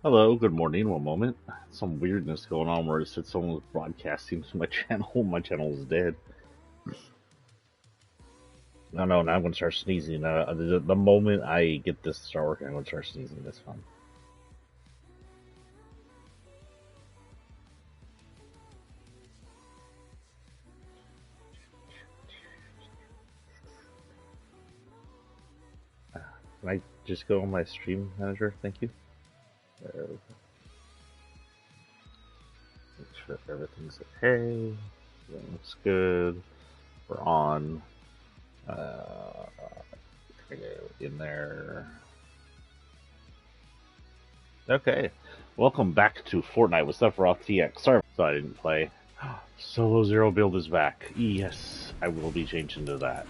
Hello, good morning. One moment. Some weirdness going on where it said someone was broadcasting to my channel. My channel is dead. No, no, now I'm going to start sneezing. The moment I get this to start working, I'm going to start sneezing. That's fun. Can I just go on my stream manager? Thank you. Make sure everything's okay. Everything looks good. We're on. In there. Okay. Welcome back to Fortnite with Sephiroth TX. Sorry, I didn't play. Solo Zero build is back. Yes, I will be changing to that.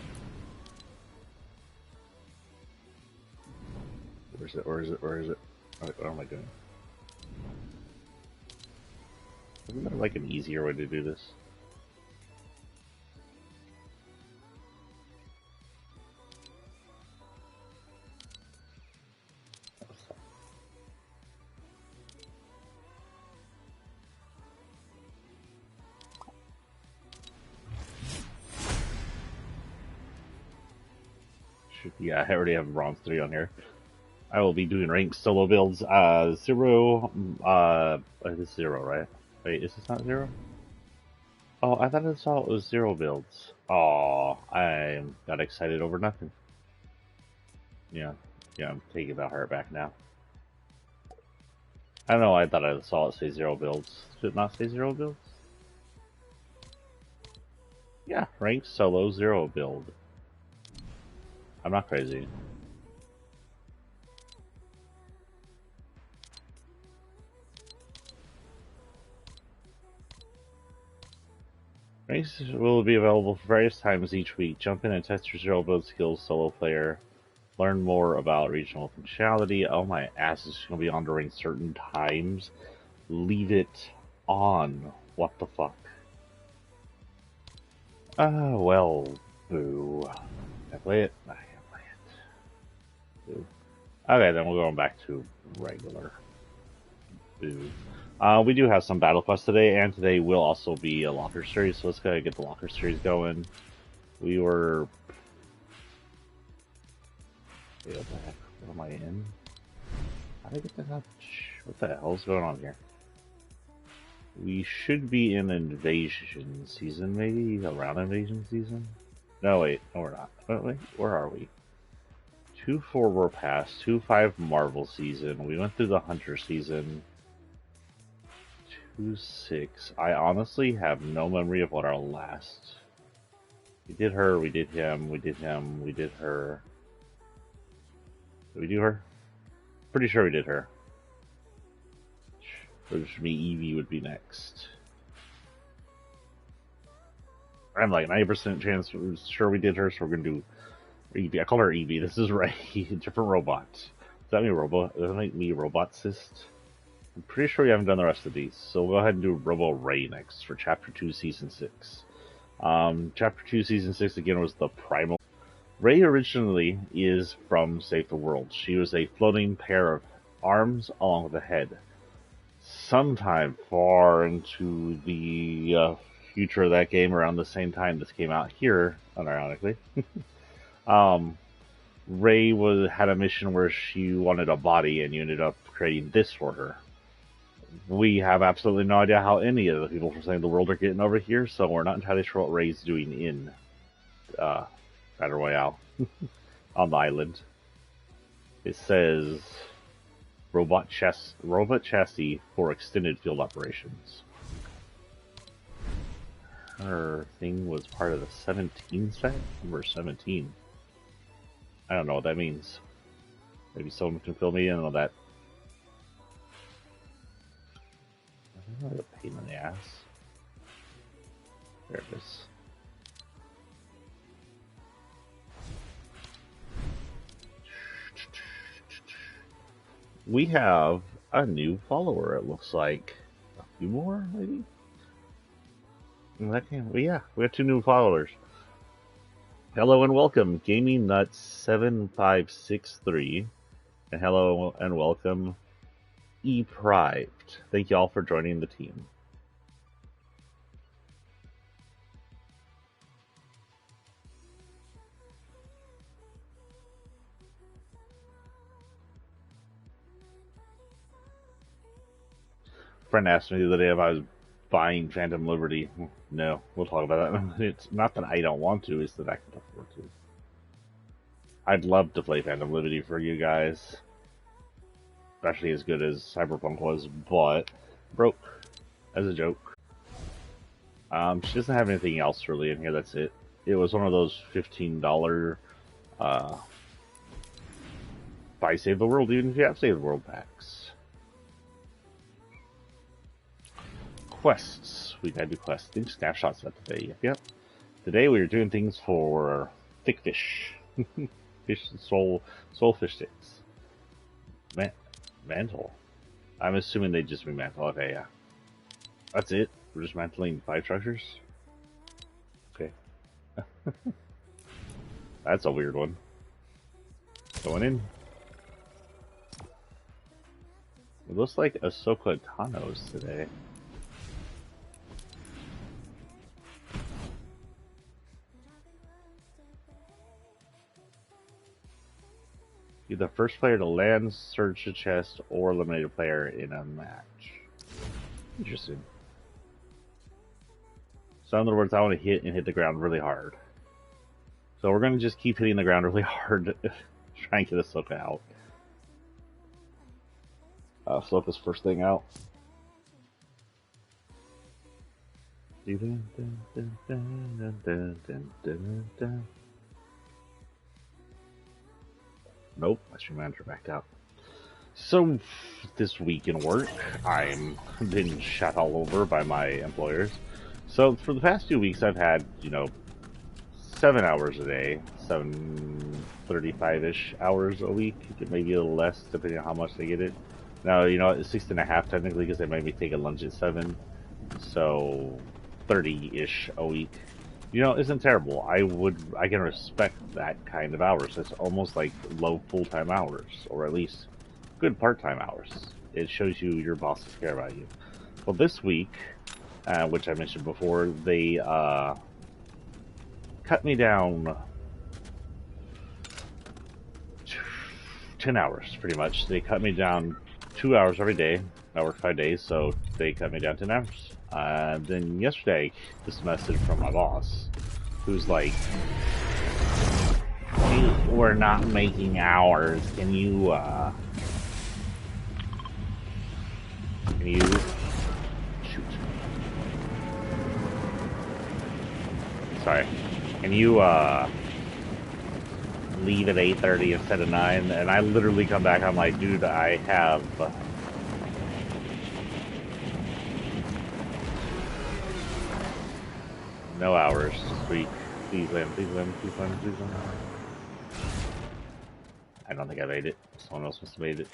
Where is it? Where is it? Where is it? What am I doing? Isn't there like an easier way to do this? Yeah, I already have bronze 3 on here. I will be doing ranked solo builds. Zero. It is 0, right? Wait, is this not 0? Oh, I thought it was 0 builds. Oh, I got excited over nothing. Yeah, I'm taking the heart back now. I don't know. I thought I saw it say 0 builds. Should it not say 0 builds? Yeah, ranked solo 0 build. I'm not crazy. Ranks will be available for various times each week. Jump in and test your zero build skills, solo player. Learn more about regional functionality. Oh, my ass is going to be on during certain times. Leave it on. What the fuck? Well, boo. Can I play it? I can't play it. Boo. Okay, then we're going back to regular. Boo. We do have some battle quests today, and today will also be a locker series, so let's go ahead and get the locker series going. We were... Wait, what the heck? What am I in? How did I get that? What the hell is going on here? We should be in invasion season, maybe? Around invasion season? No, wait. No, we're not. Wait, where are we? 2-4 we're past. 2-5 Marvel season. We went through the Hunter season. 2-6. I honestly have no memory of what our last... We did her, we did him, we did him, we did her. Did we do her? Pretty sure we did her. Which me, Eevee would be next. I'm like 90% chance sure we did her, so we're gonna do Eevee. I call her Eevee. This is Ray, different robot. Does that mean robot? Does that make me robotcist? I'm pretty sure we haven't done the rest of these, so we'll go ahead and do Robo Ray next for Chapter 2, Season 6. Chapter 2, Season 6 again was the primal. Ray originally is from Save the World. She was a floating pair of arms along with a head. Sometime far into the future of that game, around the same time this came out here, unironically, Ray had a mission where she wanted a body, and you ended up creating this for her. We have absolutely no idea how any of the people from Save the World are getting over here, so we're not entirely sure what Ray's doing in Battle Royale on the island. It says robot chassis for extended field operations. Her thing was part of the 17 set? Number 17. I don't know what that means. Maybe someone can fill me in on that. I don't know, a pain in the ass. There it is. We have a new follower, it looks like. A few more, maybe? Yeah, we have 2 new followers. Hello and welcome, Gaming Nuts 7563, and hello and welcome, Deprived. Thank you all for joining the team. Friend asked me the other day if I was buying Phantom Liberty. No, we'll talk about that. It's not that I don't want to, it's that I can't afford to. I'd love to play Phantom Liberty for you guys. Especially as good as Cyberpunk was, but broke as a joke. She doesn't have anything else really in here, that's it. It was one of those $15 buy Save the World, even if you have Save the World packs. Quests. We gotta do quests. Think snapshots of that today. Yep. Today we are doing things for thick fish. Fish soul fish sticks. Mantle. I'm assuming they just mean mantle. Okay, yeah. That's it. We're just mantling 5 structures. Okay. That's a weird one. Going in. It looks like Ahsoka Tano's today. You're the first player to land, search a chest, or eliminate a player in a match. Interesting. So in other words, I want to hit the ground really hard. So we're going to just keep hitting the ground really hard to try and get Ahsoka out. Ahsoka's first thing out. Nope, my stream manager backed out. So, this week in work, I'm been shot all over by my employers. So, for the past 2 weeks, I've had, 7 hours a day, 7:35-ish hours a week, maybe a little less, depending on how much they get it. Now, it's 6.5 technically, because they made me take a lunch at 7, so 30-ish a week. Isn't terrible. I can respect that kind of hours. It's almost like low full-time hours, or at least good part-time hours. It shows you your bosses care about you. Well, this week, which I mentioned before, they cut me down 10 hours, pretty much. They cut me down 2 hours every day. I work 5 days, so they cut me down 10 hours. Then yesterday, this message from my boss, who's like, hey, we're not making hours. Can you shoot. Sorry. Can you, leave at 8:30 instead of 9? And I literally come back, I'm like, dude, I have... no hours this week. Please land, please land, please land, please land. I don't think I made it. Someone else must have made it.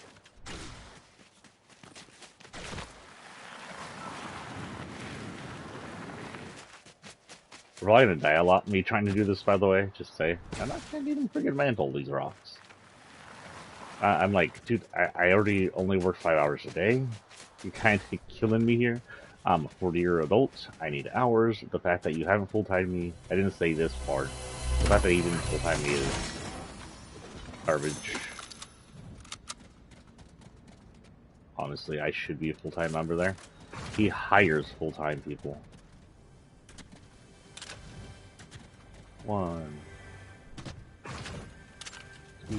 We're probably gonna die a lot, me trying to do this, by the way, just say. I'm not gonna even friggin' mantle these rocks. I'm like, dude, I already only work 5 hours a day. You're kind of killing me here. I'm a 40-year adult. I need hours. The fact that you haven't full-timed me, I didn't say this part. The fact that you didn't full-time me is garbage. Honestly, I should be a full-time member there. He hires full-time people. 1, 2,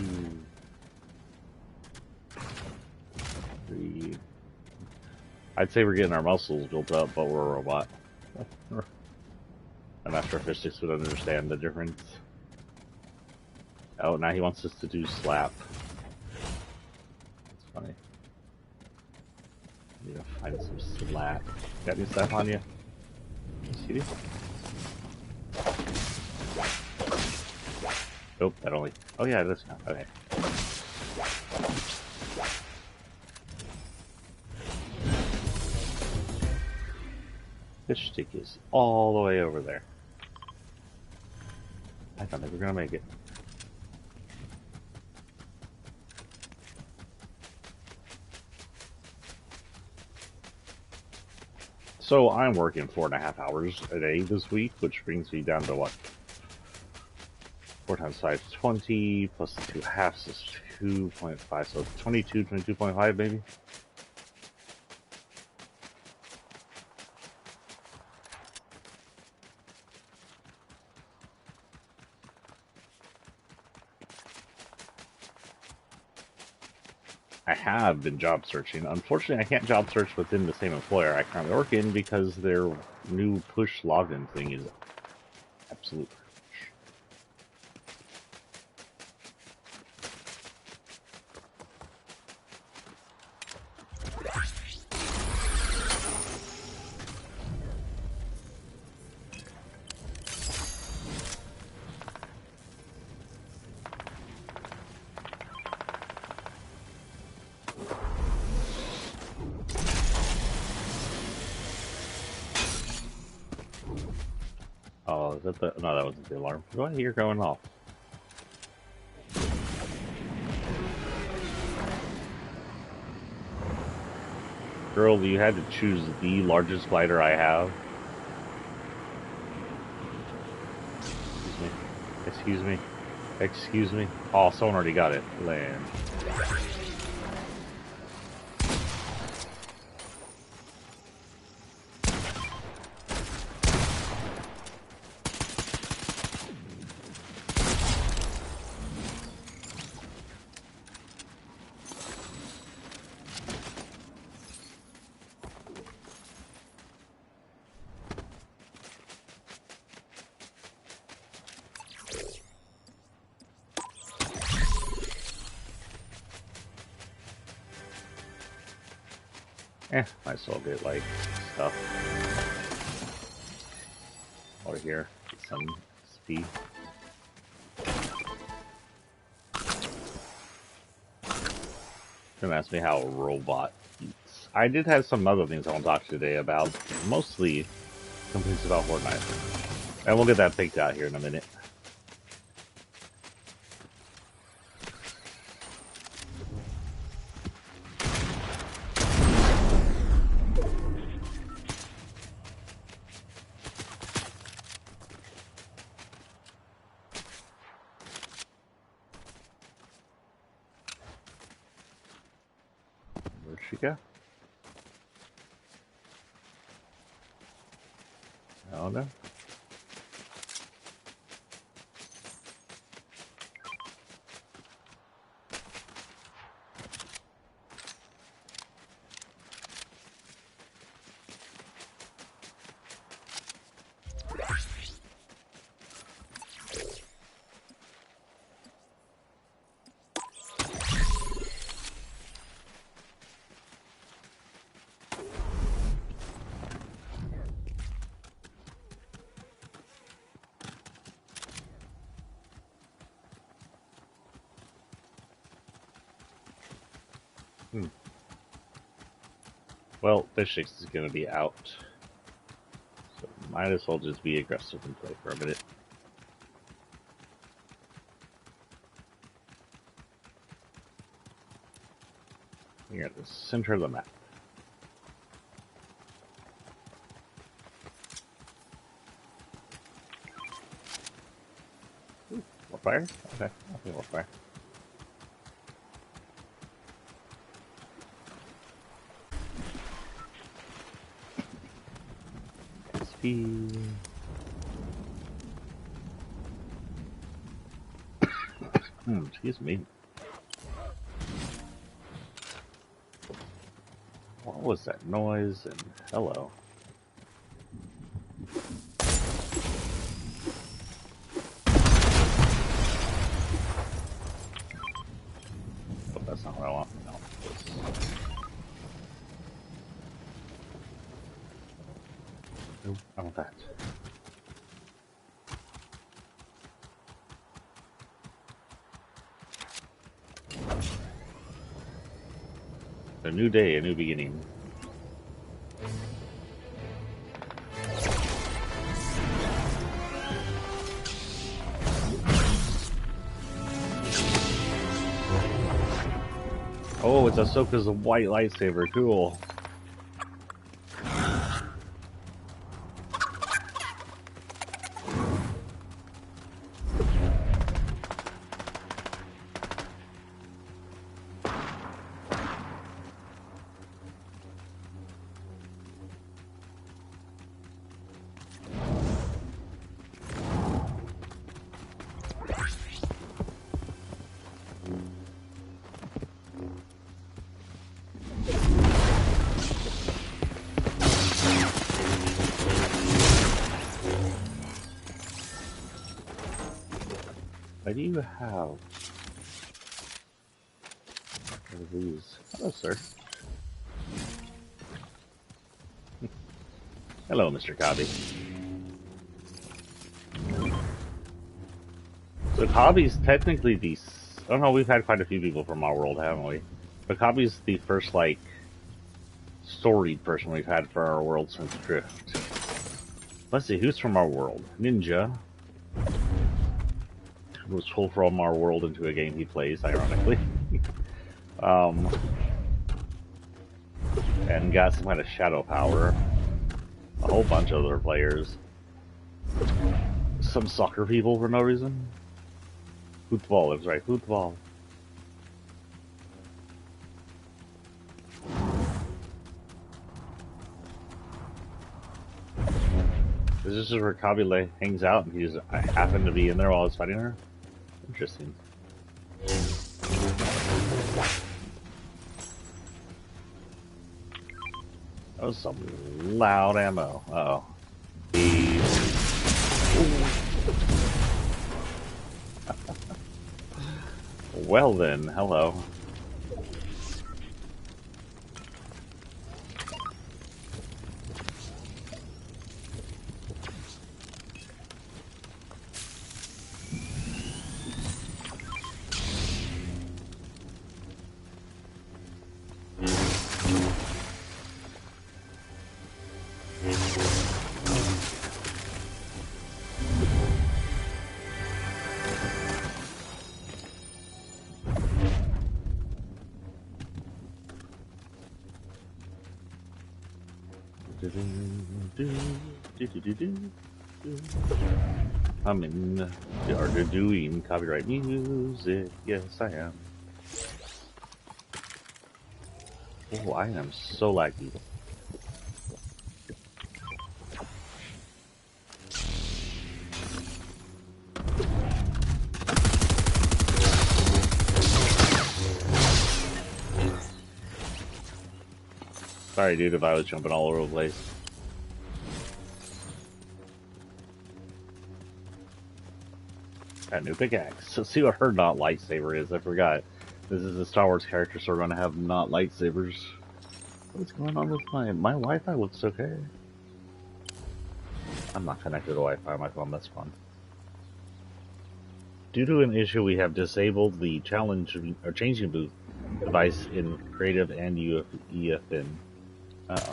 3. I'd say we're getting our muscles built up, but we're a robot. I'm not sure if Fistics would understand the difference. Oh, now he wants us to do slap. That's funny. Need to find some slap. Got any slap on you? See? Nope, that only... oh yeah, this now. Okay. Fish stick is all the way over there. I don't think we're gonna make it. So I'm working 4.5 hours a day this week, which brings me down to what? 4 times 5 is 20, plus 2 halves is 2.5, so 22, 22.5 maybe? I have been job searching. Unfortunately, I can't job search within the same employer I currently work in because their new push login thing is absolute. Oh, is that the... No, that wasn't the alarm. What? You're going off. Girl, you had to choose the largest glider I have. Excuse me. Excuse me. Excuse me. Oh, someone already got it. Land. Might as well get, like, stuff. Over here. Get some speed. Don't ask me how a robot eats. I did have some other things I want to talk to you today about. Mostly complaints about Fortnite. And we'll get that picked out here in a minute. Where'd she go? I don't know. Well, this Shakes is going to be out. So might as well just be aggressive and play for a minute. We're at the center of the map. Ooh, more fire? Okay, I'll take more fire. Excuse me. What was that noise? And hello. But that's not what I want. No. Nope, I want that. A new day, a new beginning. Oh, it's Ahsoka's white lightsaber. Cool. What do you have? What are these? Hello, sir. Hello, Mr. Cobby. So Cobby's technically the... Oh no, we've had quite a few people from our world, haven't we? But Cobby's the first, like, storied person we've had for our world since Drift. Let's see, who's from our world? Ninja. Who was pulled from our world into a game he plays, ironically. And got some kind of shadow power. A whole bunch of other players. Some soccer people for no reason. Football, that's right, football. This is where Kabile hangs out, and he's happened to be in there while I was fighting her. Interesting. That was some loud ammo. Uh-oh. Well then, hello. I'm in the art of doing copyright music. Yes, I am. Oh, I am so laggy. Sorry, dude, if I was jumping all over the place. That new pickaxe. So see what her not lightsaber is. I forgot. This is a Star Wars character, so we're going to have not lightsabers. What's going on with my Wi-Fi? Looks okay. I'm not connected to Wi-Fi on my phone. That's fun. Due to an issue, we have disabled the changing booth device in Creative and EFN. Uh-oh.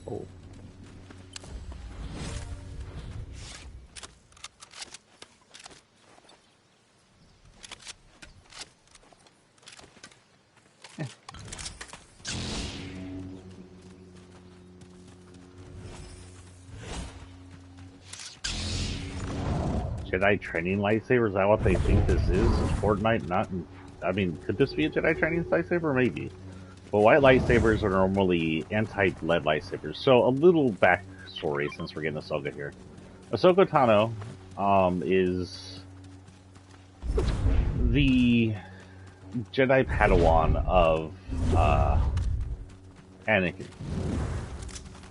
Oh. Jedi training lightsaber? Is that what they think this is? Fortnite not... I mean, could this be a Jedi training lightsaber? Maybe. But white lightsabers are normally anti-lead lightsabers. So a little backstory since we're getting Ahsoka here. Ahsoka Tano is the Jedi Padawan of Anakin,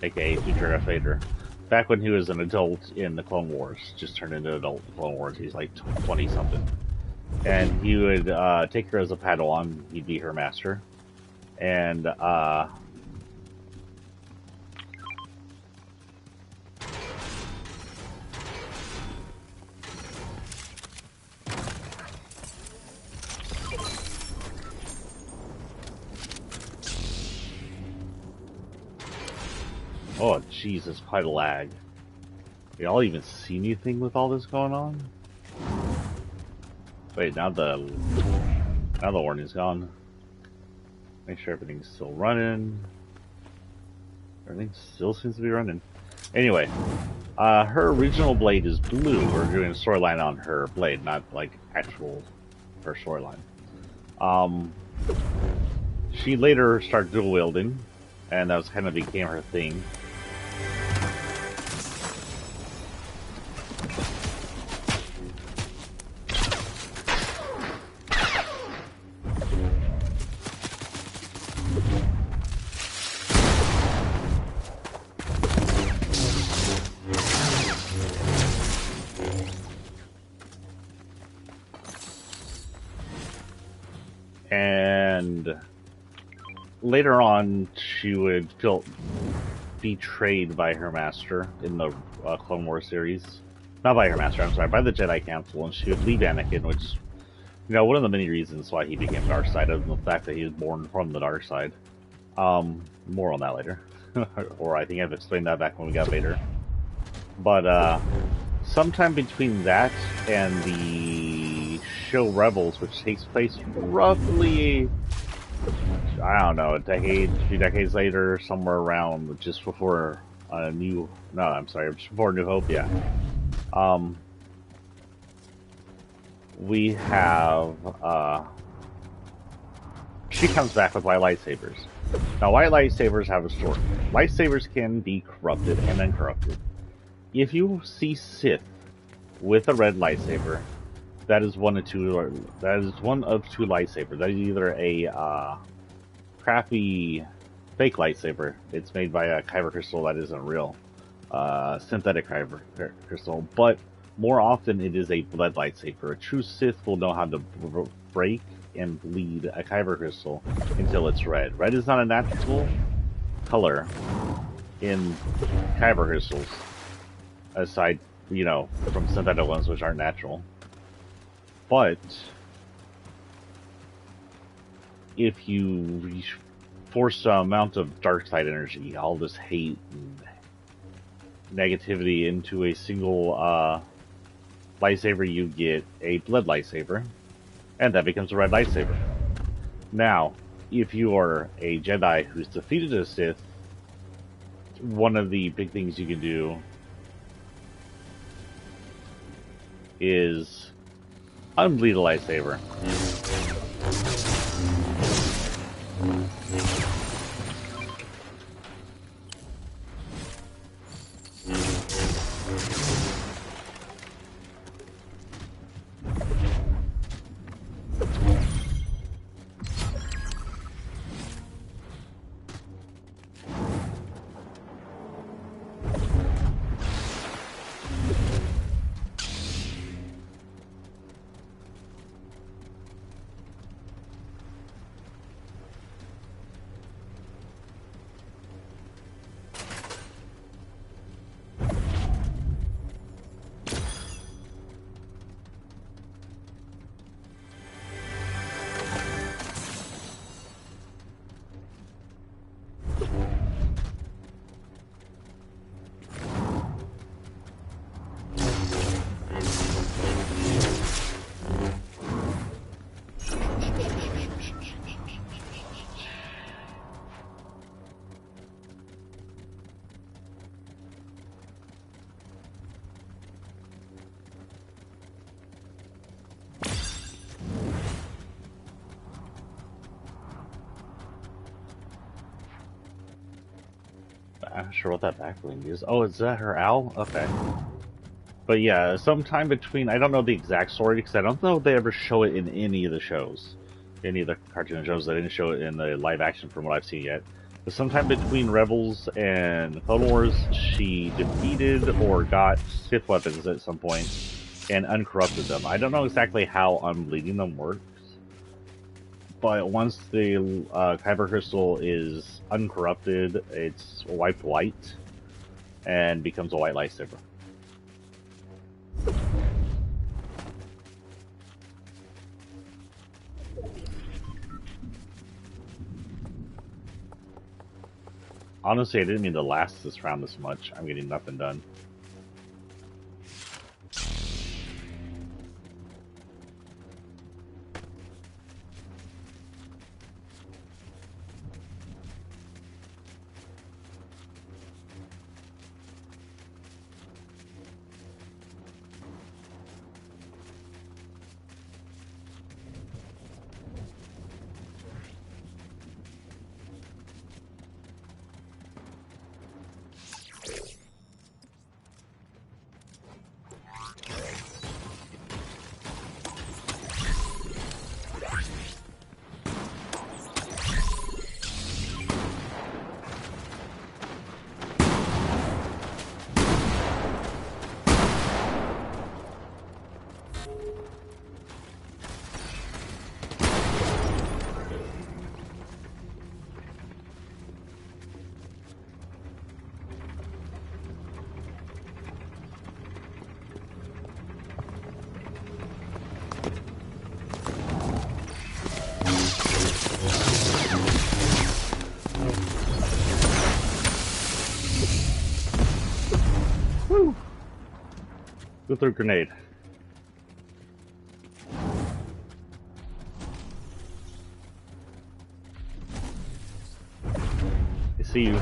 aka future Darth Vader. Back when he was an adult in the Clone Wars, just turned into adult in the Clone Wars. He's like 20-something. And he would take her as a Padawan. He'd be her master. And, oh, Jesus, quite a lag. Y'all even see anything with all this going on? Wait, now the warning's gone. Make sure everything's still running. Everything still seems to be running. Anyway, Her original blade is blue. We're doing a storyline on her blade, not like actual her storyline. She later started dual wielding, and that was kind of became her thing. And later on, she would feel betrayed by her master in the Clone Wars series. Not by her master, I'm sorry, by the Jedi Council, and she would leave Anakin, which, you know, one of the many reasons why he became dark side, other than the fact that he was born from the dark side. More on that later. Or I think I've explained that back when we got Vader. But, sometime between that and the show Rebels, which takes place roughly, I don't know, a few decades later, somewhere around just before just before New Hope, yeah. We have, she comes back with white lightsabers. Now, white lightsabers have a story. Lightsabers can be corrupted and uncorrupted. If you see Sith with a red lightsaber, that is one of two lightsabers. That is either a crappy fake lightsaber. It's made by a kyber crystal that isn't real, synthetic kyber crystal. But more often, it is a blood lightsaber. A true Sith will know how to break and bleed a kyber crystal until it's red. Red is not a natural color in kyber crystals, aside, you know, from synthetic ones, which aren't natural. But if you force an amount of dark side energy, all this hate and negativity into a single lightsaber, you get a blood lightsaber, and that becomes a red lightsaber. Now, if you are a Jedi who's defeated a Sith, one of the big things you can do is unbleed a lightsaber. I'm not sure what that back bling is. Oh, is that her owl? Okay. But yeah, sometime between, I don't know the exact story because I don't know if they ever show it in any of the shows. Any of the cartoon shows, they didn't show it in the live action from what I've seen yet. But sometime between Rebels and Clone Wars, she defeated or got Sith weapons at some point and uncorrupted them. I don't know exactly how unbleeding them works. But once the kyber crystal is uncorrupted, it's wiped white and becomes a white lightsaber. Honestly, I didn't mean to last this round this much. I'm getting nothing done. With her grenade. I see you.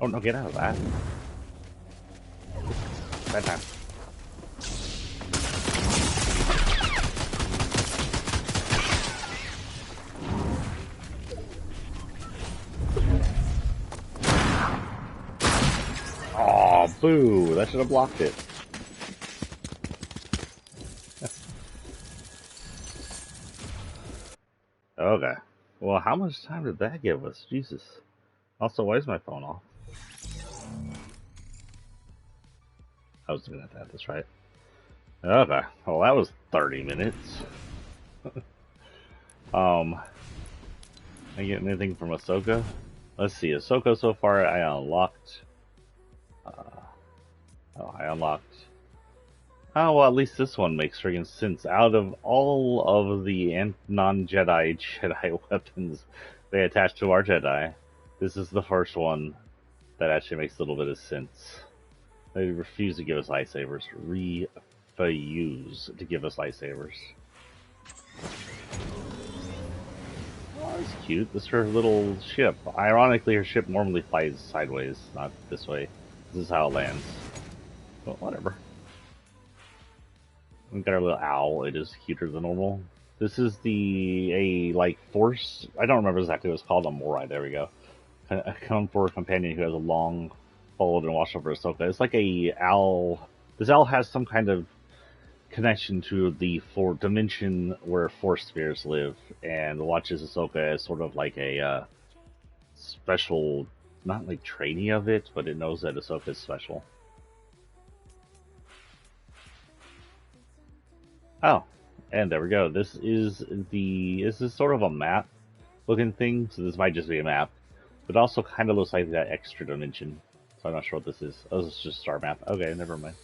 Oh no, get out of that. Bad time. Oh, boo! That should have blocked it. Okay. Well, how much time did that give us? Jesus. Also, why is my phone off? I was looking at that, that's right. Okay. Well, that was 30 minutes. I get anything from Ahsoka? Let's see. Ahsoka so far, I unlocked. I unlocked. Oh, well, at least this one makes friggin' sense. Out of all of the non-Jedi Jedi weapons they attach to our Jedi, this is the first one that actually makes a little bit of sense. They refuse to give us lightsabers. Refuse to give us lightsabers. Oh, that's cute. This is her little ship. Ironically, her ship normally flies sideways, not this way. This is how it lands. But whatever. We got our little owl. It is cuter than normal. This is like force. I don't remember exactly what it's called. A Morai. There we go. A come for a companion who has a long followed and watched over Ahsoka. It's like a owl. This owl has some kind of connection to the dimension where force spheres live, and watches Ahsoka as sort of like a special, not like trainee of it, but it knows that Ahsoka is special. Oh, and there we go. This is sort of a map looking thing, so this might just be a map. But it also kind of looks like that extra dimension. So I'm not sure what this is. Oh, this is just a star map. Okay, never mind.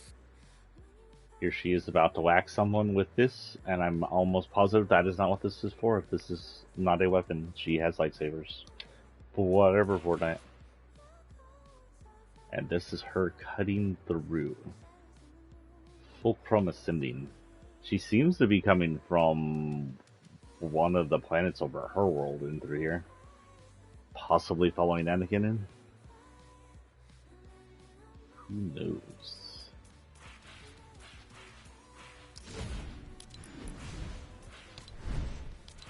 Here she is about to whack someone with this, and I'm almost positive that is not what this is for. If this is not a weapon, she has lightsabers. Whatever, Fortnite. And this is her cutting through. Fulcrum ascending. She seems to be coming from one of the planets over her world in through here. Possibly following Anakin in. Who knows?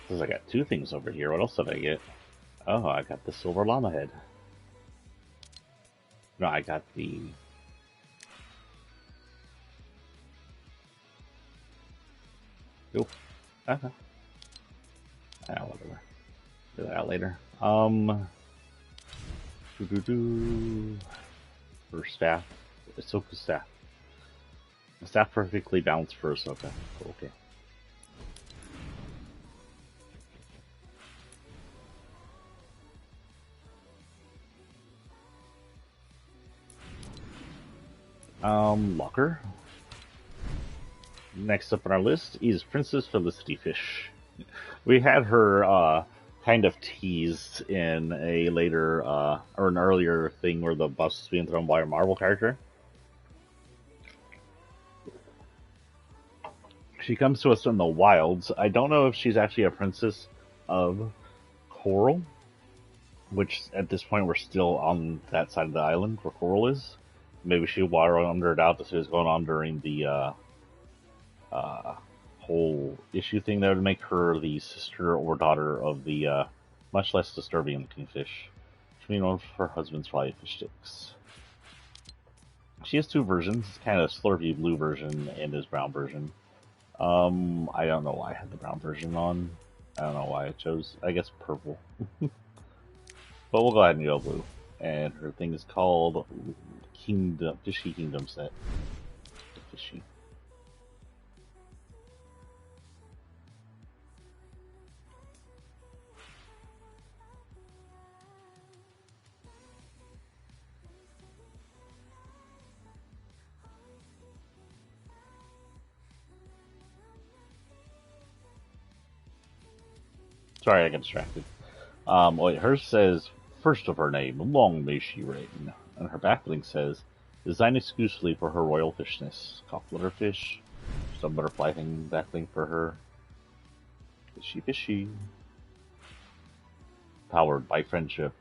Because I got two things over here. What else did I get? Oh, I got the silver llama head. No, I got the... Nope. Okay. Ah, whatever. Figure that out later. Her staff. Ahsoka's staff. The staff perfectly balanced for Ahsoka. Okay. Locker. Next up on our list is Princess Felicity Fish. We had her kind of teased in a later or an earlier thing where the bus was being thrown by a Marvel character. She comes to us in the wilds. I don't know if she's actually a princess of Coral, which at this point we're still on that side of the island where Coral is. Maybe she wandered out to see what's going on during the whole issue thing that would make her the sister or daughter of the much less disturbing looking fish. She may know her husband's probably fish sticks. She has two versions. It's kind of a slurpy blue version and this brown version. I don't know why I had the brown version on. I don't know why I chose, I guess, purple. But we'll go ahead and go blue. And her thing is called Fishy Kingdom set. Fishy. Sorry, I got distracted. Wait, hers says, first of her name, long may she reign. And her backlink says, designed exclusively for her royal fishness. Cockletter fish. Some butterfly thing backlink for her. Fishy fishy. Powered by friendship.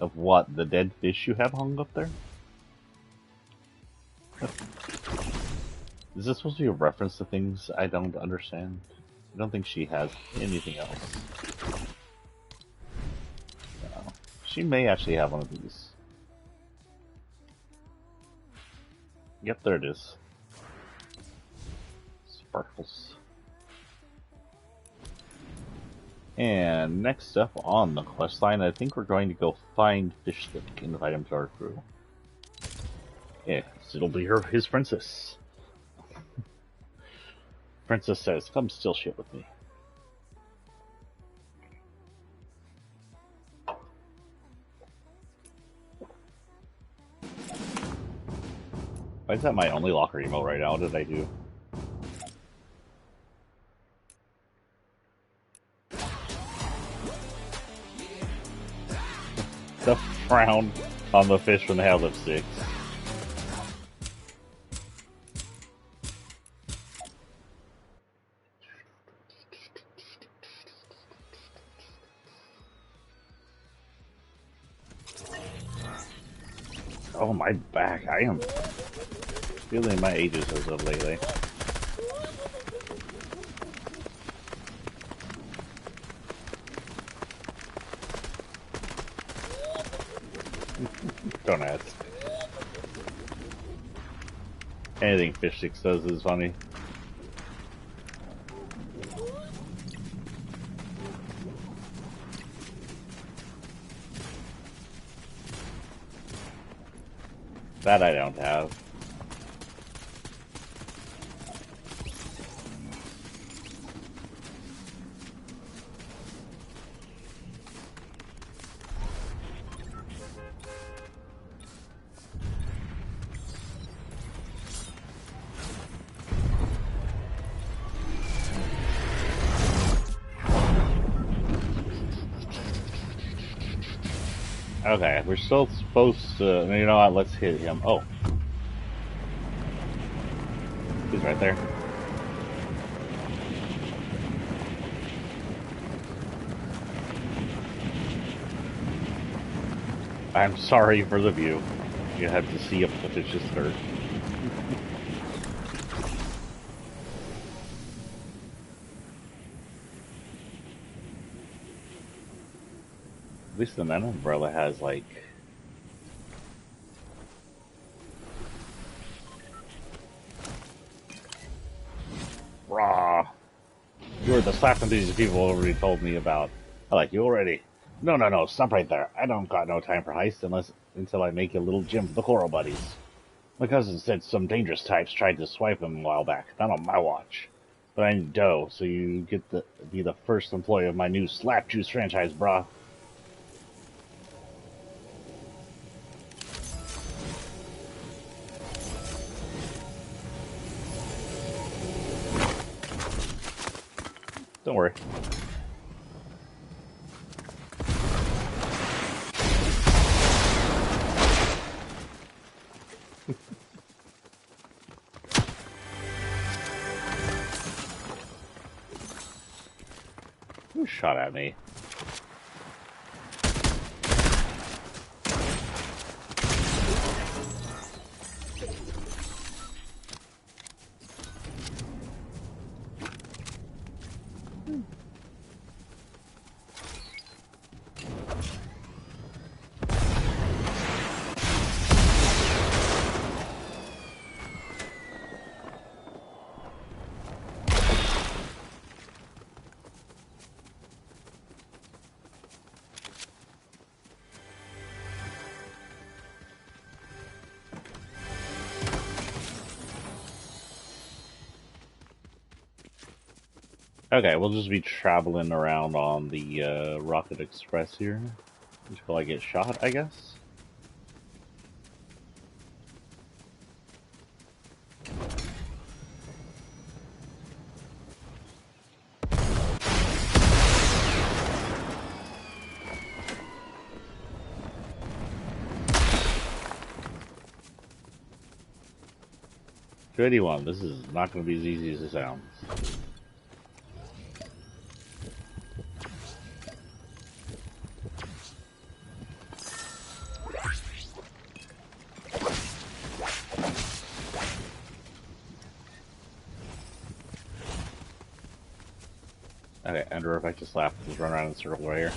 Of what? The dead fish you have hung up there? Is this supposed to be a reference to things I don't understand? I don't think she has anything else. No. She may actually have one of these. Yep, there it is. Sparkles. And next up on the quest line, I think we're going to go find Fishstick and invite him to our crew. Yeah, so it'll be his princess. Princess says, come steal shit with me. Why is that my only locker emote right now? What did I do? The frown on the fish when they have lipsticks. Oh, my back. I am feeling my ages as of lately. Don't ask. Anything Fish Sticks does is funny. That I don't have. Okay, we're still supposed to... You know what? Let's hit him. Oh. He's right there. I'm sorry for the view. You have to see a fish's skirt. At least the man umbrella has, like... Raw. You're the slap these people already told me about. I like you already. No, stop right there. I don't got no time for heist until I make a little gym for the Coral Buddies. My cousin said some dangerous types tried to swipe him a while back. Not on my watch. But I need dough, so you get to be the first employee of my new Slap Juice franchise, brah. Don't worry. Who shot at me? Okay, we'll just be traveling around on the Rocket Express here until I get shot, I guess. To anyone, this is not going to be as easy as it sounds. Okay, Ender, if I just laugh, just run around in a circle right here.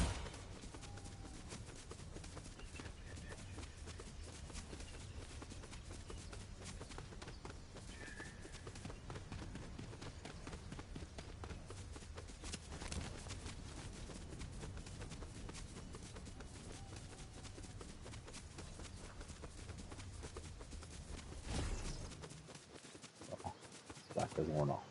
Oh, that doesn't work off.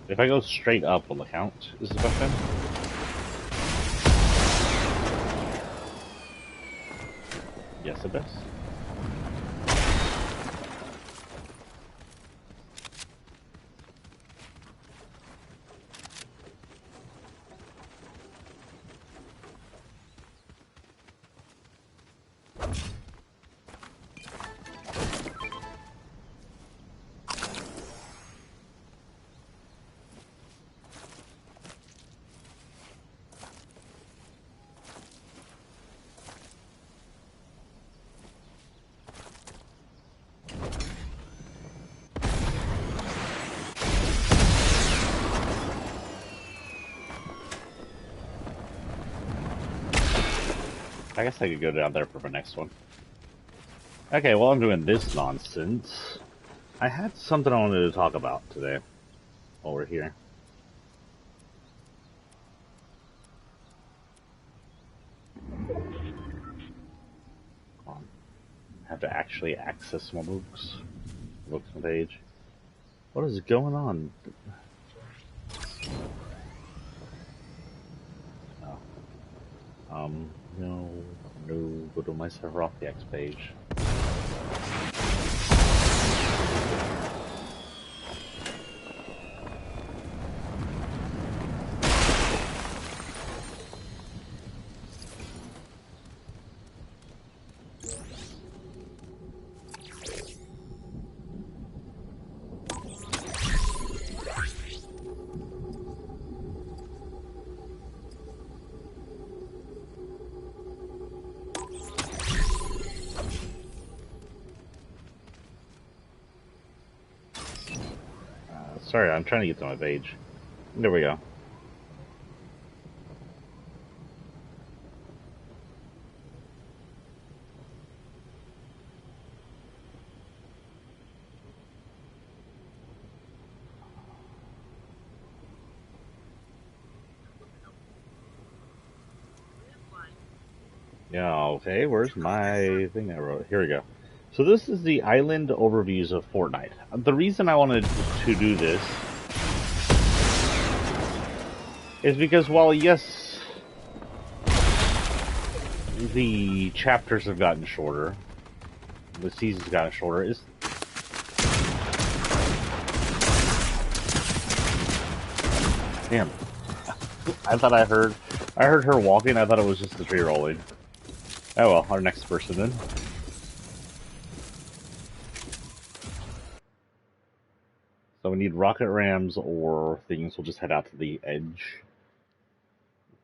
If I go straight up, will it count? Is the question? Yes, it does. I guess I could go down there for the next one. Okay, while I'm doing this nonsense, I had something I wanted to talk about today while we're here. I have to actually access my books. Books on page. What is going on? Oh. No, go to my server off the X page. Sorry, I'm trying to get to my page. There we go. Yeah, okay, where's my thing I wrote? Here we go. So this is the island overviews of Fortnite. The reason I wanted to do this is because while, yes, the chapters have gotten shorter, the season's gotten shorter, damn. I thought I heard her walking, I thought it was just the tree rolling. Oh well, our next person then. So we need rocket rams or things. We'll just head out to the edge.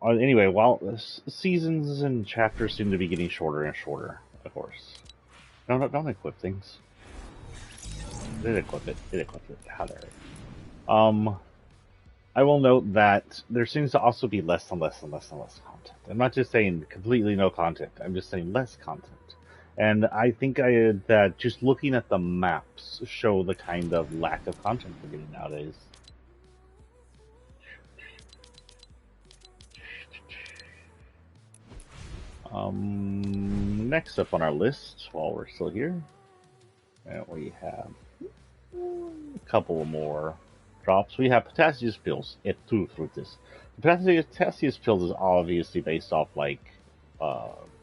Anyway, while seasons and chapters seem to be getting shorter and shorter, of course. Don't equip things. Did equip it. Did equip it. How there. I will note that there seems to also be less and less and less and less content. I'm not just saying completely no content. I'm just saying less content. And I think that just looking at the maps show the kind of lack of content we're getting nowadays. Next up on our list, while we're still here, we have a couple more drops. We have potassium pills. Two frutas. The potassium pills is obviously based off like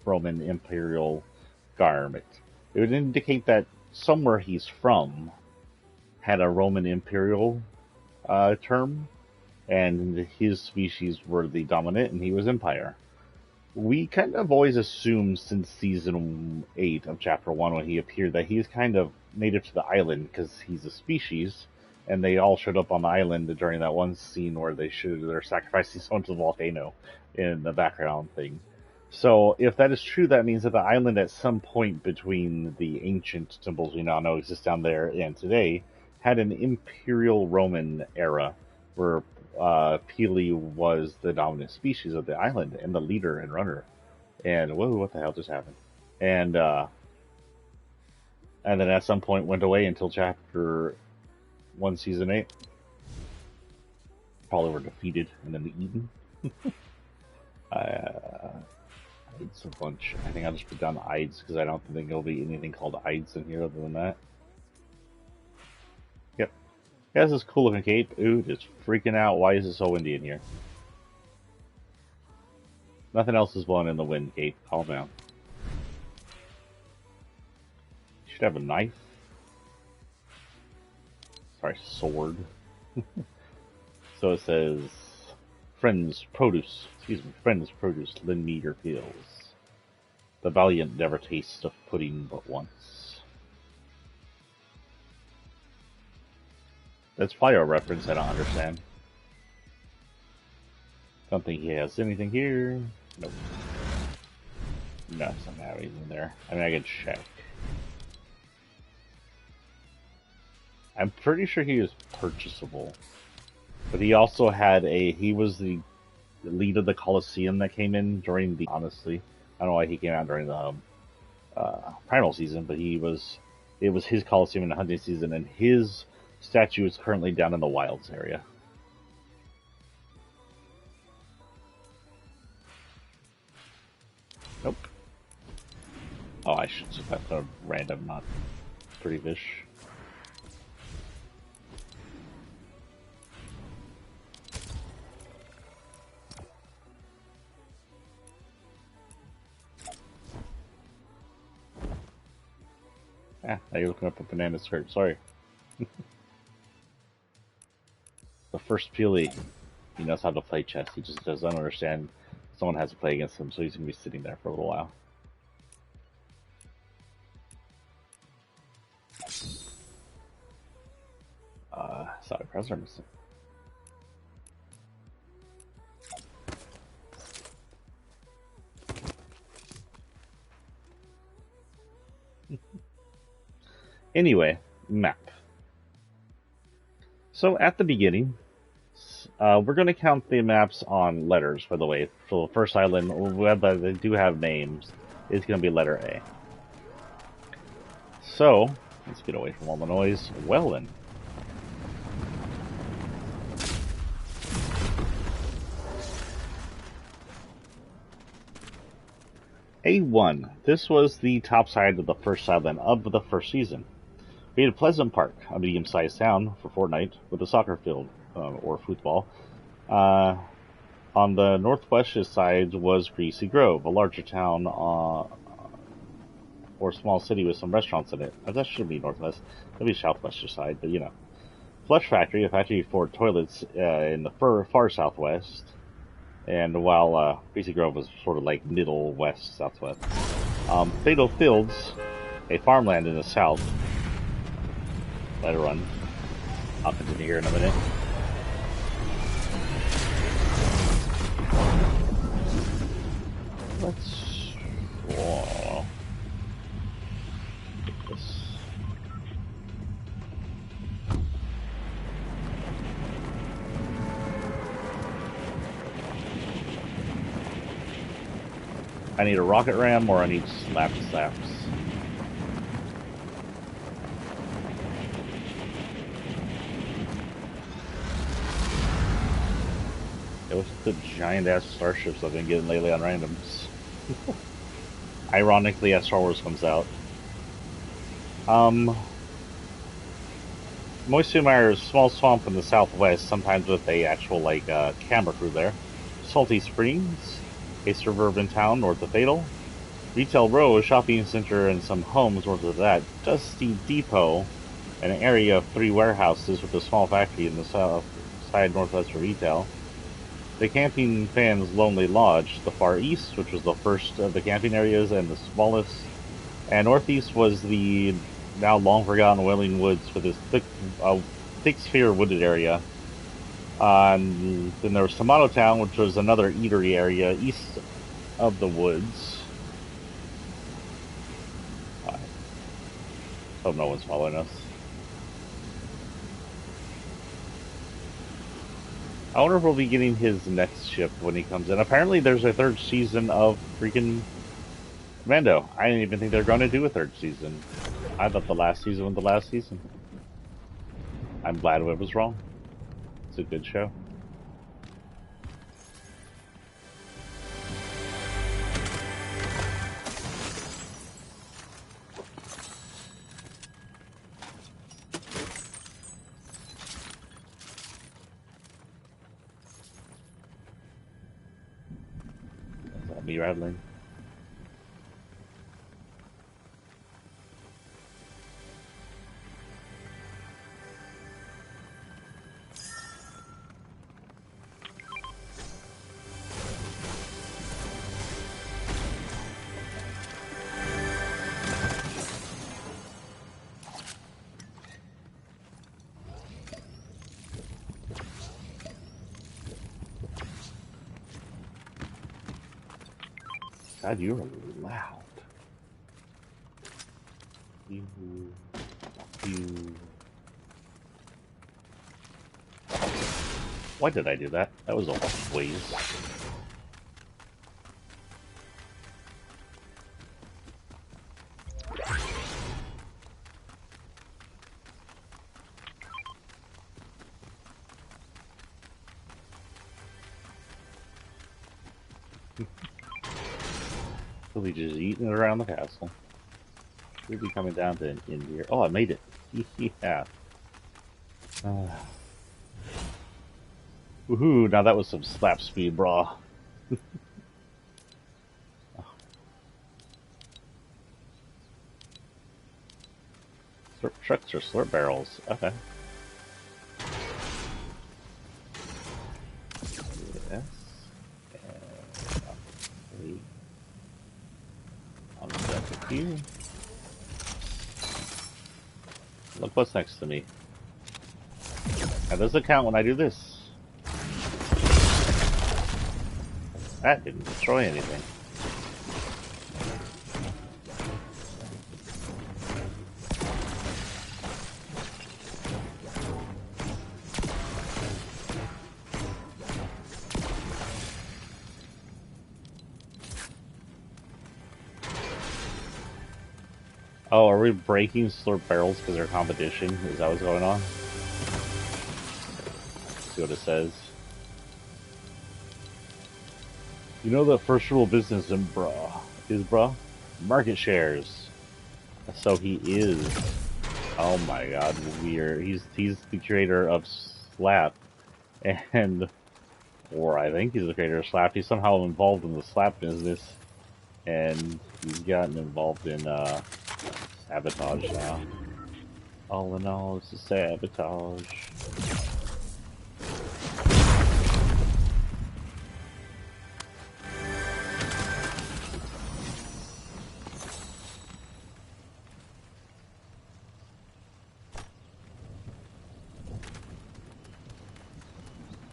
Roman imperial garment. It would indicate that somewhere he's from had a Roman imperial term, and his species were the dominant, and he was empire. We kind of always assumed since season 8 of chapter 1 when he appeared that he's kind of native to the island because he's a species, and they all showed up on the island during that one scene where they're sacrificing someone to the volcano in the background thing. So if that is true, that means that the island at some point between the ancient temples we now know exist down there and today had an Imperial Roman era where Peely was the dominant species of the island and the leader and runner. And whoa, what the hell just happened? And and then at some point went away until chapter 1, season 8. Probably were defeated and then eaten. It's a bunch. I think I'll just put down Ides because I don't think there'll be anything called Ides in here other than that. Yep. It has this cool looking cape. Ooh, just freaking out. Why is it so windy in here? Nothing else is blowing in the wind, Cape. Calm down. You should have a knife. Sorry, sword. So it says, friends produce, lend me your pills. The valiant never taste of pudding but once. That's probably a reference I don't understand. Don't think he has anything here. Nope. No, somehow he's in there. I mean, I can check. I'm pretty sure he was purchasable. But he also had he was the lead of the Coliseum that came in during the, honestly, I don't know why he came out during the Primal season, but it was his Coliseum in the hunting season, and his statue is currently down in the Wilds area. Nope. Oh, I should select a random, not pretty fish. Ah, now you're looking up a banana skirt. Sorry. The first Peely, he knows how to play chess. He just doesn't understand someone has to play against him, so he's going to be sitting there for a little while. Sorry, press are missing. Anyway, map. So at the beginning, we're going to count the maps on letters, by the way. For the first island, they do have names. It's going to be letter A. So, let's get away from all the noise. Well then. A1. This was the top side of the first island of the first season. We had Pleasant Park, a medium-sized town for Fortnite, with a soccer field, or football. On the northwest side was Greasy Grove, a larger town or small city with some restaurants in it. That should be northwest. That'd be southwest side, but you know. Flush Factory, a factory for toilets in the far southwest. And while Greasy Grove was sort of like middle west, southwest. Fatal Fields, a farmland in the south. Let it run. I'll continue here in a minute. Let's get this. I need a rocket ram or I need slaps. What's the giant ass starships I've been getting lately on randoms? Ironically, as Star Wars comes out. Moistumire is a small swamp in the southwest, sometimes with a actual camera crew there. Salty Springs, a suburban town north of Fatal. Retail Row, a shopping center and some homes north of that. Dusty Depot, an area of 3 warehouses with a small factory in the south side northwest for retail. the camping fan's Lonely Lodge to the far east, which was the first of the camping areas and the smallest. And northeast was the now long forgotten Wailing Woods with its thick sphere wooded area. And then there was Tomato Town, which was another eatery area east of the woods. I hope no one's following us. I wonder if we'll be getting his next ship when he comes in. Apparently, there's a third season of freaking Mando. I didn't even think they were going to do a third season. I thought the last season was the last season. I'm glad I was wrong. It's a good show. Is that me rattling? God, you're loud. You. Why did I do that? That was a waste. Really just eating it around the castle. Should be coming down to an end here. Oh, I made it. Yeah. Woohoo, now that was some slap speed, brah. Slurp trucks or slurp barrels. Okay. Yes. And I'll set it here. Look what's next to me. Now does it count when I do this? That didn't destroy anything. Oh, are we breaking slurp barrels because they're competition? Is that what's going on? Let's see what it says. You know the first rule of business in bruh? Market shares. So he is. Oh my god, weird. He's the creator of Slap. Or I think he's the creator of Slap. He's somehow involved in the Slap business. And he's gotten involved in, sabotage now. All in all, it's a sabotage.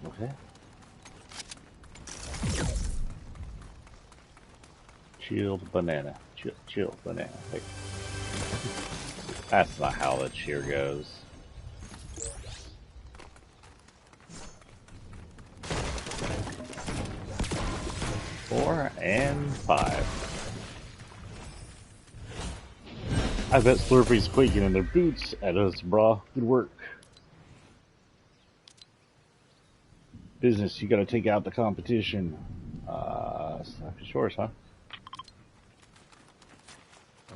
Okay. Chilled banana. Chilled banana. Wait. That's not how the cheer goes. 4 and 5. I bet Slurpee's quaking in their boots at us, brah. Good work. Business, you gotta take out the competition. Slappy Shores, huh?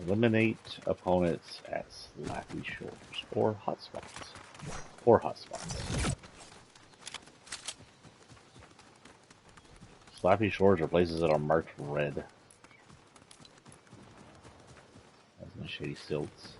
Eliminate opponents at Slappy Shores. Or hotspots. Or hotspots. Slappy Shores are places that are marked red. That's my shady stilts.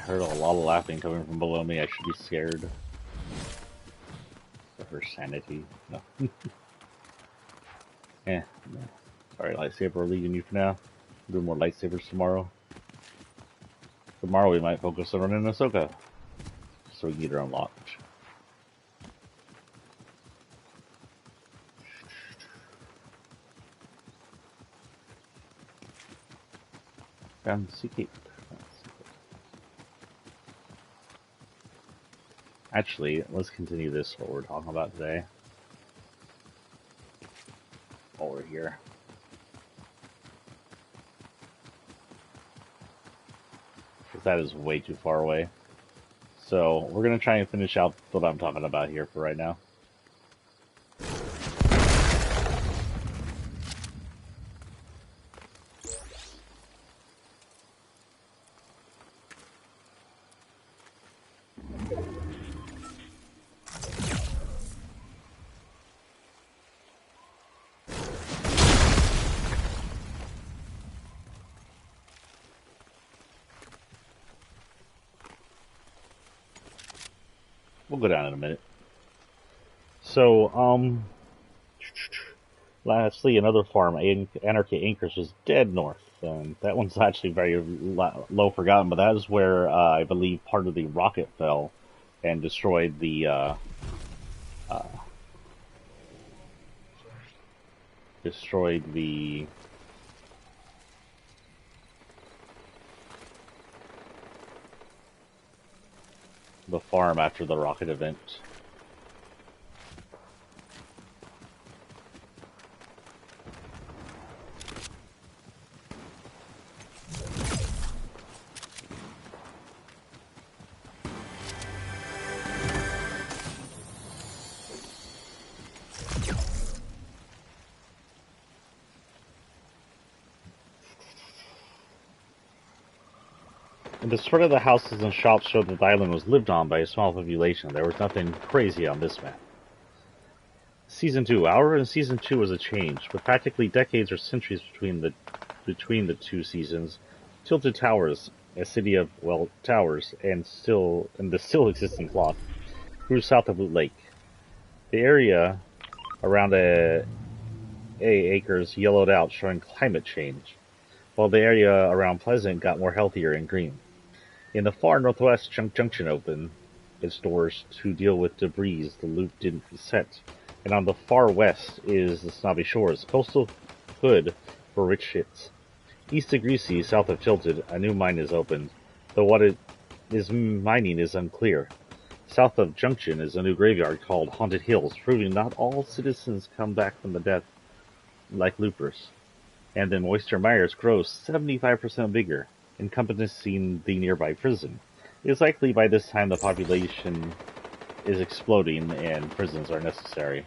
heard a lot of laughing coming from below me. I should be scared. For sanity. No. No. Sorry, lightsaber, we're leaving you for now. We'll do more lightsabers tomorrow. Tomorrow we might focus on running Ahsoka. So we can get her unlocked. Found the sea cape. Actually, let's continue this, what we're talking about today. While we're here. Because that is way too far away. So, we're going to try and finish out what I'm talking about here for right now. We'll go down in a minute. So, lastly, another farm, Anarchy Anchors, is dead north. And that one's actually very low forgotten, but that is where I believe part of the rocket fell and destroyed the farm after the rocket event. The spread of the houses and shops showed that the island was lived on by a small population. There was nothing crazy on this map. Season 2. However, in Season 2 was a change. With practically decades or centuries between the two seasons, Tilted Towers, a city of, well, towers, and the still existing plot, grew south of Loot Lake. The area around A acres yellowed out, showing climate change, while the area around Pleasant got more healthier and green. In the far northwest, Junction opened its doors to deal with debris the loop didn't reset, and on the far west is the Snobby Shores, coastal hood for rich shits. East of Greasy, south of Tilted, a new mine is opened, though what it is mining is unclear. South of Junction is a new graveyard called Haunted Hills, proving not all citizens come back from the death like loopers. And then Oyster Myers grows 75% bigger, encompassing the nearby prison. It is likely by this time the population is exploding and prisons are necessary.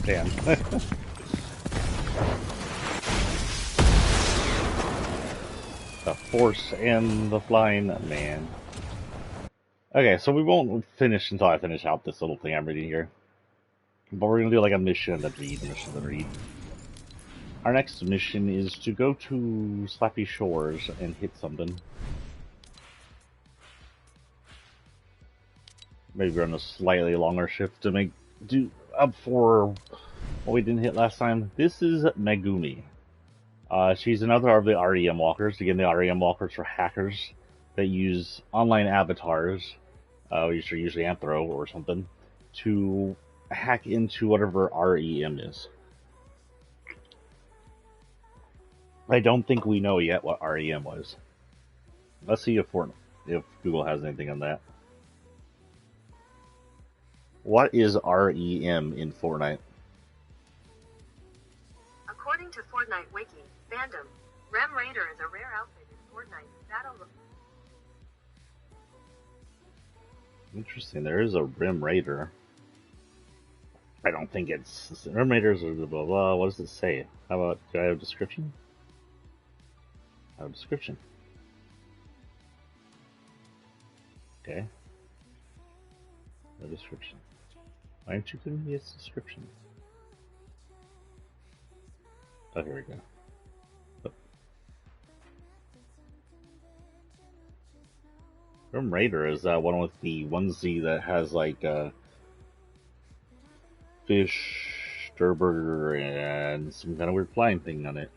Damn. The Force and the Flying Man. Okay, so we won't finish until I finish out this little thing I'm reading here. But we're gonna do like a mission and then read. Our next mission is to go to Slappy Shores and hit something. Maybe run a slightly longer shift to do up for what we didn't hit last time. This is Megumi. She's another of the REM walkers. Again, the REM walkers are hackers that use online avatars, which are usually Anthro or something, to hack into whatever REM is. I don't think we know yet what REM was. Let's see if Google has anything on that. What is REM in Fortnite? According to Fortnite Wiki, fandom, Rem Raider is a rare outfit in Fortnite battle. Interesting. There is a Rem Raider. I don't think it's Rem Raiders or blah blah blah. What does it say? How about, do I have a description? I have a description. Okay. No description. Why aren't you giving me a description? Oh, here we go. Oh. Rem Raider is that one with the onesie that has like fish, Sturburger, and some kind of weird flying thing on it.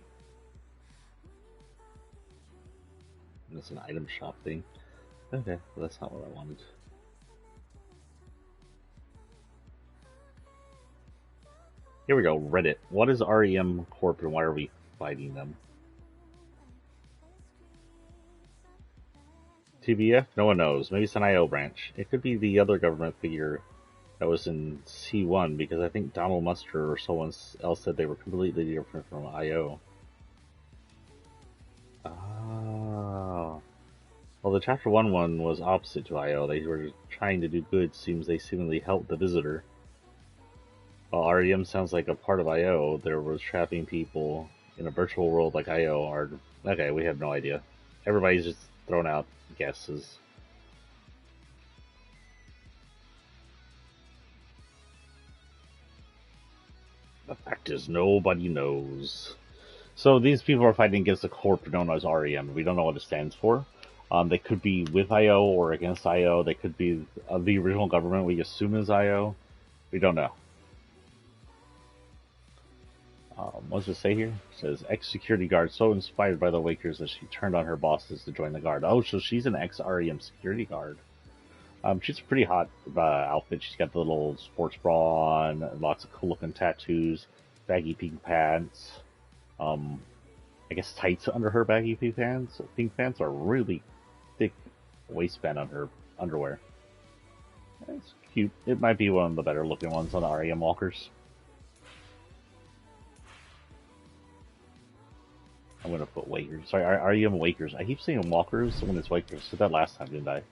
And it's an item shop thing. Okay, well, that's not what I wanted. Here we go, Reddit. What is REM Corp and why are we fighting them? TBF? No one knows. Maybe it's an IO branch. It could be the other government figure that was in C1 because I think Donald Muster or someone else said they were completely different from IO. Oh. Well, the Chapter 1 one was opposite to IO. They were trying to do good. Seems they seemingly helped the visitor. While REM sounds like a part of IO, there was trapping people in a virtual world like IO are... Okay, we have no idea. Everybody's just throwing out guesses. The fact is, nobody knows. So these people are fighting against a corp known as REM. We don't know what it stands for. They could be with IO or against IO. They could be the original government we assume is IO. We don't know. What does it say here? It says, ex-security guard so inspired by the Wakers that she turned on her bosses to join the guard. Oh, so she's an ex-REM security guard. She's a pretty hot outfit. She's got the little sports bra on, lots of cool-looking tattoos, baggy pink pants. I guess tights under her baggy pink pants. Pink pants are really thick waistband on her underwear. It's cute. It might be one of the better looking ones on the REM walkers. I'm gonna put Wakers. Sorry, REM Wakers. I keep saying walkers when it's Wakers. I said that last time, didn't I?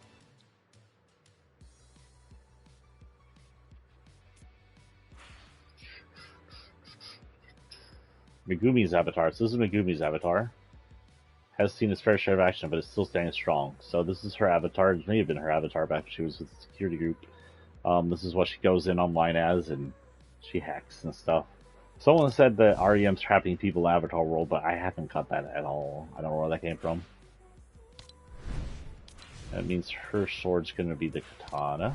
Megumi's avatar. So this is Megumi's avatar. Has seen its fair share of action, but it's still standing strong. So this is her avatar. It may have been her avatar back when she was with the security group. This is what she goes in online as, and she hacks and stuff. Someone said that REM's trapping people in Avatar World, but I haven't got that at all. I don't know where that came from. That means her sword's going to be the katana.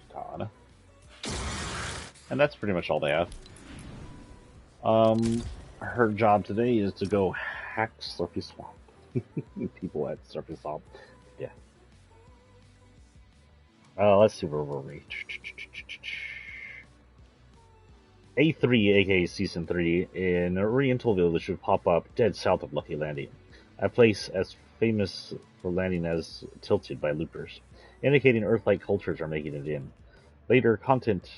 Katana. And that's pretty much all they have. Her job today is to go hack Slurpy Swamp. People at Slurpy Swamp. Yeah. Let's see where we're at. A3, aka Season 3, in an Oriental village would pop up dead south of Lucky Landing, a place as famous for landing as tilted by loopers, indicating Earth-like cultures are making it in. Later content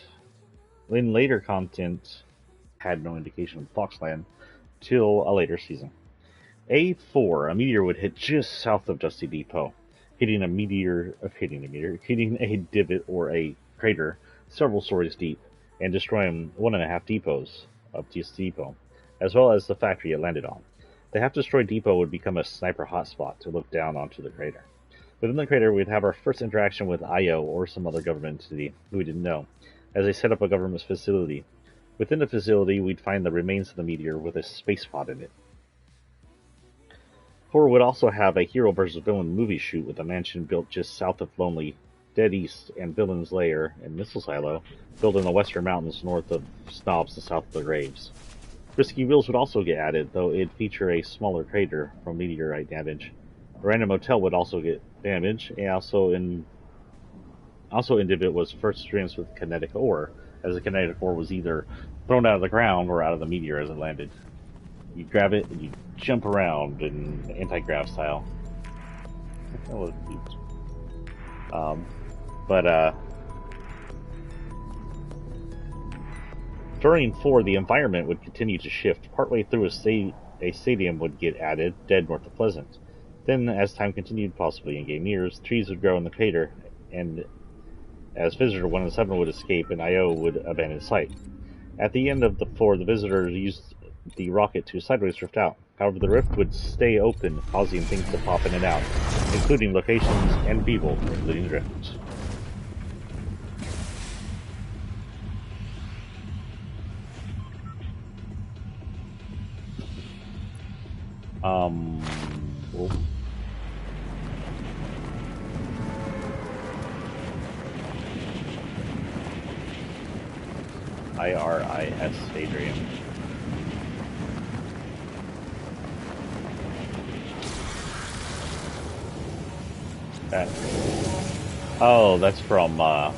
had no indication of Foxland till a later season. A4, a meteor would hit just south of Dusty Depot, hitting a divot or a crater several stories deep, and destroying 1.5 depots of Dusty Depot, as well as the factory it landed on. The half-destroyed depot would become a sniper hotspot to look down onto the crater. Within the crater, we'd have our first interaction with IO or some other government entity who we didn't know, as they set up a government facility. Within the facility, we'd find the remains of the meteor with a space pod in it. 4 would also have a hero versus villain movie shoot with a mansion built just south of Lonely, Dead East, and Villain's Lair and Missile Silo, built in the western mountains north of Snobs and south of the Graves. Risky Wheels would also get added, though it'd feature a smaller crater from meteorite damage. A random motel would also get damage, and also Indivit was first experienced with kinetic ore, as the kinetic ore was either thrown out of the ground or out of the meteor as it landed. You grab it and you jump around in anti-grav style. That was neat. But during 4, the environment would continue to shift. Partway through, a stadium would get added, dead north of Pleasant. Then, as time continued, possibly in game years, trees would grow in the crater, and as Visitor 1 and 7 would escape, and IO would abandon sight. At the end of the 4, the Visitor used the rocket to sideways drift out. However, the rift would stay open, causing things to pop in and out, including locations and people, including drift. Well, IRIS Adrian. That. Oh, that's from, yeah,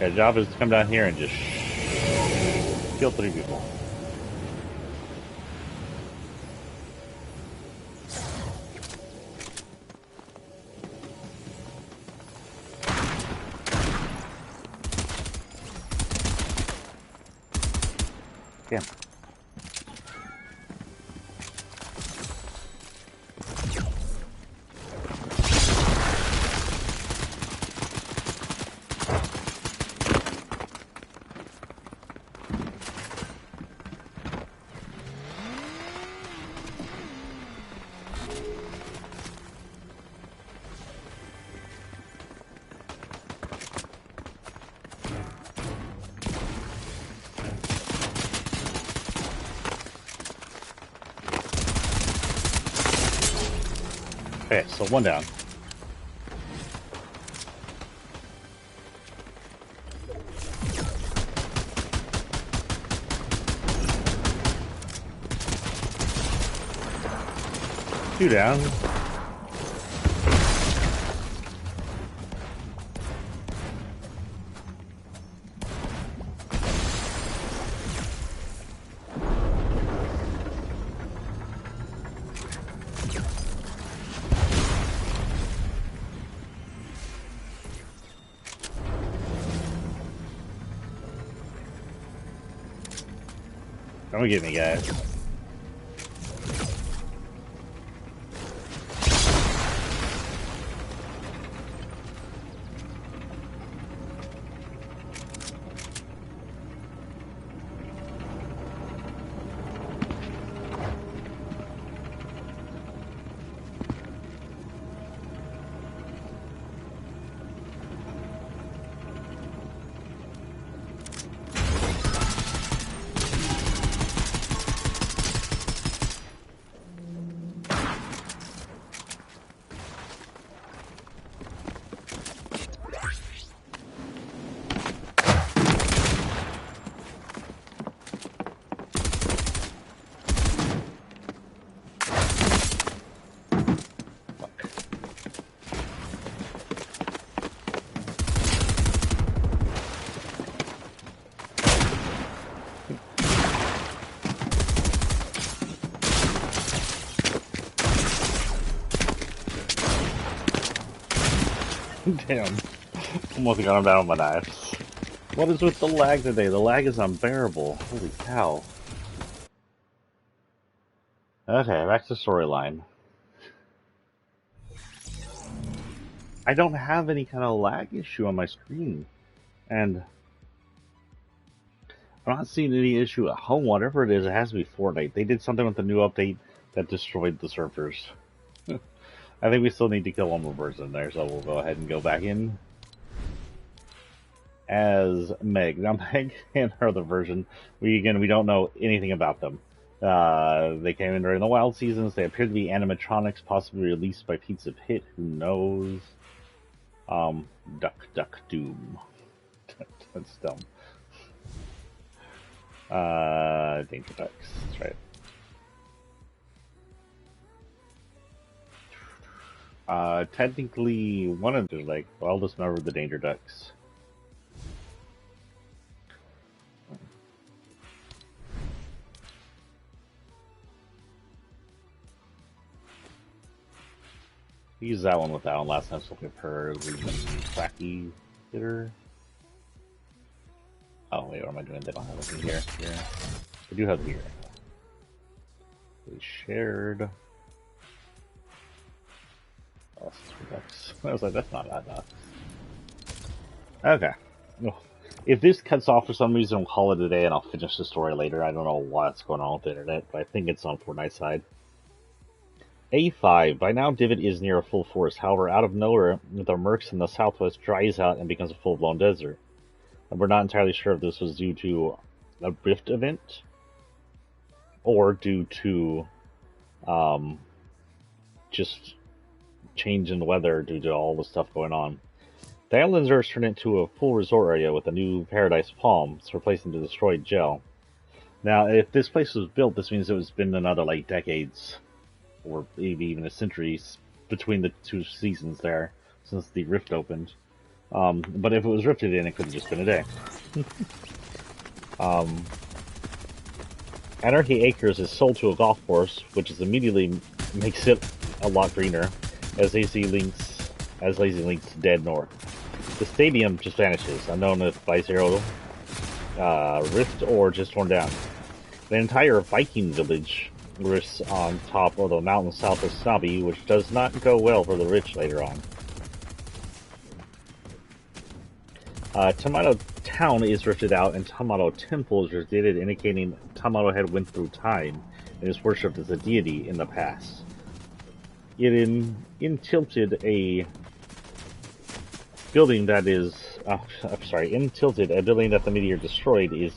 job is to come down here and just kill 3 people. Damn. Okay, so 1 down. Two down. Don't get me, guys. Damn. Almost got him down with my knives. What is with the lag today? The lag is unbearable. Holy cow. Okay, back to storyline. I don't have any kind of lag issue on my screen. And I'm not seeing any issue at home. Whatever it is, it has to be Fortnite. They did something with the new update that destroyed the servers. I think we still need to kill one more person there, so we'll go ahead and go back in as Meg. Now, Meg and her other version, we don't know anything about them. They came in during the wild seasons. They appear to be animatronics, possibly released by Pizza Pit. Who knows? Duck, Duck, Doom. That's dumb. Danger Ducks. That's right. Technically, one of the oldest member of the Danger Ducks. We used that one with that one last time, so looking for Cracky Hitter. Oh wait, what am I doing? They don't have it in here. Here. They do have it here. We shared. Oh, Ducks. I was like, that's not that enough. Okay. If this cuts off for some reason, we'll call it a day and I'll finish the story later. I don't know what's going on with the internet, but I think it's on Fortnite side. A5. By now, Divot is near a full forest. However, out of nowhere, the Mercs in the southwest dries out and becomes a full-blown desert. And we're not entirely sure if this was due to a rift event or due to just change in the weather due to all the stuff going on. The islands are turned into a full resort area with a new paradise palms, replacing the destroyed gel. Now, if this place was built, this means it's been another decades, or maybe even a century, between the two seasons there, since the rift opened. But if it was rifted in, it could have just been a day. Anarchy Acres is sold to a golf course, which is immediately makes it a lot greener, as Lazy Link's dead north. The stadium just vanishes, unknown if by zero, rift or just torn down. The entire Viking village rests on top of the mountain south of Snobby, which does not go well for the rich later on. Tomato Town is rifted out, and Tomato Temple is rifted, indicating Tomato had went through time and is worshipped as a deity in the past. In Tilted, a building that is, in Tilted, a building that the meteor destroyed is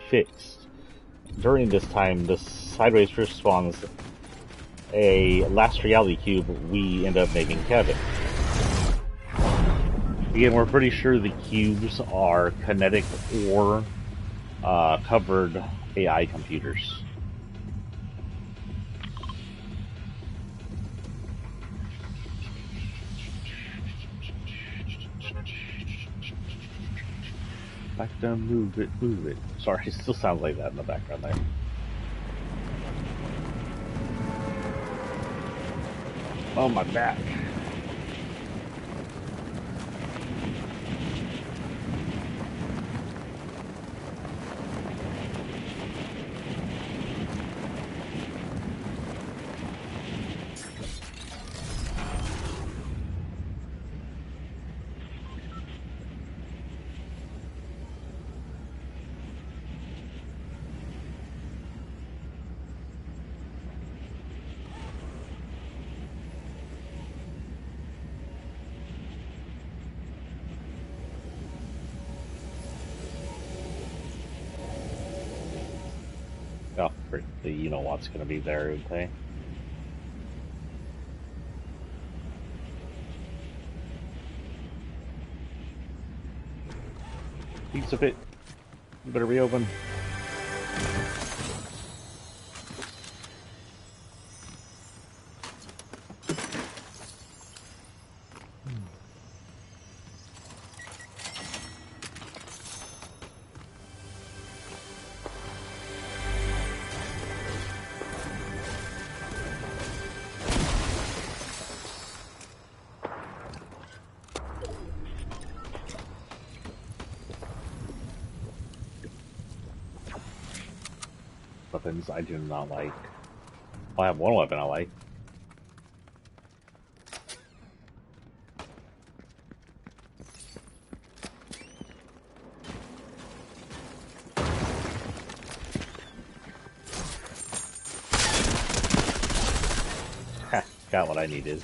fixed. During this time, the sideways rift spawns a last reality cube we end up naming Kevin. Again, we're pretty sure the cubes are kinetic or covered AI computers. Back down, move it, move it. Sorry, it still sounds like that in the background there. Oh, my back. Oh, the you know what's gonna be there, okay? Pizza Pit, you better reopen. Weapons I do not like. I have one weapon I like. Ha, got what I needed.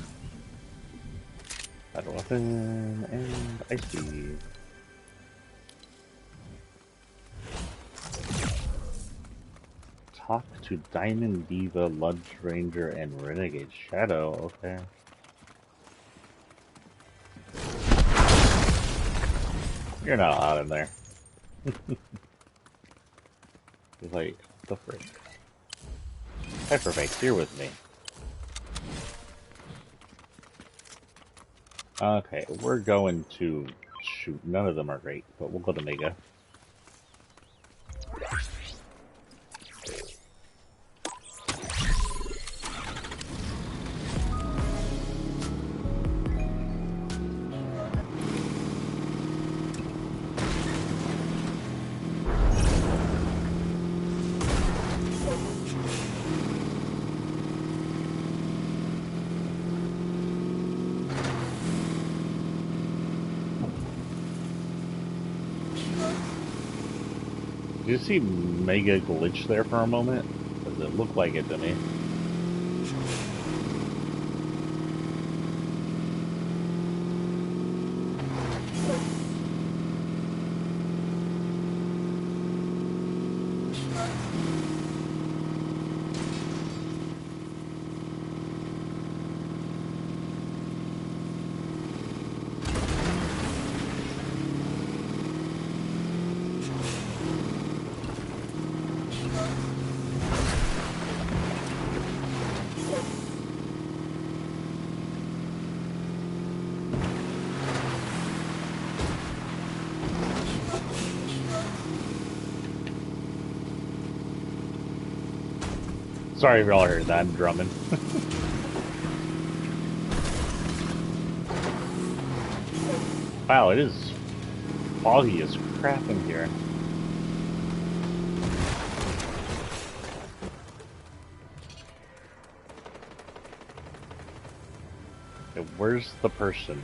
Better weapon, and I see. Talk to Diamond Diva, Lunch Ranger, and Renegade Shadow. Okay. You're not allowed in there. He's like, what the frick? Hyperface, you're with me. Okay, we're going to... Shoot, none of them are great, but we'll go to Mega. Did you see Mega glitch there for a moment? Does it look like it to me? Sorry if y'all heard that, I'm drumming. Wow, it is foggy as crap in here. Okay, where's the person?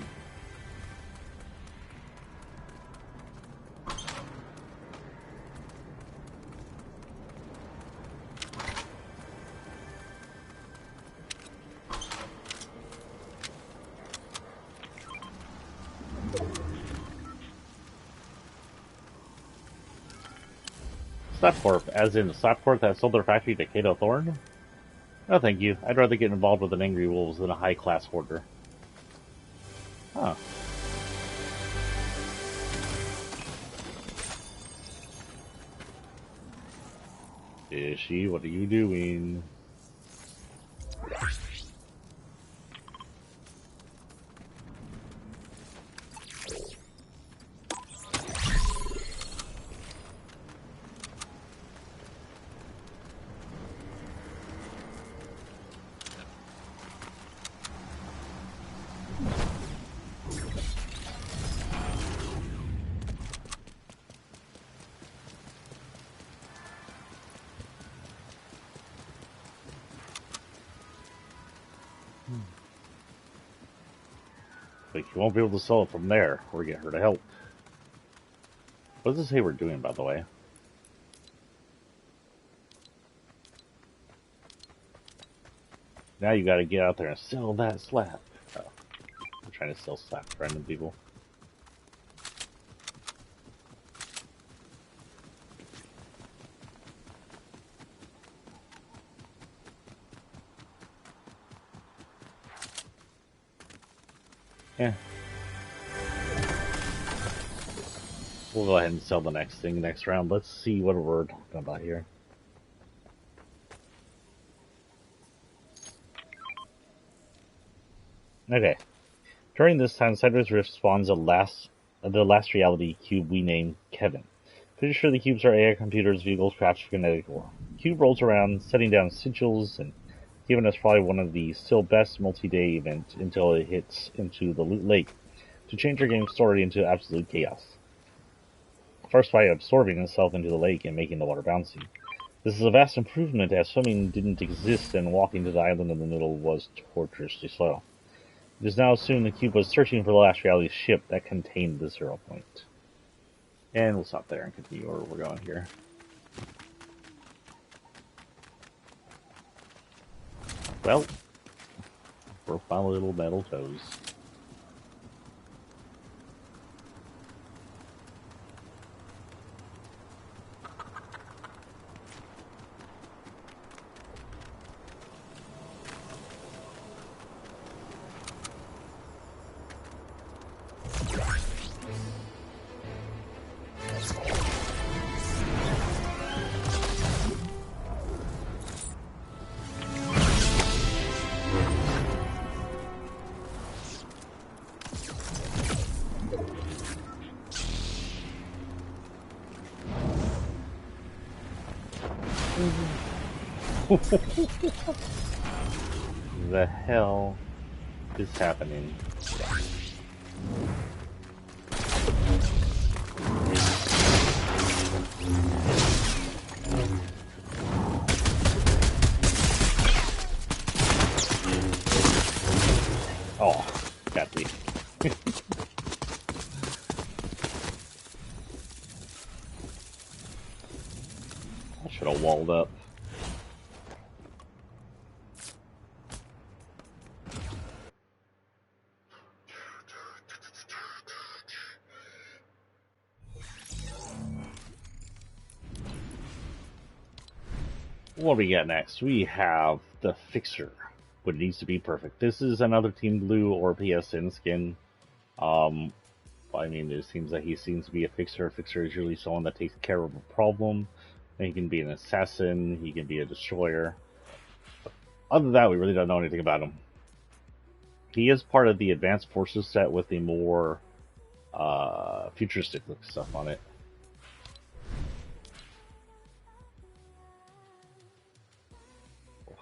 Slapcorp, as in Slapcorp that sold their factory to Cato Thorne? No thank you, I'd rather get involved with an angry wolves than a high-class hoarder. Huh. Fishy, what are you doing? Like, you won't be able to sell it from there, or get her to help. What does it say we're doing, by the way? Now you gotta get out there and sell that slap. Oh, I'm trying to sell slap to random people. Yeah. We'll go ahead and sell the next thing next round. Let's see what we're talking about here. Okay. During this time, Sideways Rift spawns the last reality cube we name Kevin. Pretty sure the cubes are AI computers, vehicles, crafts for kinetic war. Cube rolls around, setting down sigils and giving us probably one of the still best multi-day event until it hits into the loot lake to change our game's story into absolute chaos. First by absorbing itself into the lake and making the water bouncy. This is a vast improvement as swimming didn't exist and walking to the island in the middle was torturously slow. It is now assumed the cube was searching for the last reality ship that contained the 0 point. And we'll stop there and continue where we're going here. Well, broke my little metal toes. The hell is happening? Oh, got me. I should have walled up. What do we got next? We have the Fixer, but it needs to be perfect. This is another Team Blue or PSN skin. I mean, it seems that he seems to be a Fixer. A Fixer is usually someone that takes care of a problem. He can be an assassin, he can be a destroyer. Other than that, we really don't know anything about him. He is part of the Advanced Forces set with the more futuristic look stuff on it.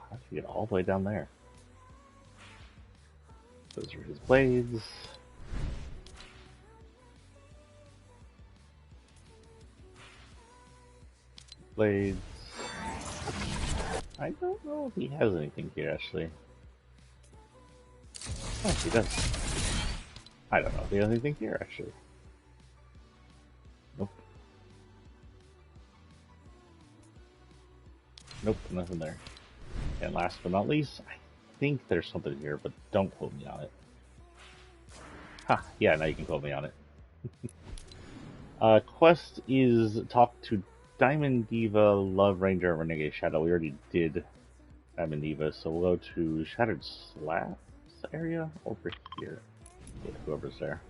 How did you get all the way down there? Those are his blades. Blades. I don't know if he has anything here, actually. Oh, he does. I don't know if he has anything here, actually. Nope. Nope, nothing there. And last but not least, I think there's something here, but don't quote me on it. Ha! Yeah, now you can quote me on it. Quest is talk to Diamond Diva, Love Ranger, and Renegade Shadow. We already did Diamond Diva, so we'll go to Shattered Slabs area over here. Yeah, whoever's there.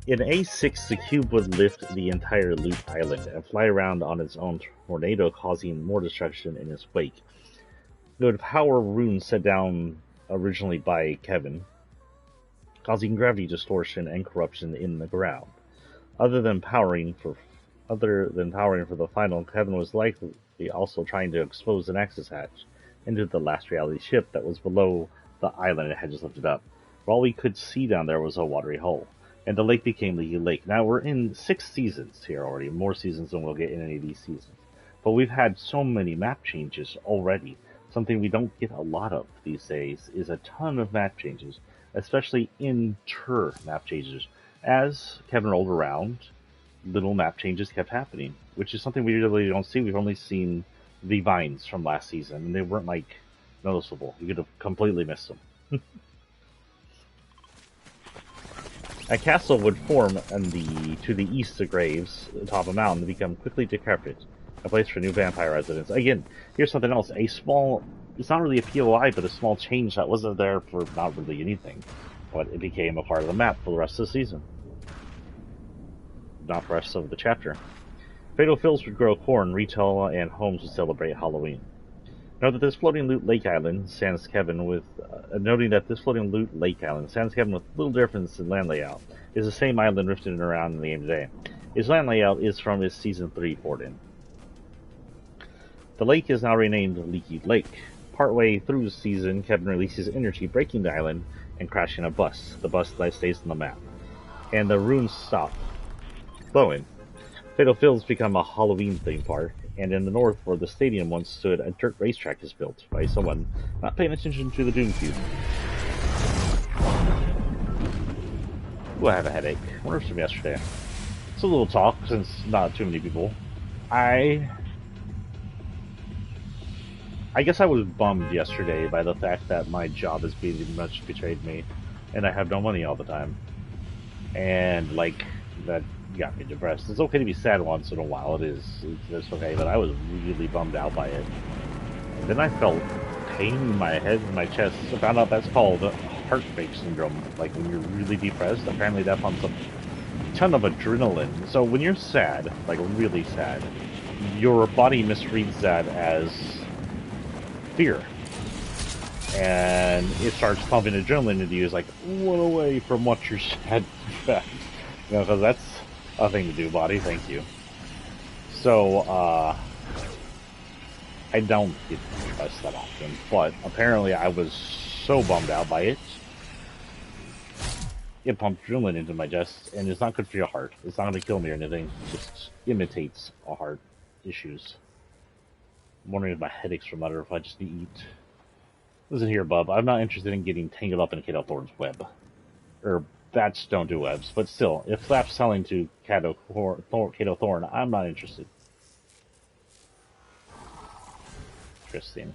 In A6, the cube would lift the entire Loot Island and fly around on its own tornado, causing more destruction in its wake. It would power runes set down originally by Kevin, causing gravity distortion and corruption in the ground. Other than powering for the final, Kevin was likely also trying to expose an access hatch into the last reality ship that was below the island it had just lifted up. All we could see down there was a watery hole, and the lake became Leaky Lake. Now we're in 6 seasons here already, more seasons than we'll get in any of these seasons. But we've had so many map changes already. Something we don't get a lot of these days is a ton of map changes, especially map changes. As Kevin rolled around, little map changes kept happening, which is something we really don't see. We've only seen the vines from last season, and they weren't like noticeable. You could have completely missed them. A castle would form to the east of Graves, atop a mountain, to become quickly decrepit, a place for new vampire residents. Again, here's something else. It's not really a POI, but a small change that wasn't there for not really anything. But it became a part of the map for the rest of the season. Not the rest of the chapter. Fatal Fields would grow corn, retail, and homes would celebrate Halloween. Noting that this floating loot lake island sans Kevin with little difference in land layout, is the same island drifting around in the game today. Its land layout is from its Season 3 port-in. The lake is now renamed Leaky Lake. Partway through the season, Kevin releases energy, breaking the island and crashing a bus. The bus stays on the map, and the runes stop flowing. Fatal Fields become a Halloween theme park, and in the north, where the stadium once stood, a dirt racetrack is built by someone not paying attention to the Doom Cube. Ooh, I have a headache. I wonder if it's from yesterday. It's a little talk, since not too many people. I guess I was bummed yesterday by the fact that my job has pretty much betrayed me, and I have no money all the time. And, like, that got me depressed. It's okay to be sad once in a while, it's okay, but I was really bummed out by it. And then I felt pain in my head and my chest. I found out that's called heartbreak syndrome. Like, when you're really depressed, apparently that pumps up a ton of adrenaline. So when you're sad, like really sad, your body misreads that as fear. And it starts pumping adrenaline into you. It's like, run away from what you're sad about. You know, because A thing to do, body. Thank you. So, I don't get stressed that often, but apparently I was so bummed out by it. It pumped adrenaline into my chest, and it's not good for your heart. It's not going to kill me or anything. It just imitates a heart issues. I'm wondering if my headache's from that or if I just need to eat. Listen here, bub. I'm not interested in getting tangled up in Kato Thorn's web. Or bats don't do webs, but still, if Flap's selling to Kato Thorn, I'm not interested. Interesting.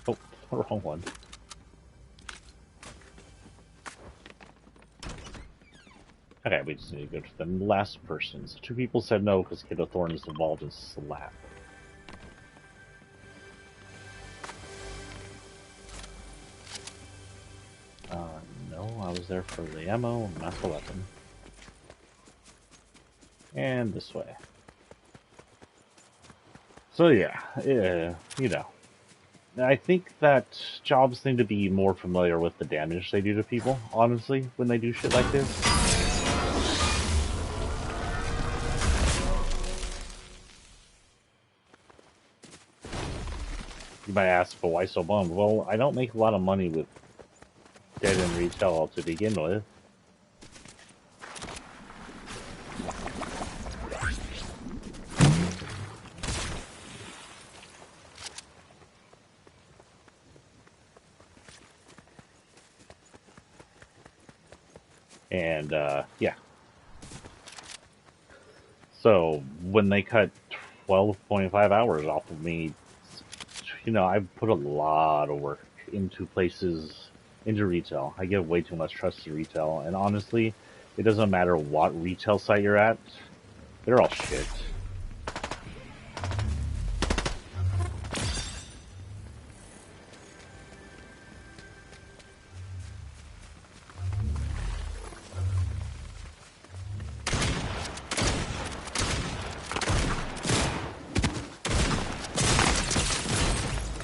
Oh, wrong one. Okay, we just need to go to the last person. So 2 people said no because Kato Thorn is involved in Slap. No, I was there for the ammo, not the weapon. And this way. So yeah, you know. I think that jobs need to be more familiar with the damage they do to people, honestly, when they do shit like this. You might ask, but why so bummed? Well, I don't make a lot of money with dead end retail to begin with. And, yeah. So, when they cut 12.5 hours off of me, you know, I've put a lot of work into into retail. I give way too much trust to retail, and honestly, it doesn't matter what retail site you're at, they're all shit.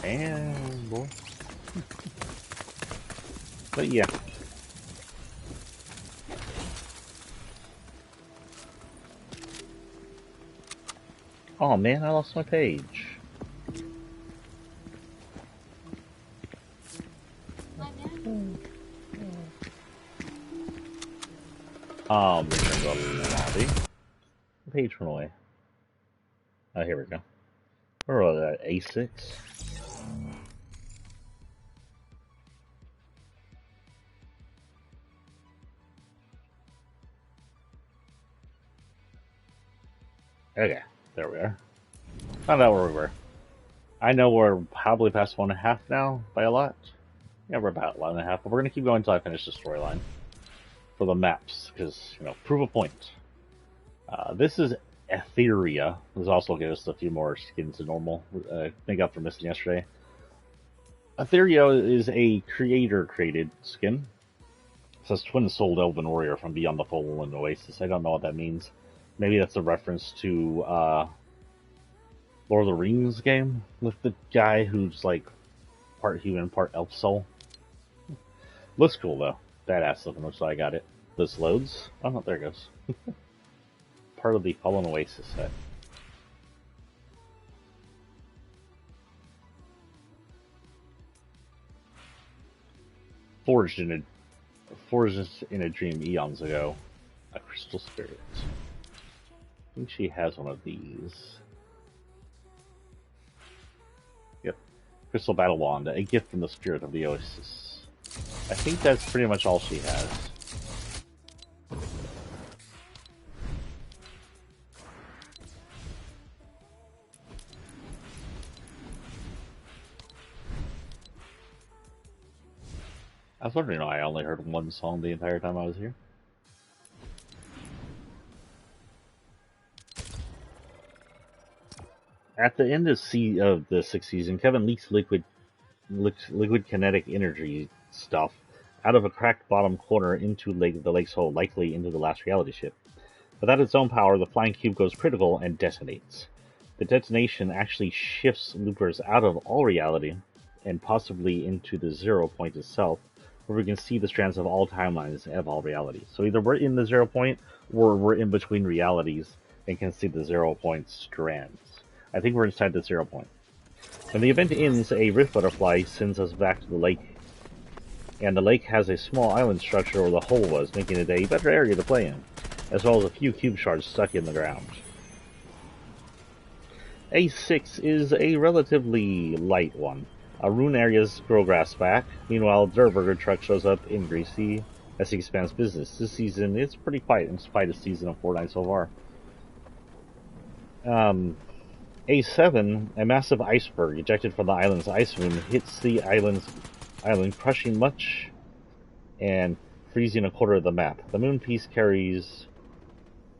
And boy. But yeah. Oh man, I lost my page. Return to the lobby. The page went away. Oh, here we go. Where was that? A6? Okay, there we are. Found out where we were. I know we're probably past 1.5 now, by a lot. Yeah, we're about 1.5, but we're gonna keep going until I finish the storyline. For the maps, because, you know, prove a point. This is Etheria. This also gives us a few more skins to normal. Make up for missing yesterday. Etheria is a creator-created skin. It says Twin-Souled Elven Warrior from Beyond the Fallen Oasis. I don't know what that means. Maybe that's a reference to Lord of the Rings game with the guy who's like part human, part elf soul. Looks cool though. Badass looking, looks like I got it. This loads. Oh no, there it goes. Part of the Fallen Oasis set. Forged in a dream eons ago. A crystal spirit. I think she has one of these. Yep. Crystal Battle Wand, a gift from the spirit of the Oasis. I think that's pretty much all she has. I was wondering why I only heard one song the entire time I was here. At the end of the sixth season, Kevin leaks liquid kinetic energy stuff out of a cracked bottom corner into the lake's hole, likely into the last reality ship. Without its own power, the flying cube goes critical and detonates. The detonation actually shifts loopers out of all reality and possibly into the 0 point itself, where we can see the strands of all timelines of all realities. So either we're in the 0 point or we're in between realities and can see the 0 point strands. I think we're inside the 0 point. When the event ends, a rift butterfly sends us back to the lake, and the lake has a small island structure where the hole was, making it a better area to play in, as well as a few cube shards stuck in the ground. A6 is a relatively light one. Rune areas grow grass back. Meanwhile, Durburger truck shows up in Greasy as he expands business. This season, it's pretty quiet in spite of season of Fortnite so far. A7, a massive iceberg ejected from the island's ice moon, hits the island, crushing much and freezing a quarter of the map. The moon piece carries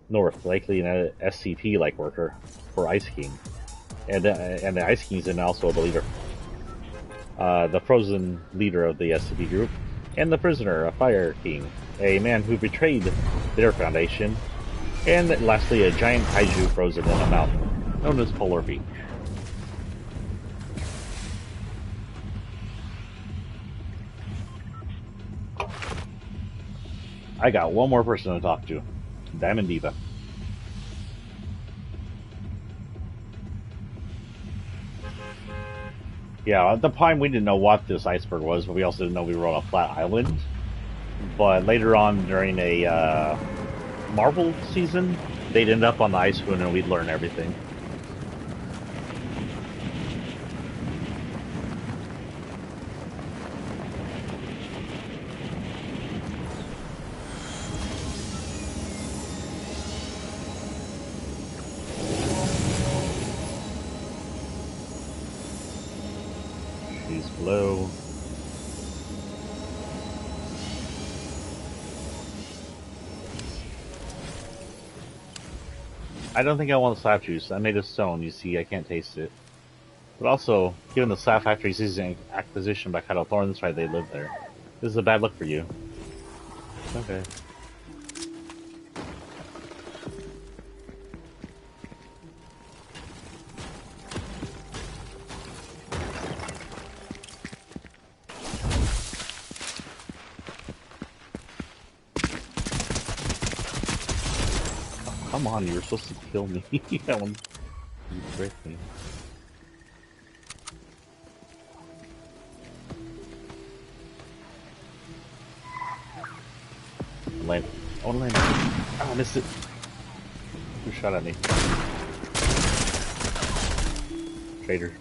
north, likely an SCP-like worker for Ice King. And the Ice King is also the leader. The frozen leader of the SCP group. And the prisoner, a Fire King, a man who betrayed their foundation. And lastly, a giant kaiju frozen in a mountain, known as Polar Beach. I got one more person to talk to. Diamond Diva. Yeah, at the time we didn't know what this iceberg was, but we also didn't know we were on a flat island. But later on, during a Marvel season, they'd end up on the ice moon and we'd learn everything. She's below. I don't think I want the sap juice. I made of stone, you see, I can't taste it. But also, given the sap factory's using acquisition by Kettle Thorn, that's right, they live there. This is a bad look for you. Okay. Come on, you were supposed to kill me. That one. You tricked me. Land. Oh, land. Oh, I missed it. Who shot at me? Traitor.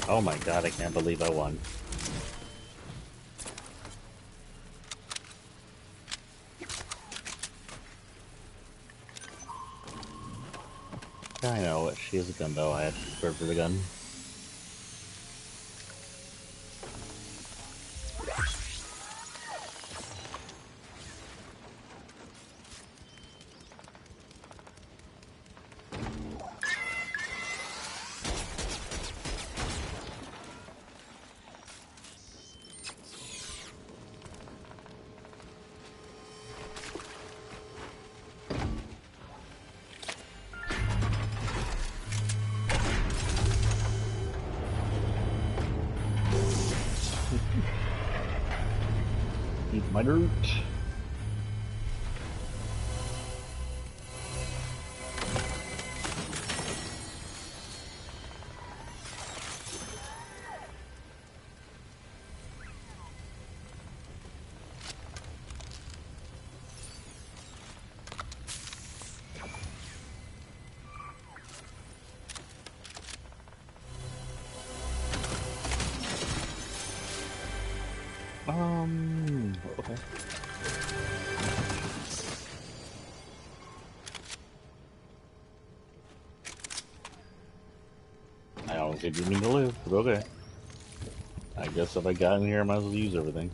Oh my god, I can't believe I won. I know, she has a gun though, I had to prepare for the gun. Eat my dirt. Okay. I honestly didn't mean to live, but okay. I guess if I got in here, I might as well use everything.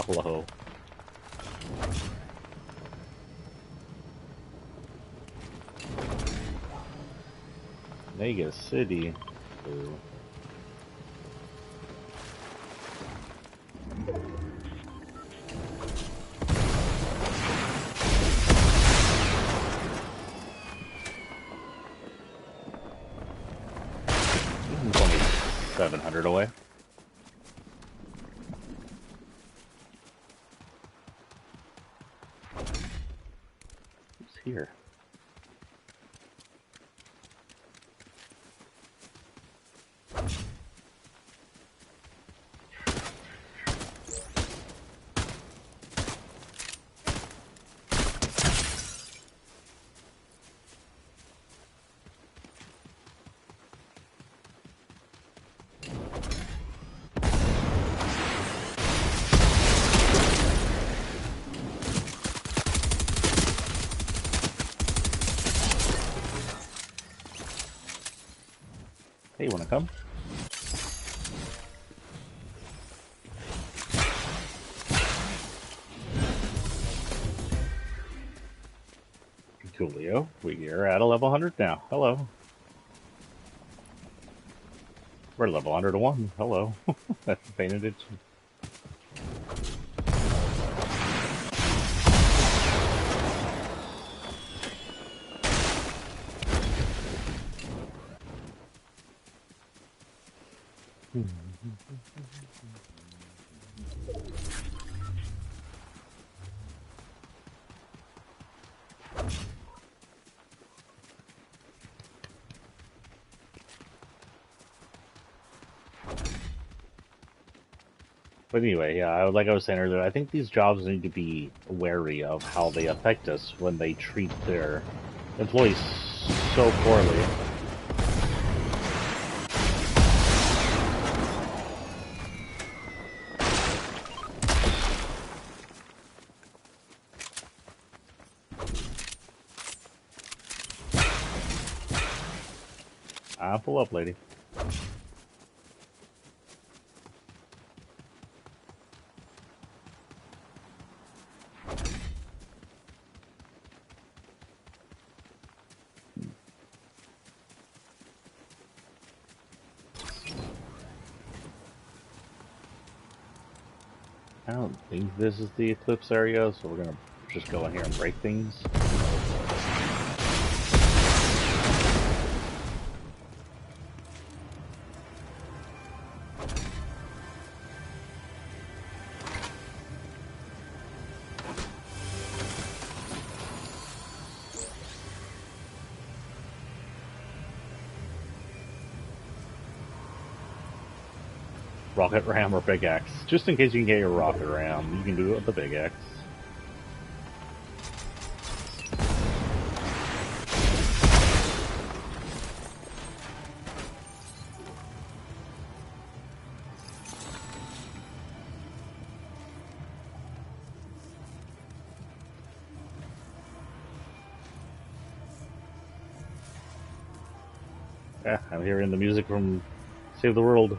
Hello. Mega City. Ooh. It's only 700 away. Who's here? Hey, wanna come? Coolio. We are at a level 100 now. Hello. We're level 101. Hello. That's paying attention. But anyway, yeah, like I was saying earlier, I think these jobs need to be wary of how they affect us when they treat their employees so poorly. Pull up, lady. I don't think this is the eclipse area, so we're gonna just go in here and break things. Rocket ram or big axe. Just in case you can get your rocket ram, you can do it with the big axe. Yeah, I'm hearing the music from Save the World.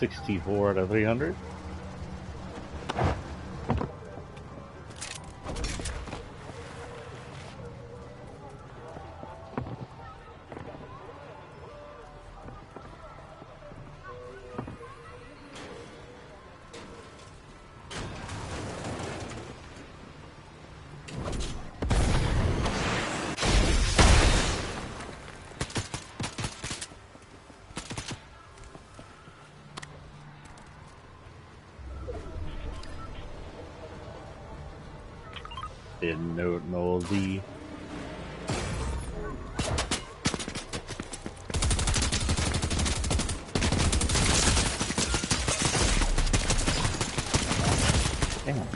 $64 to 300. Didn't know the. Damn.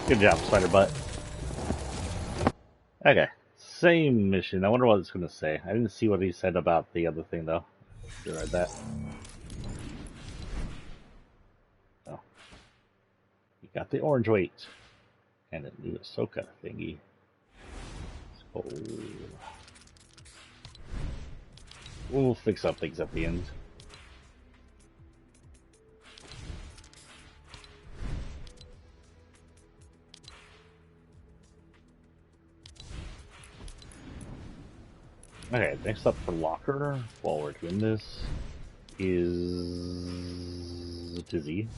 Good job, Spider Butt. Okay. Same mission. I wonder what it's going to say. I didn't see what he said about the other thing, though. Should have read that. Oh. You got the orange weight. And a new Ahsoka thingy. So we'll fix up things at the end. Okay, next up for Locker, while we're doing this, is Dizzy.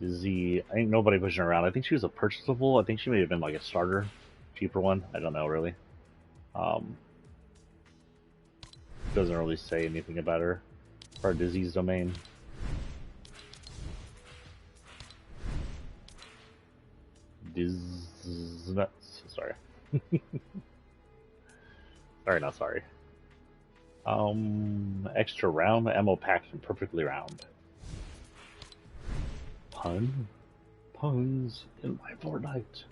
Dizzy, ain't nobody pushing around. I think she was a purchasable. I think she may have been like a starter, cheaper one. I don't know really. Doesn't really say anything about her. For Dizzy's domain. Nuts. Sorry. Sorry, not sorry. Extra round, ammo packed and perfectly round. Puns in my Fortnite.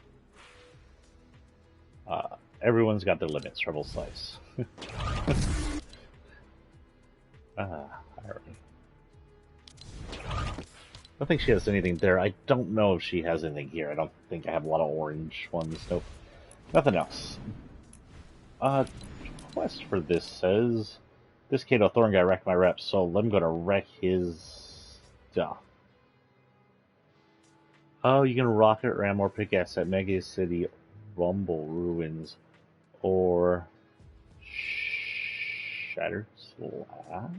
Everyone's got their limits, Treble Slice. Alright. I don't think she has anything there. I don't know if she has anything here. I don't think I have a lot of orange ones. Nope. Nothing else. Quest for this says, this Kato Thorn guy wrecked my rep, so I'm gonna wreck his stuff. Oh, you can rocket ram or pickaxe at Mega City Rumble Ruins or Shattered Slabs?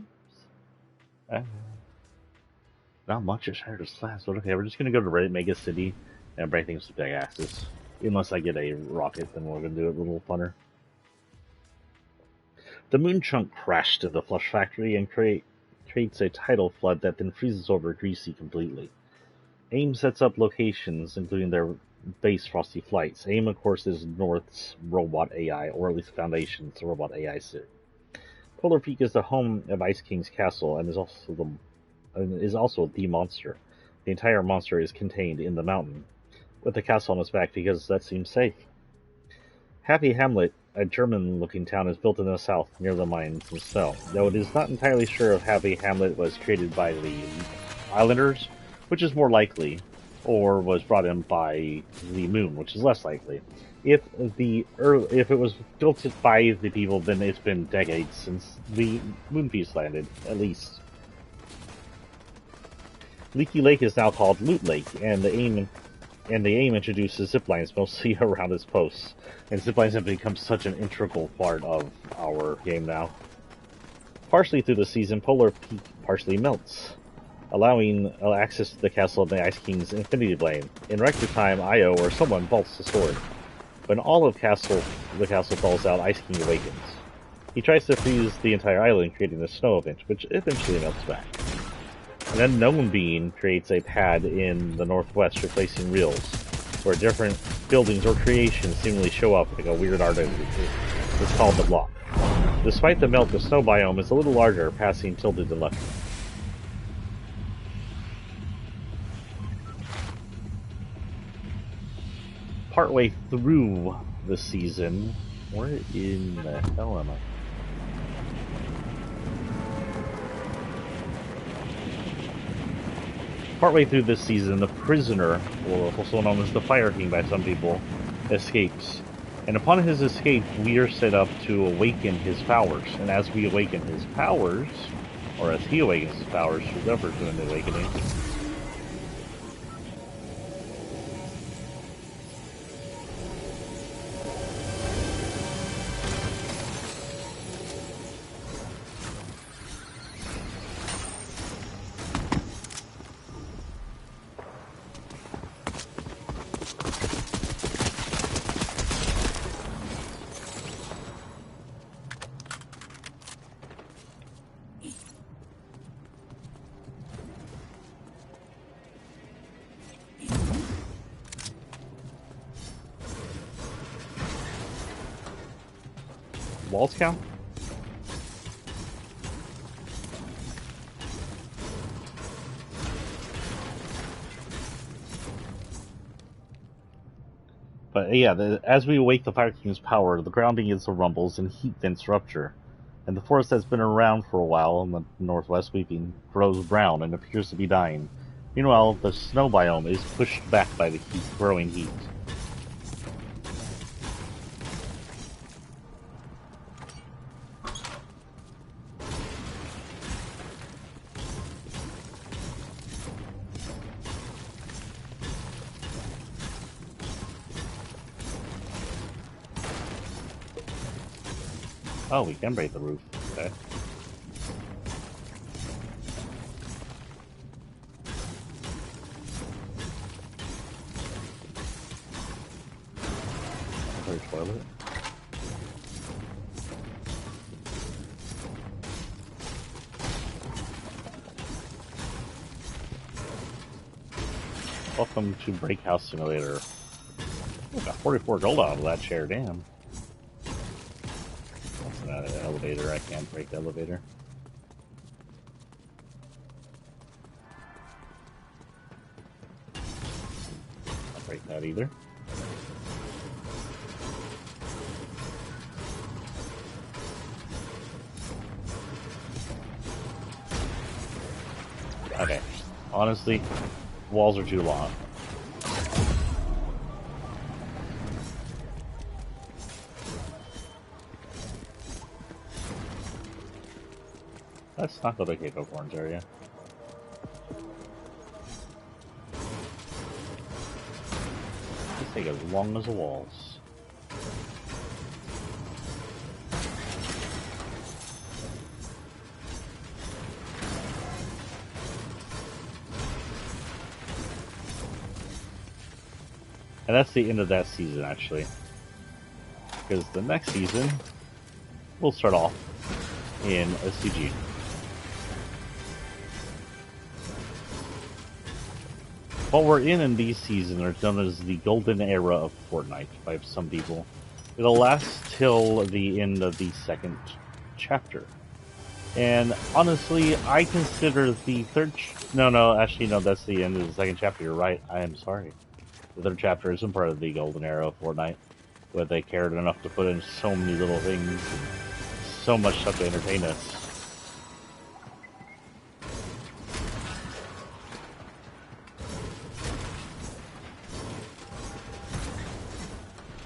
Not much at Shattered Slabs, but okay, we're just gonna go to Mega City and break things with pickaxes. Unless I get a rocket, then we're gonna do it a little funner. The moon chunk crashed to the Flush Factory and creates a tidal flood that then freezes over Greasy completely. AIM sets up locations, including their base Frosty Flights. AIM, of course, is North's robot AI, or at least Foundation's robot AI suit. Polar Peak is the home of Ice King's castle and is also the monster. The entire monster is contained in the mountain, with the castle on its back because that seems safe. Happy Hamlet, a German-looking town, is built in the south, near the mines and snow. Though it is not entirely sure if Happy Hamlet was created by the Islanders, which is more likely, or was brought in by the moon, which is less likely. If it was built by the people, then it's been decades since the moon piece landed, at least. Leaky Lake is now called Loot Lake, and the AIM introduces ziplines mostly around its posts, and ziplines have become such an integral part of our game now. Partially through the season, Polar Peak partially melts, allowing access to the castle of the Ice King's Infinity Blade. In record time, Io or someone bolts the sword. When all of the castle falls out, Ice King awakens. He tries to freeze the entire island, creating a snow event, which eventually melts back. An unknown being creates a pad in the northwest, replacing reels, where different buildings or creations seemingly show up like a weird art. It's called the block. Despite the melt, the snow biome is a little larger, passing tilted and lucky. Partway through the season, where in the hell am I? Partway through this season, the prisoner, or also known as the Fire King by some people, escapes. And upon his escape, we are set up to awaken his powers. And as we awaken his powers, or as he awakens his powers, whoever's doing the awakening, walls count? But yeah, as we awake the Fire King's power, the ground begins to rumbles and heat vents rupture. And the forest that's been around for a while in the northwest sweeping grows brown and appears to be dying. Meanwhile, the snow biome is pushed back by the growing heat. Oh, we can break the roof. Okay. Another toilet. Welcome to Break House Simulator. Oh, got 44 gold out of that chair, damn. That's not an elevator, I can't break the elevator. I'll break that either. Okay, honestly, walls are too long. Let's not go to the Cape of Horns area. Let's take as long as the walls. And that's the end of that season, actually. Because the next season, we'll start off in a CG. What we're in these seasons are known as the golden era of Fortnite by some people. It'll last till the end of the second chapter. And honestly, I consider the third... No, actually, no, that's the end of the second chapter. You're right. I am sorry. The third chapter isn't part of the golden era of Fortnite, but they cared enough to put in so many little things and so much stuff to entertain us.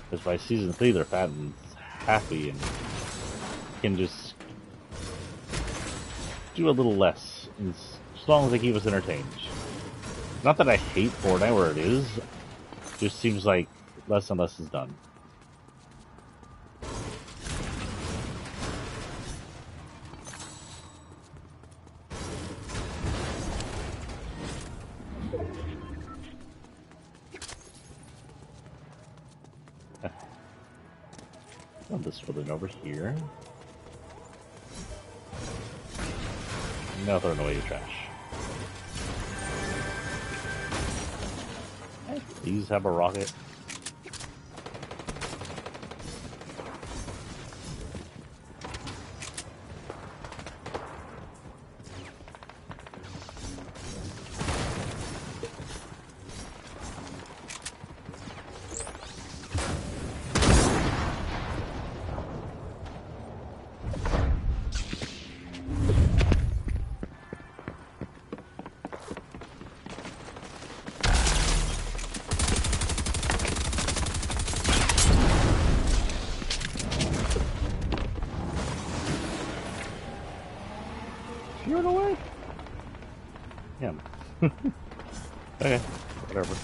Because by season 3, they're fat and happy and can just do a little less, as long as they keep us entertained. Not that I hate Fortnite where it is, just seems like less and less is done. This building over here. Now throwing away your trash. Hey, these have a rocket. She ran away? Yeah. Okay, whatever.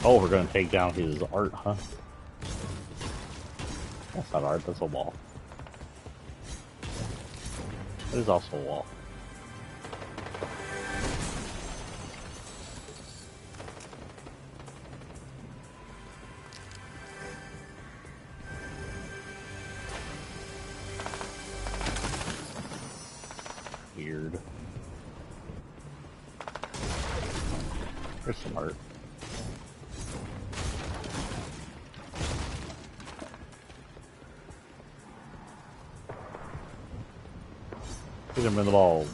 Oh, we're gonna take down his art, huh? That's not art, that's a wall. That is also a wall. Weird. There's some art. Hit him in the balls.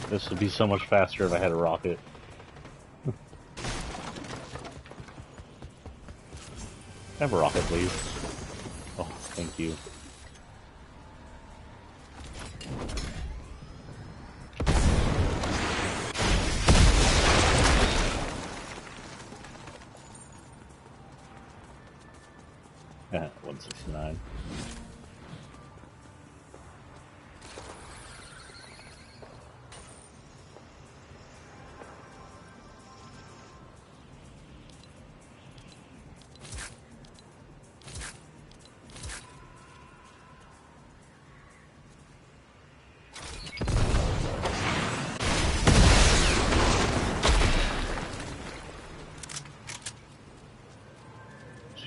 This would be so much faster if I had a rocket. Have a rocket, please. Oh, thank you. Yeah, 169.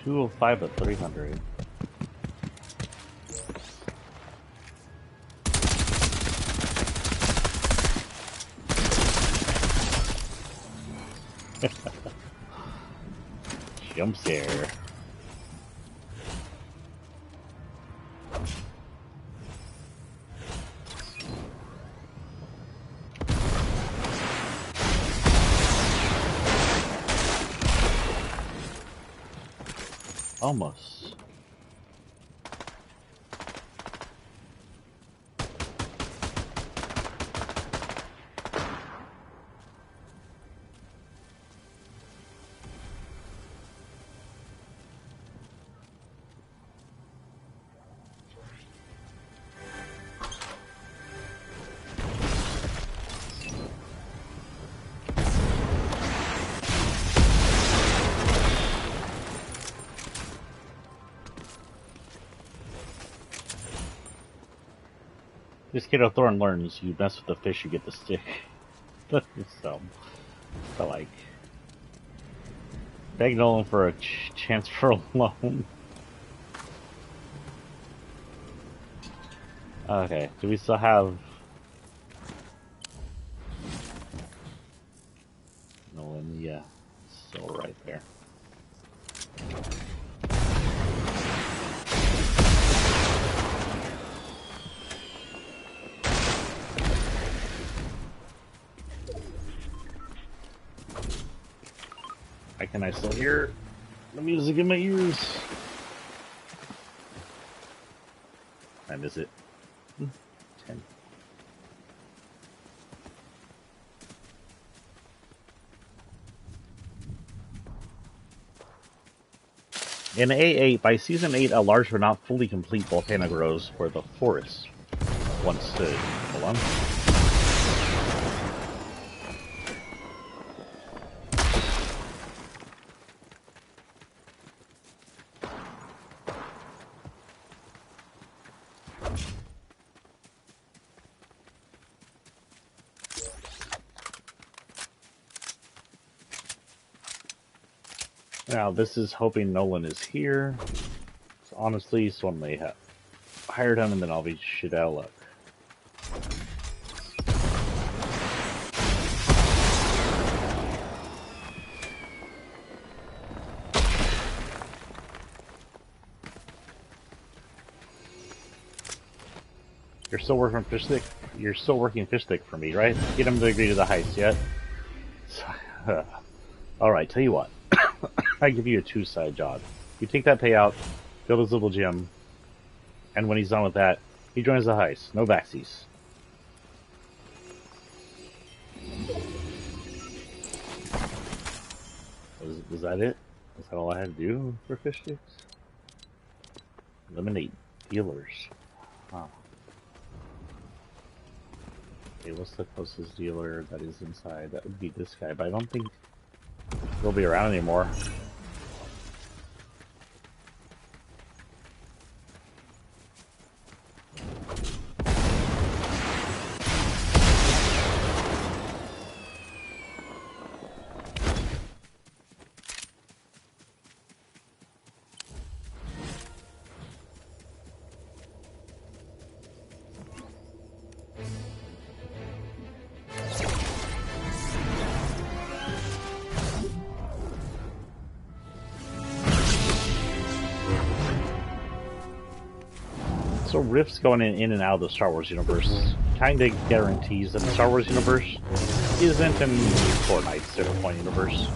$205 at 300. Jump scare. Almost. This Kato Thorn learns you mess with the fish, you get the stick. So, I like. Beg Nolan for a chance for a loan. Okay, do we still have Nolan? Yeah, still right there. Why can I still hear the music in my ears? I miss it. 10. In A8, by Season 8, a large but not fully complete volcano grows where the forest once stood. Hold on. Now, this is hoping Nolan is here. So honestly, someone may have hired him and then I'll be shit out of luck. You're still working fish stick? You're still working fish stick for me, right? Get him to agree to the heist yet? Alright, tell you what. I give you a 2-side job. You take that payout, build his little gym, and when he's done with that, he joins the heist. No backsies. Was that it? Was that all I had to do for fish sticks? Eliminate dealers. Huh. Okay, what's the closest dealer that is inside? That would be this guy, but I don't think he'll be around anymore. So rifts going in and out of the Star Wars universe kind of guarantees that the Star Wars universe isn't in Fortnite's Cyberpunk universe.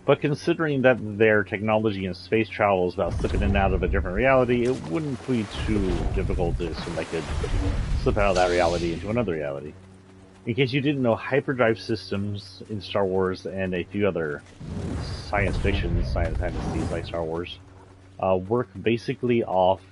But considering that their technology and space travel is about slipping in and out of a different reality, it wouldn't be too difficult to assume they could slip out of that reality into another reality. In case you didn't know, hyperdrive systems in Star Wars and a few other science fantasies like Star Wars work basically off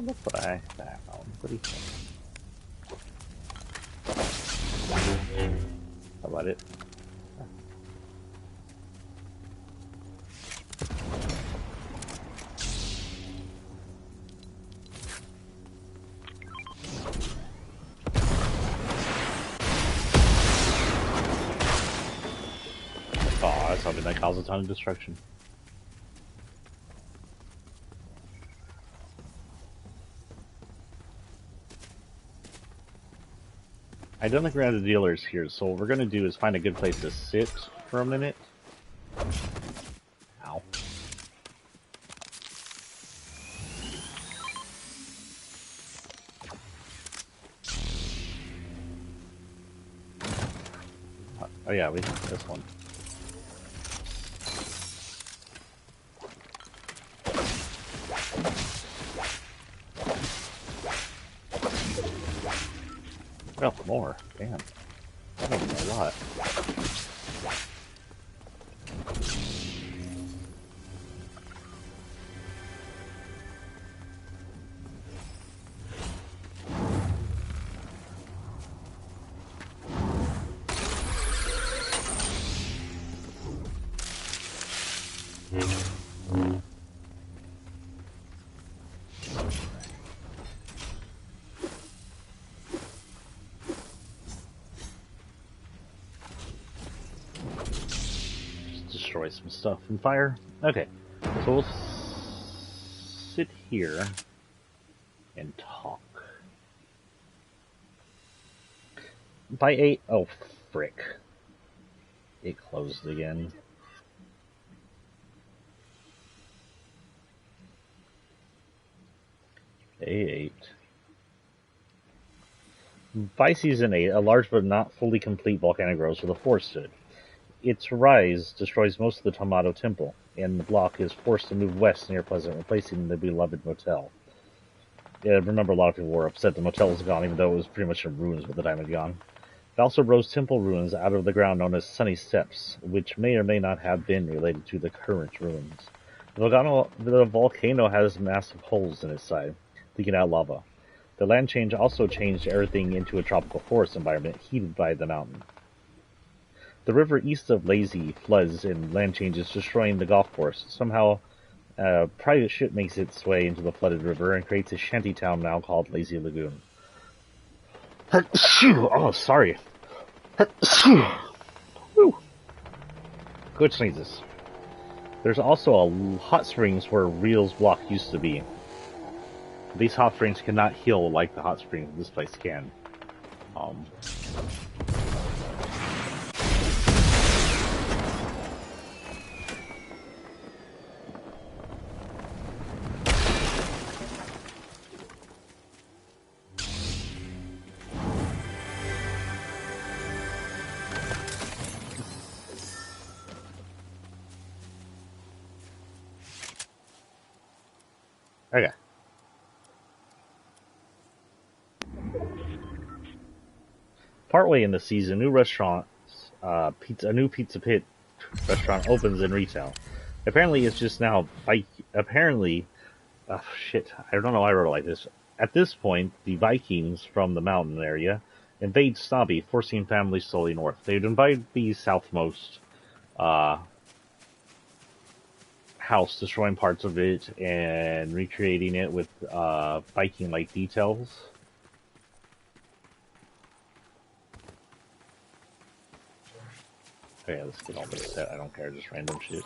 look what I found. What do you think? How about it? Oh, that's something that causes a ton of destruction. I don't think we're out of dealers here, so what we're gonna do is find a good place to sit for a minute. Ow. Oh yeah, we this one. Well, more. Damn. That was a lot. Destroy some stuff and fire. Okay, so we'll sit here and talk. By 8, oh frick. It closed again. A8. By Season 8, a large but not fully complete volcano grows where the forest stood. Its rise destroys most of the Tomato Temple, and the block is forced to move west near Pleasant, replacing the beloved motel. Yeah, remember, a lot of people were upset the motel was gone, even though it was pretty much in ruins by the time it had gone. It also rose temple ruins out of the ground known as Sunny Steps, which may or may not have been related to the current ruins. The volcano has massive holes in its side, leaking out lava. The land change also changed everything into a tropical forest environment heated by the mountain. The river east of Lazy floods and land changes, destroying the golf course. Somehow, a private ship makes its way into the flooded river and creates a shanty town now called Lazy Lagoon. Oh, sorry. Good sneezes. There's also a hot springs where Reel's Block used to be. These hot springs cannot heal like the hot springs this place can. Okay. Partway in the season, new restaurants, a new Pizza Pit restaurant opens in retail. Apparently, it's just now. Shit, I don't know why I wrote it like this. At this point, the Vikings from the mountain area invade Snobby, forcing families slowly north. They'd invade the southmost house, destroying parts of it and recreating it with Viking-like details. Okay, let's get all this set. I don't care, just random shit.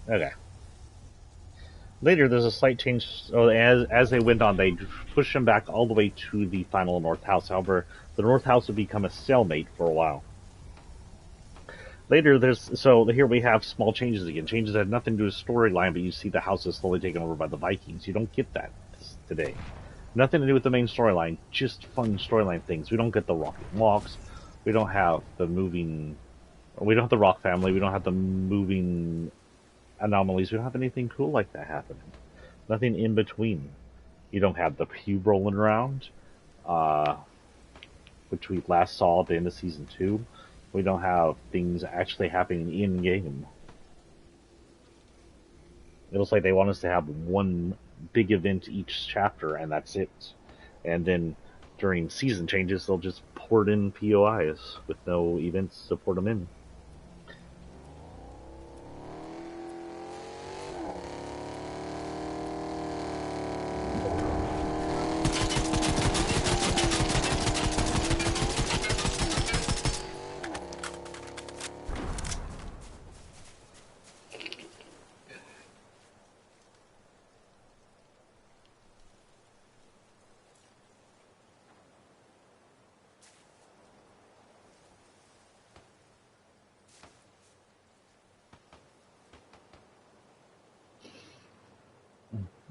Okay. Later, there's a slight change. So as they went on, they pushed him back all the way to the final North House. However, the North House would become a stalemate for a while. Later, here we have small changes again. Changes that have nothing to do with storyline, but you see the house is slowly taken over by the Vikings. You don't get that today. Nothing to do with the main storyline, just fun storyline things. We don't get the rocket walks. We don't have the moving. We don't have the Rock family. We don't have the moving anomalies. We don't have anything cool like that happening. Nothing in between. You don't have the cube rolling around, which we last saw at the end of season 2. We don't have things actually happening in game. It looks like they want us to have one big event each chapter, and that's it. And then during season changes, they'll just port in POIs with no events to port them in.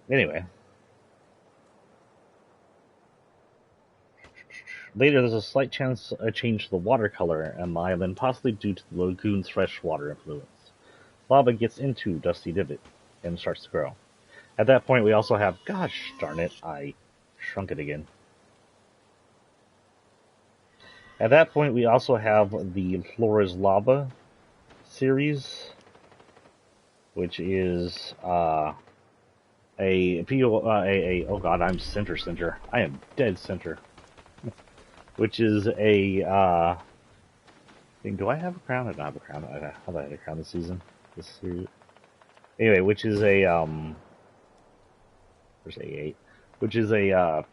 Anyway. Later, there's a slight change to the watercolor on the island, possibly due to the lagoon's freshwater influence. Lava gets into Dusty Divot and starts to grow. At that point, we also have... Gosh darn it, I shrunk it again. At that point, we also have the Flores Lava series, which is oh god, I'm center. I am dead center. Which is a thing. Do I have a crown? I don't have a crown. I thought I had a crown this season. This series. Anyway, which is a where's A8? Which is a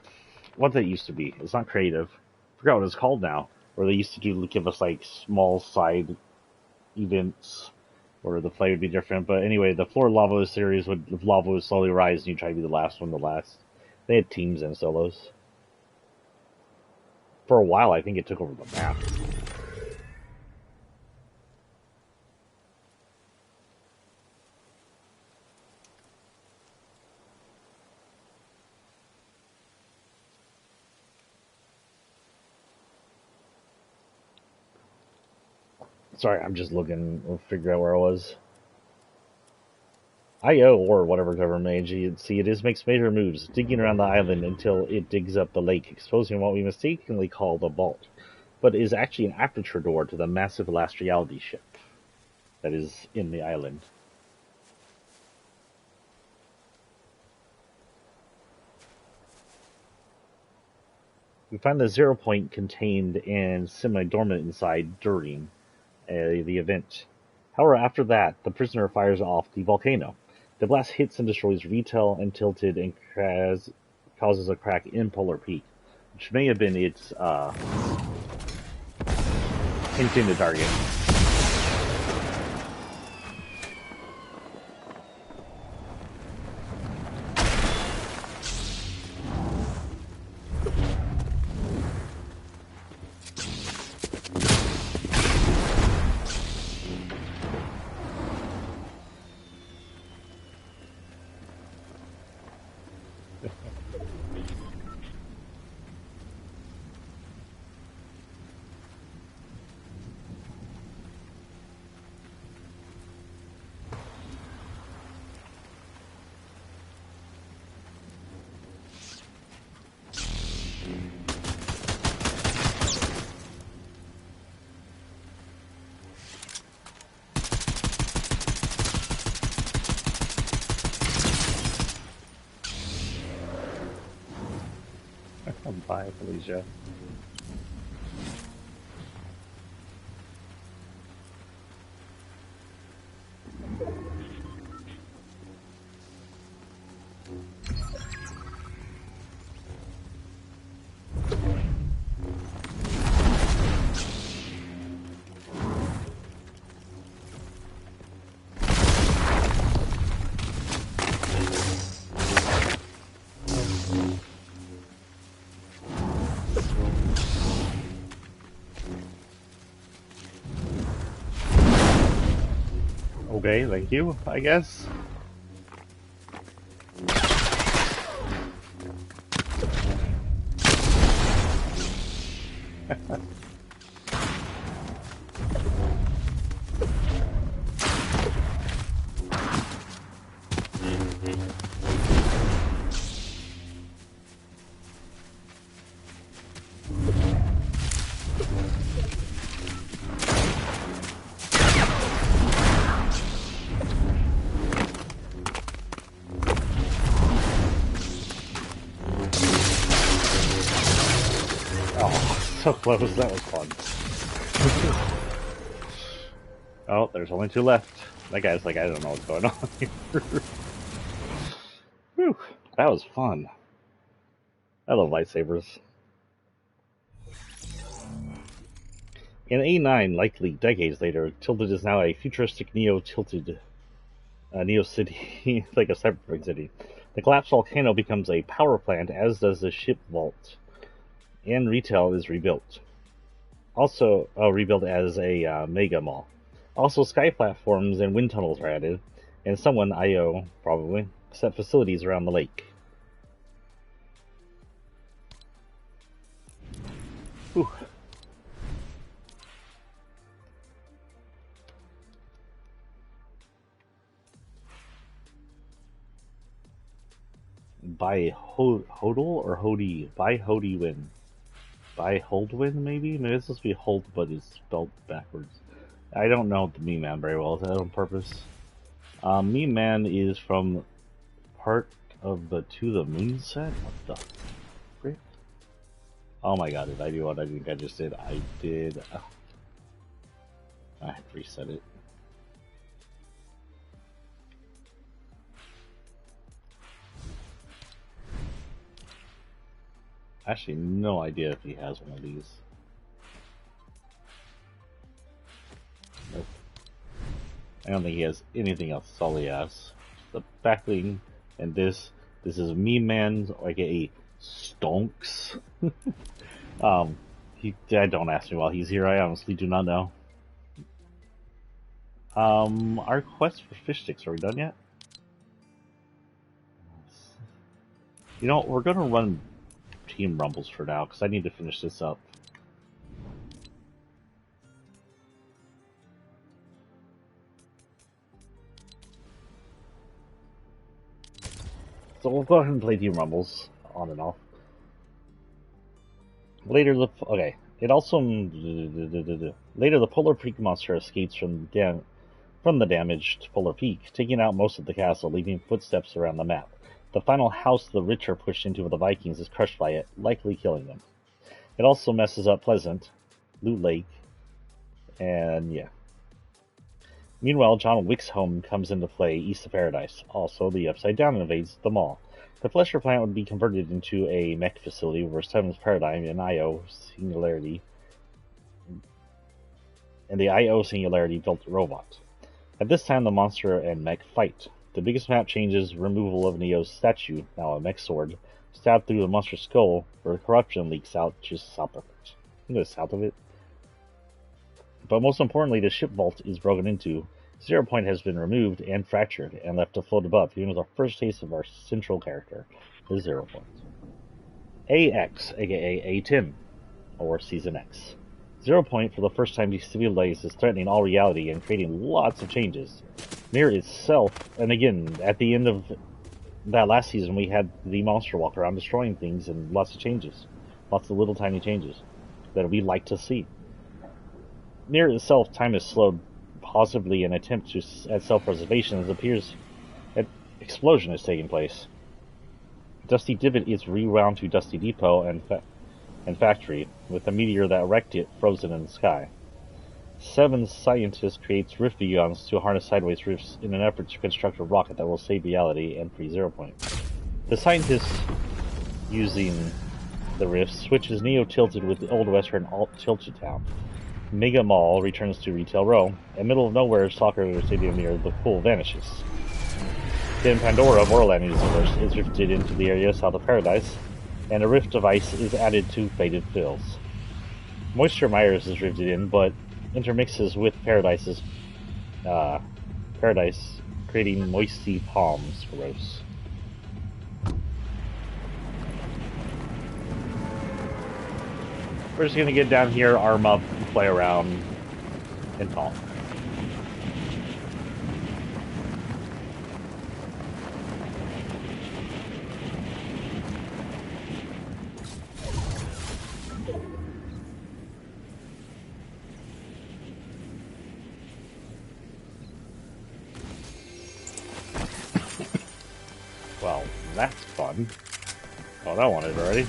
what that used to be. It's not creative. I forgot what it's called now. Where they used to give us like small side events where the play would be different. But anyway, the Floor Lava series would lava would slowly rise and you try to be the last one to last. They had teams and solos. For a while, I think it took over the map. Sorry, I'm just looking to figure out where I was. IO, or whatever government agency it is, makes major moves, digging around the island until it digs up the lake, exposing what we mistakenly call the vault, but is actually an aperture door to the massive Last Reality ship that is in the island. We find the 0 point contained and semi-dormant inside during the event. However, after that, the prisoner fires off the volcano. The blast hits and destroys Retail and Tilted and causes a crack in Polar Peak, which may have been its intended target. Bye, Felicia. Okay, thank you, I guess. So close, that was fun. Oh, there's only 2 left. That guy's like, I don't know what's going on here. Whew, that was fun. I love lightsabers. In A9, likely decades later, Tilted is now a futuristic Neo city, like a cyberpunk city. The collapsed volcano becomes a power plant, as does the ship vault, and retail is rebuilt. Also, rebuilt as a mega mall. Also, sky platforms and wind tunnels are added, and someone, IO probably, set facilities around the lake. Whew. By Hodel or Hody? By Hody win. By Holdwin, maybe? Maybe it's supposed to be Hold, but it's spelled backwards. I don't know the Meme Man very well. Is that on purpose? Meme Man is from part of the To the Moon set? What the frick? Oh my god, did I do what I think I just did? I did. I had to reset it. Actually, no idea if he has one of these. Nope. I don't think he has anything else. That's all he has. The backling and this. This is Meme Man's, aka Stonks. Don't ask me while he's here. I honestly do not know. Our quest for fish sticks. Are we done yet? You know, we're gonna run Team Rumbles for now, because I need to finish this up. So we'll go ahead and play Team Rumbles, on and off. Later, It also later the Polar Peak monster escapes from the damaged Polar Peak, taking out most of the castle, leaving footsteps around the map. The final house the rich are pushed into with the Vikings is crushed by it, likely killing them. It also messes up Pleasant, Loot Lake, and yeah. Meanwhile, John Wick's home comes into play east of Paradise. Also, the Upside Down invades the mall. The Flesher plant would be converted into a mech facility where Seven's Paradigm and IO Singularity built a robot. At this time, the monster and mech fight. The biggest map change is removal of Neo's statue, now a mech sword, stabbed through the monster's skull, where corruption leaks out just south of it. I think it's south of it. But most importantly, the ship vault is broken into. 0 Point has been removed and fractured and left to float above, giving us our first taste of our central character, the 0 Point. AX, aka A10, or Season X. 0 Point, for the first time, destabilizes, is threatening all reality and creating lots of changes. Mirror itself, and again, at the end of that last season, we had the monster walk around destroying things and lots of changes. Lots of little tiny changes that we like to see. Near itself, time is slowed, possibly an attempt at self-preservation, as it appears an explosion is taking place. Dusty Divot is rewound to Dusty Depot and Factory, with the meteor that wrecked it frozen in the sky. Seven scientists creates rift ions to harness sideways rifts in an effort to construct a rocket that will save reality and free Zero Point. The scientists using the rift switches Neo tilted with the old western alt Tilted Town. Mega Mall returns to Retail Row, and middle of nowhere soccer stadium near the pool vanishes. Then Pandora, Borderland universe, is rifted into the area south of Paradise, and a rift device is added to Faded Fills. Moisture Myers is rifted in, but intermixes with Paradise, creating moisty palms. Gross. We're just gonna get down here, arm up, play around, and talk. Well, that's fun. Oh, that one is already.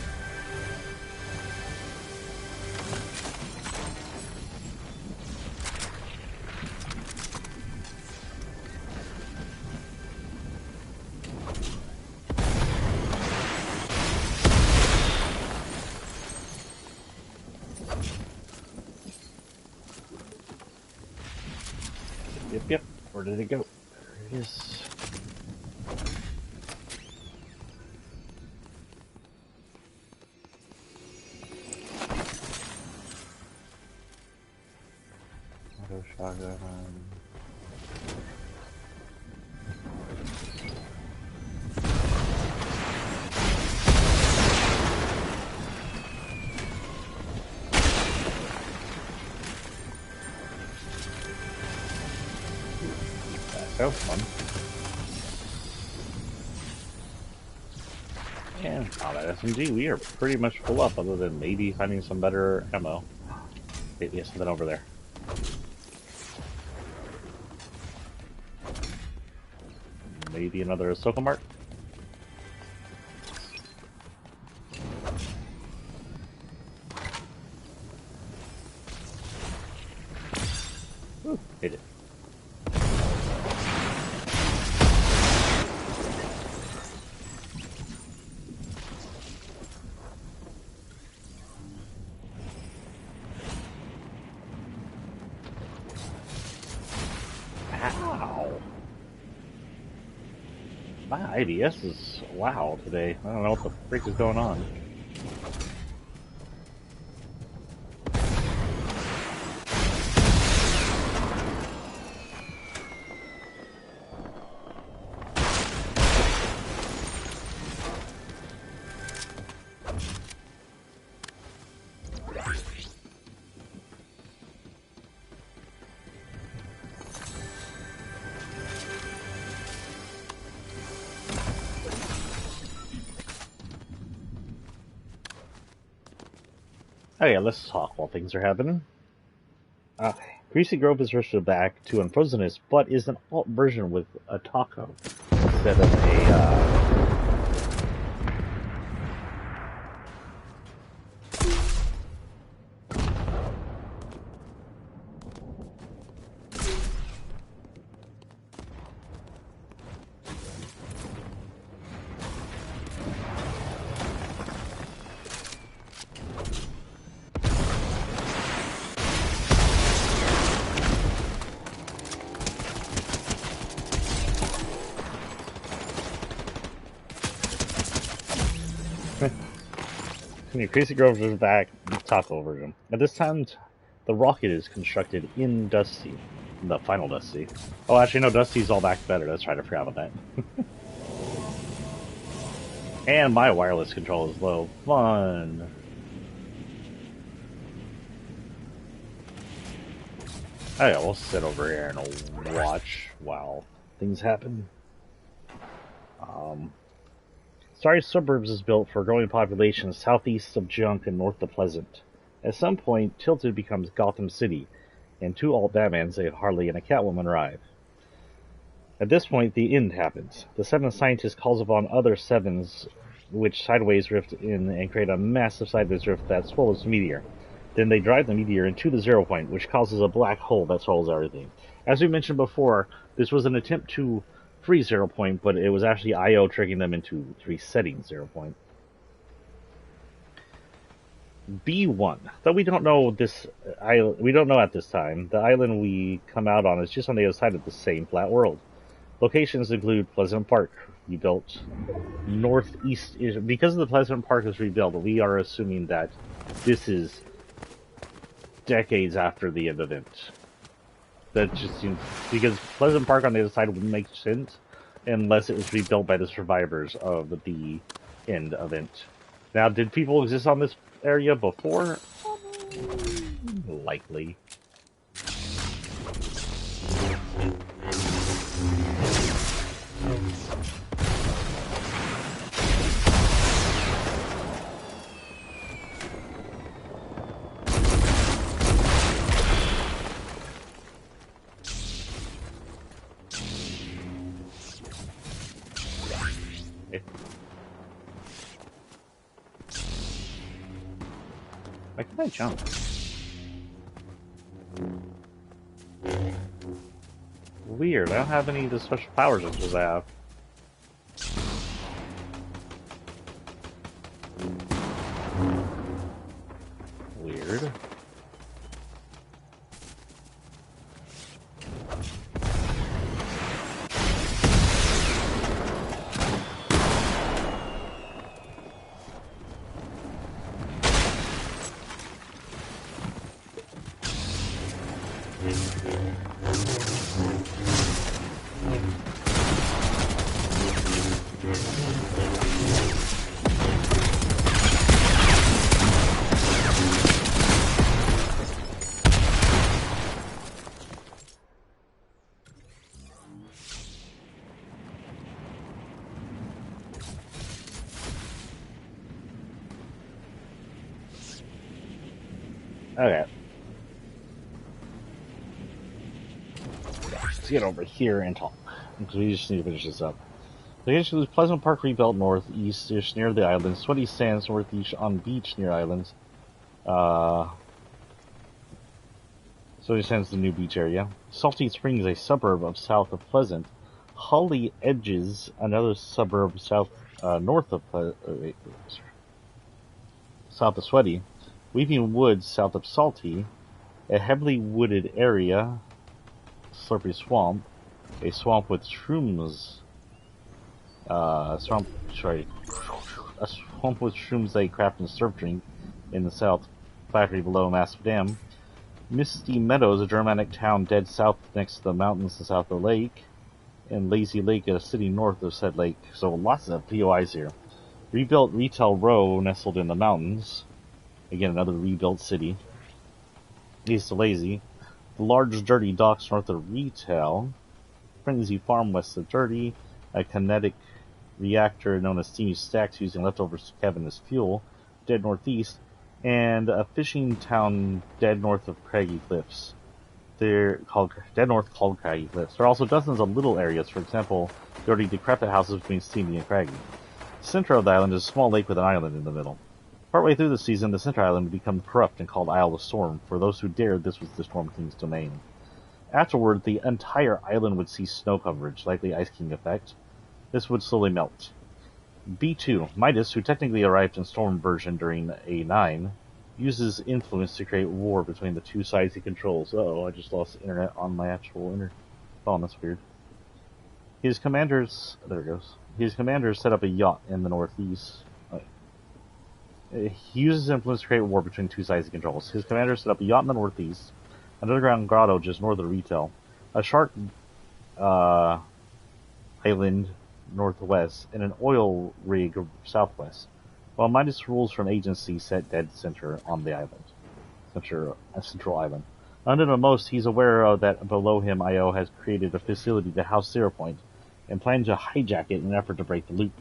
Yep. Where did it go? There it is. Auto shotgun. That was fun. And combat SMG, we are pretty much full up, other than maybe finding some better ammo. Maybe there's something over there. Maybe another Ahsoka Mart. Ooh, hit it. Ow! My IDS is wow today. I don't know what the freak is going on. Oh yeah, let's talk while things are happening. Greasy Grove is rushed back to Unfrozenness, but is an alt version with a taco instead of a, Greasy Grove is back, taco version. At this time, the rocket is constructed in Dusty, the final Dusty. Oh, actually, no, Dusty's all back better. Let's try to forget about that. And my wireless control is low. Fun. Oh yeah, we'll sit over here and watch while things happen. Starry Suburbs is built for a growing population southeast of Junk and north of Pleasant. At some point, Tilted becomes Gotham City, and two alt Batmans, a Harley and a Catwoman, arrive. At this point, the end happens. The Seven Scientists calls upon other Sevens which sideways rift in and create a massive sideways rift that swallows the meteor. Then they drive the meteor into the 0 point, which causes a black hole that swallows everything. As we mentioned before, this was an attempt to free 0 point, but it was actually IO tricking them into resetting 0 point. B1. Though we don't know this island, we don't know at this time. The island we come out on is just on the other side of the same flat world. Locations include Pleasant Park, rebuilt northeast. Because the Pleasant Park is rebuilt, we are assuming that this is decades after the end event. That just seems, because Pleasant Park on the other side wouldn't make sense unless it was rebuilt by the survivors of the end event. Now, did people exist on this area before? Likely. Why can I jump? Weird, I don't have any of the special powers I'm supposed to have. Weird. Okay. Let's get over here and talk, because we just need to finish this up. The location is Pleasant Park rebuilt northeast-ish near the island, Sweaty Sands northeast on beach near islands. Sweaty Sands the new beach area. Salty Springs, a suburb of south of Pleasant. Holly Edges, another suburb south north of south of Sweaty. Weeping Woods, south of Salty. A heavily wooded area. Slurpy Swamp. A swamp with shrooms. A swamp with shrooms they craft and surf drink in the south. Factory below Massive Dam. Misty Meadows, a Germanic town dead south next to the mountains and south of the lake. And Lazy Lake, a city north of said lake. So lots of POIs here. Rebuilt Retail Row, nestled in the mountains. Again, another rebuilt city. East of Lazy. The large dirty docks north of Retail. Frenzy Farm west of Dirty. A kinetic reactor known as Steamy Stacks using leftovers cabin as fuel. Dead northeast. And a fishing town dead north of Craggy Cliffs. They're called dead north called Craggy Cliffs. There are also dozens of little areas, for example, dirty decrepit houses between Steamy and Craggy. The center of the island is a small lake with an island in the middle. Partway through the season, the center island would become corrupt and called Isle of Storm. For those who dared, this was the Storm King's domain. Afterward, the entire island would see snow coverage, likely Ice King effect. This would slowly melt. B2, Midas, who technically arrived in Storm version during A9, uses influence to create war between the two sides he controls. Uh-oh, I just lost internet on my actual phone, that's weird. His commanders... There it goes. His commanders set up a yacht in the northeast. He uses influence to create war between two sides he controls. His commanders set up a yacht in the northeast, an underground grotto just north of Retail, a shark island northwest, and an oil rig southwest, while Midas rules from agency set dead center on the island. Central island. Unbeknownst, he's aware that below him IO has created a facility to house 0 Point, and plans to hijack it in an effort to break the loop.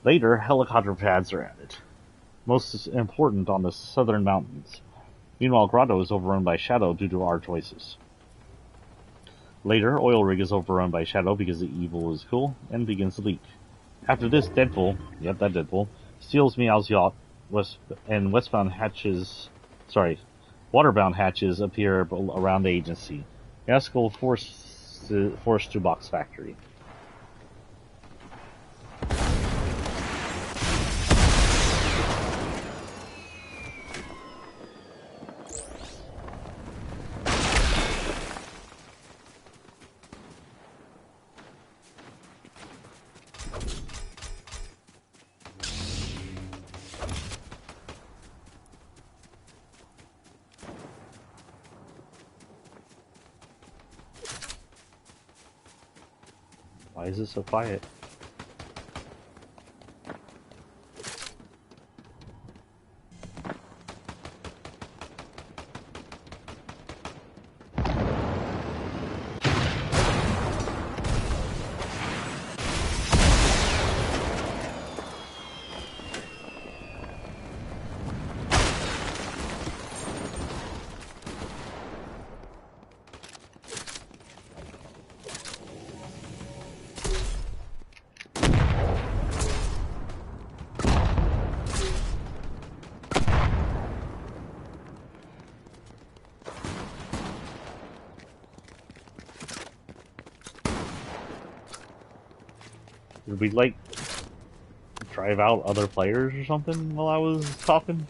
Later, helicopter pads are added. Most important on the southern mountains. Meanwhile, Grotto is overrun by Shadow due to our choices. Later, Oil Rig is overrun by Shadow because the evil is cool, and begins to leak. After this, Deadpool, yep, that Deadpool, steals Meow's yacht, and waterbound hatches appear around the agency. Gaskell forced to Box Factory. Why is it so quiet? Did we, like, drive out other players or something while I was talking?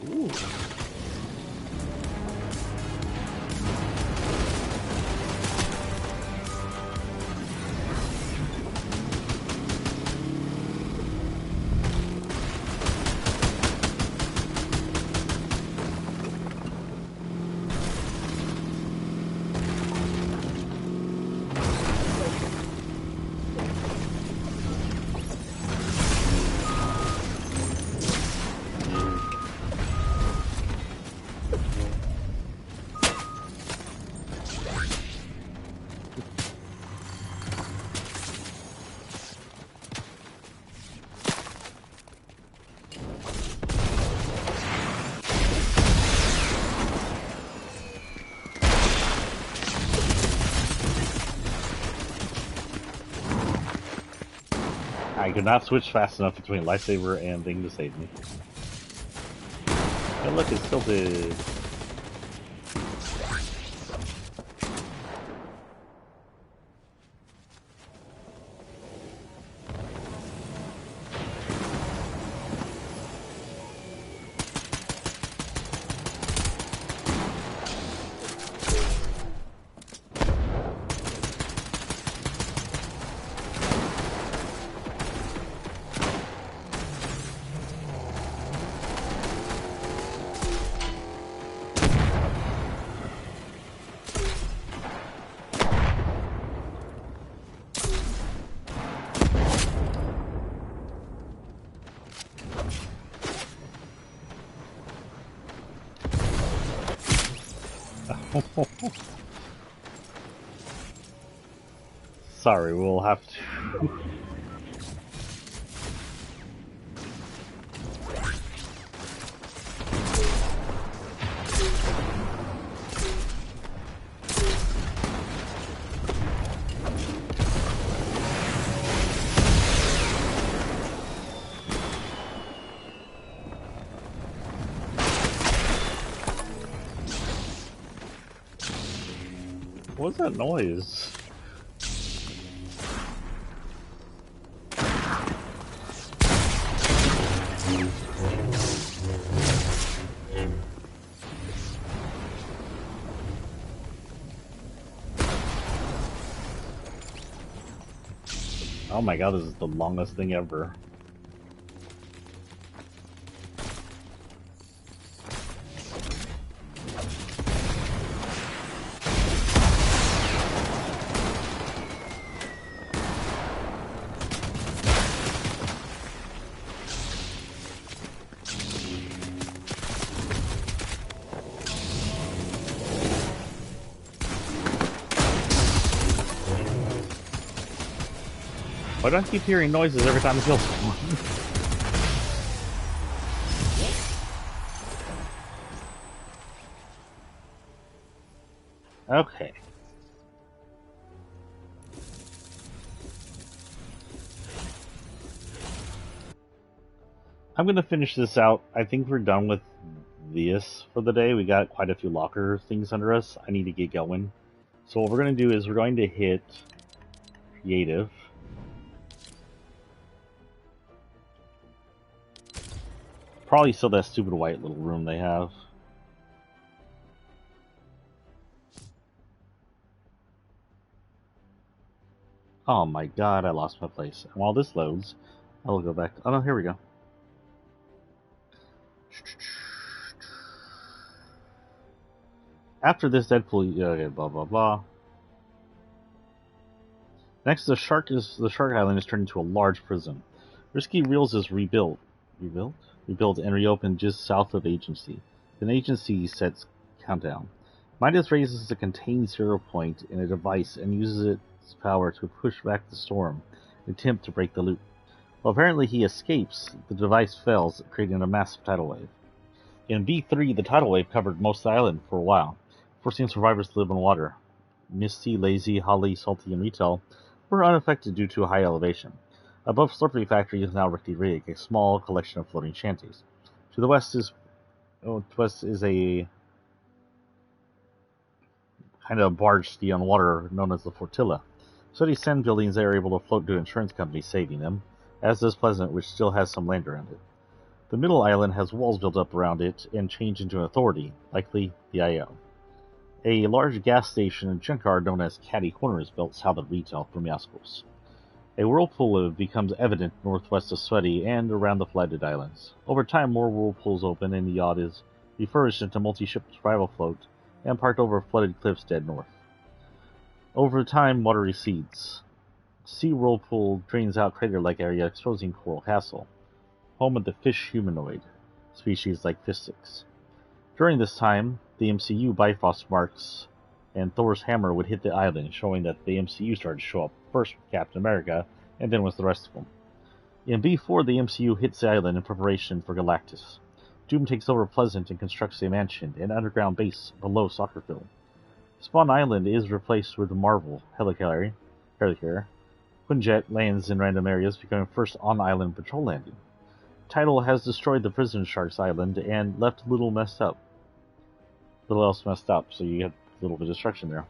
Ooh. I could not switch fast enough between lightsaber and thing to save me. Oh look, it's tilted. Sorry, we'll have to. What's that noise? Oh my god, this is the longest thing ever. Why do I keep hearing noises every time I kill someone? Okay. I'm going to finish this out. I think we're done with this for the day. We got quite a few locker things under us. I need to get going. So what we're going to do is we're going to hit creative. Probably still that stupid white little room they have. Oh my god, I lost my place. And while this loads, I will go back. Oh no, here we go. After this, Deadpool. Okay, blah blah blah. Next, the Shark Island is turned into a large prison. Risky Reels is rebuilt, and reopened just south of Agency. Then Agency sets countdown. Midas raises the contained 0 point in a device and uses its power to push back the storm, an attempt to break the loop. While apparently he escapes, the device fails, creating a massive tidal wave. In B3, the tidal wave covered most of the island for a while, forcing survivors to live in water. Misty, Lazy, Holly, Salty, and Retail were unaffected due to a high elevation. Above Slurpee Factory is now Rickety Rig, a small collection of floating shanties. To the west is a kind of barge ski on water known as the Fortilla. Sooty sand buildings they are able to float to insurance companies saving them, as does Pleasant, which still has some land around it. The middle island has walls built up around it and changed into an authority, likely the IO. A large gas station and junkyard known as Caddy Corner is built south of Retail from Yaskos. A whirlpool becomes evident northwest of Sweaty and around the flooded islands. Over time, more whirlpools open and the yacht is refurbished into multi-ship survival float and parked over flooded cliffs dead north. Over time, water recedes. Sea whirlpool drains out crater-like area, exposing Coral Castle, home of the fish humanoid, species like Fistics. During this time, the MCU Bifrost marks and Thor's hammer would hit the island, showing that the MCU started to show up first with Captain America, and then with the rest of them. In B4, the MCU hits the island in preparation for Galactus. Doom takes over Pleasant and constructs a mansion, an underground base below Soccer Field. Spawn Island is replaced with Marvel Helicarrier. Quinjet lands in random areas, becoming first on-island patrol landing. Tidal has destroyed the Prison Sharks Island and left little else messed up, so you get a little bit of destruction there.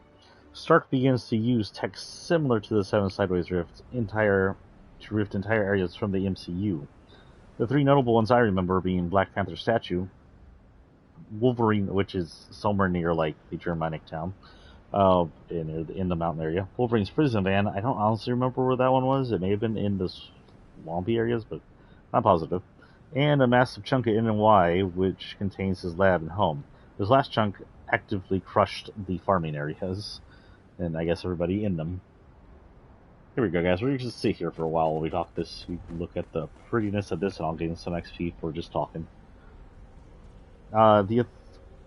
Stark begins to use tech similar to the Seven Sideways Rift to rift entire areas from the MCU. The three notable ones I remember being Black Panther statue, Wolverine, which is somewhere near like the Germanic town, in the mountain area. Wolverine's prison van, I don't honestly remember where that one was. It may have been in the swampy areas, but not positive. And a massive chunk of NY, which contains his lab and home. This last chunk actively crushed the farming areas, and I guess everybody in them. Here we go, guys. We're just sit here for a while while we talk this. We can look at the prettiness of this, and I'll gain some XP for just talking. The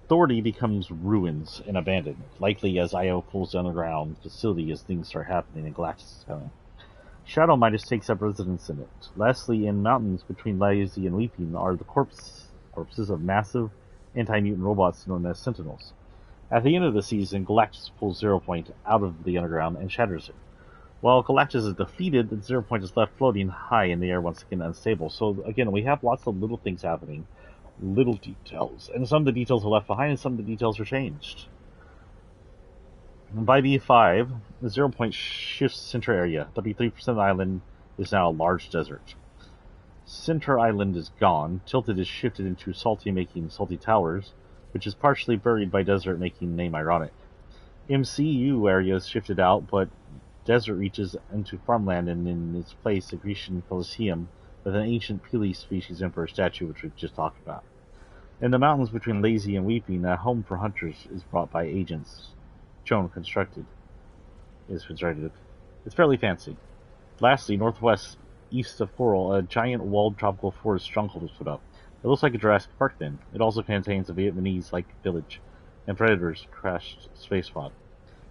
Authority becomes ruins and abandoned, likely as IO pulls the underground facility as things start happening and Galactus is coming. Shadow Midas takes up residence in it. Lastly, in mountains between Lazy and Weeping are the corpses of massive anti-mutant robots known as Sentinels. At the end of the season, Galactus pulls 0 Point out of the underground and shatters it. While Galactus is defeated, the 0 Point is left floating high in the air, once again unstable. So again, we have lots of little things happening, little details, and some of the details are left behind and some of the details are changed. And by B5, the 0 Point shifts center area. 33% of the island is now a large desert. Center Island is gone. Tilted is shifted into Salty, making Salty Towers, which is partially buried by desert, making name ironic. MCU area is shifted out, but desert reaches into farmland, and in its place, a Grecian Colosseum with an ancient Pele species emperor statue, which we've just talked about. In the mountains between Lazy and Weeping, a home for hunters is brought by agents. Joan constructed. It's fairly fancy. Lastly, northwest, east of Coral, a giant walled tropical forest stronghold was put up. It looks like a Jurassic Park then. It also contains a Vietnamese-like village and Predator's crashed space pod.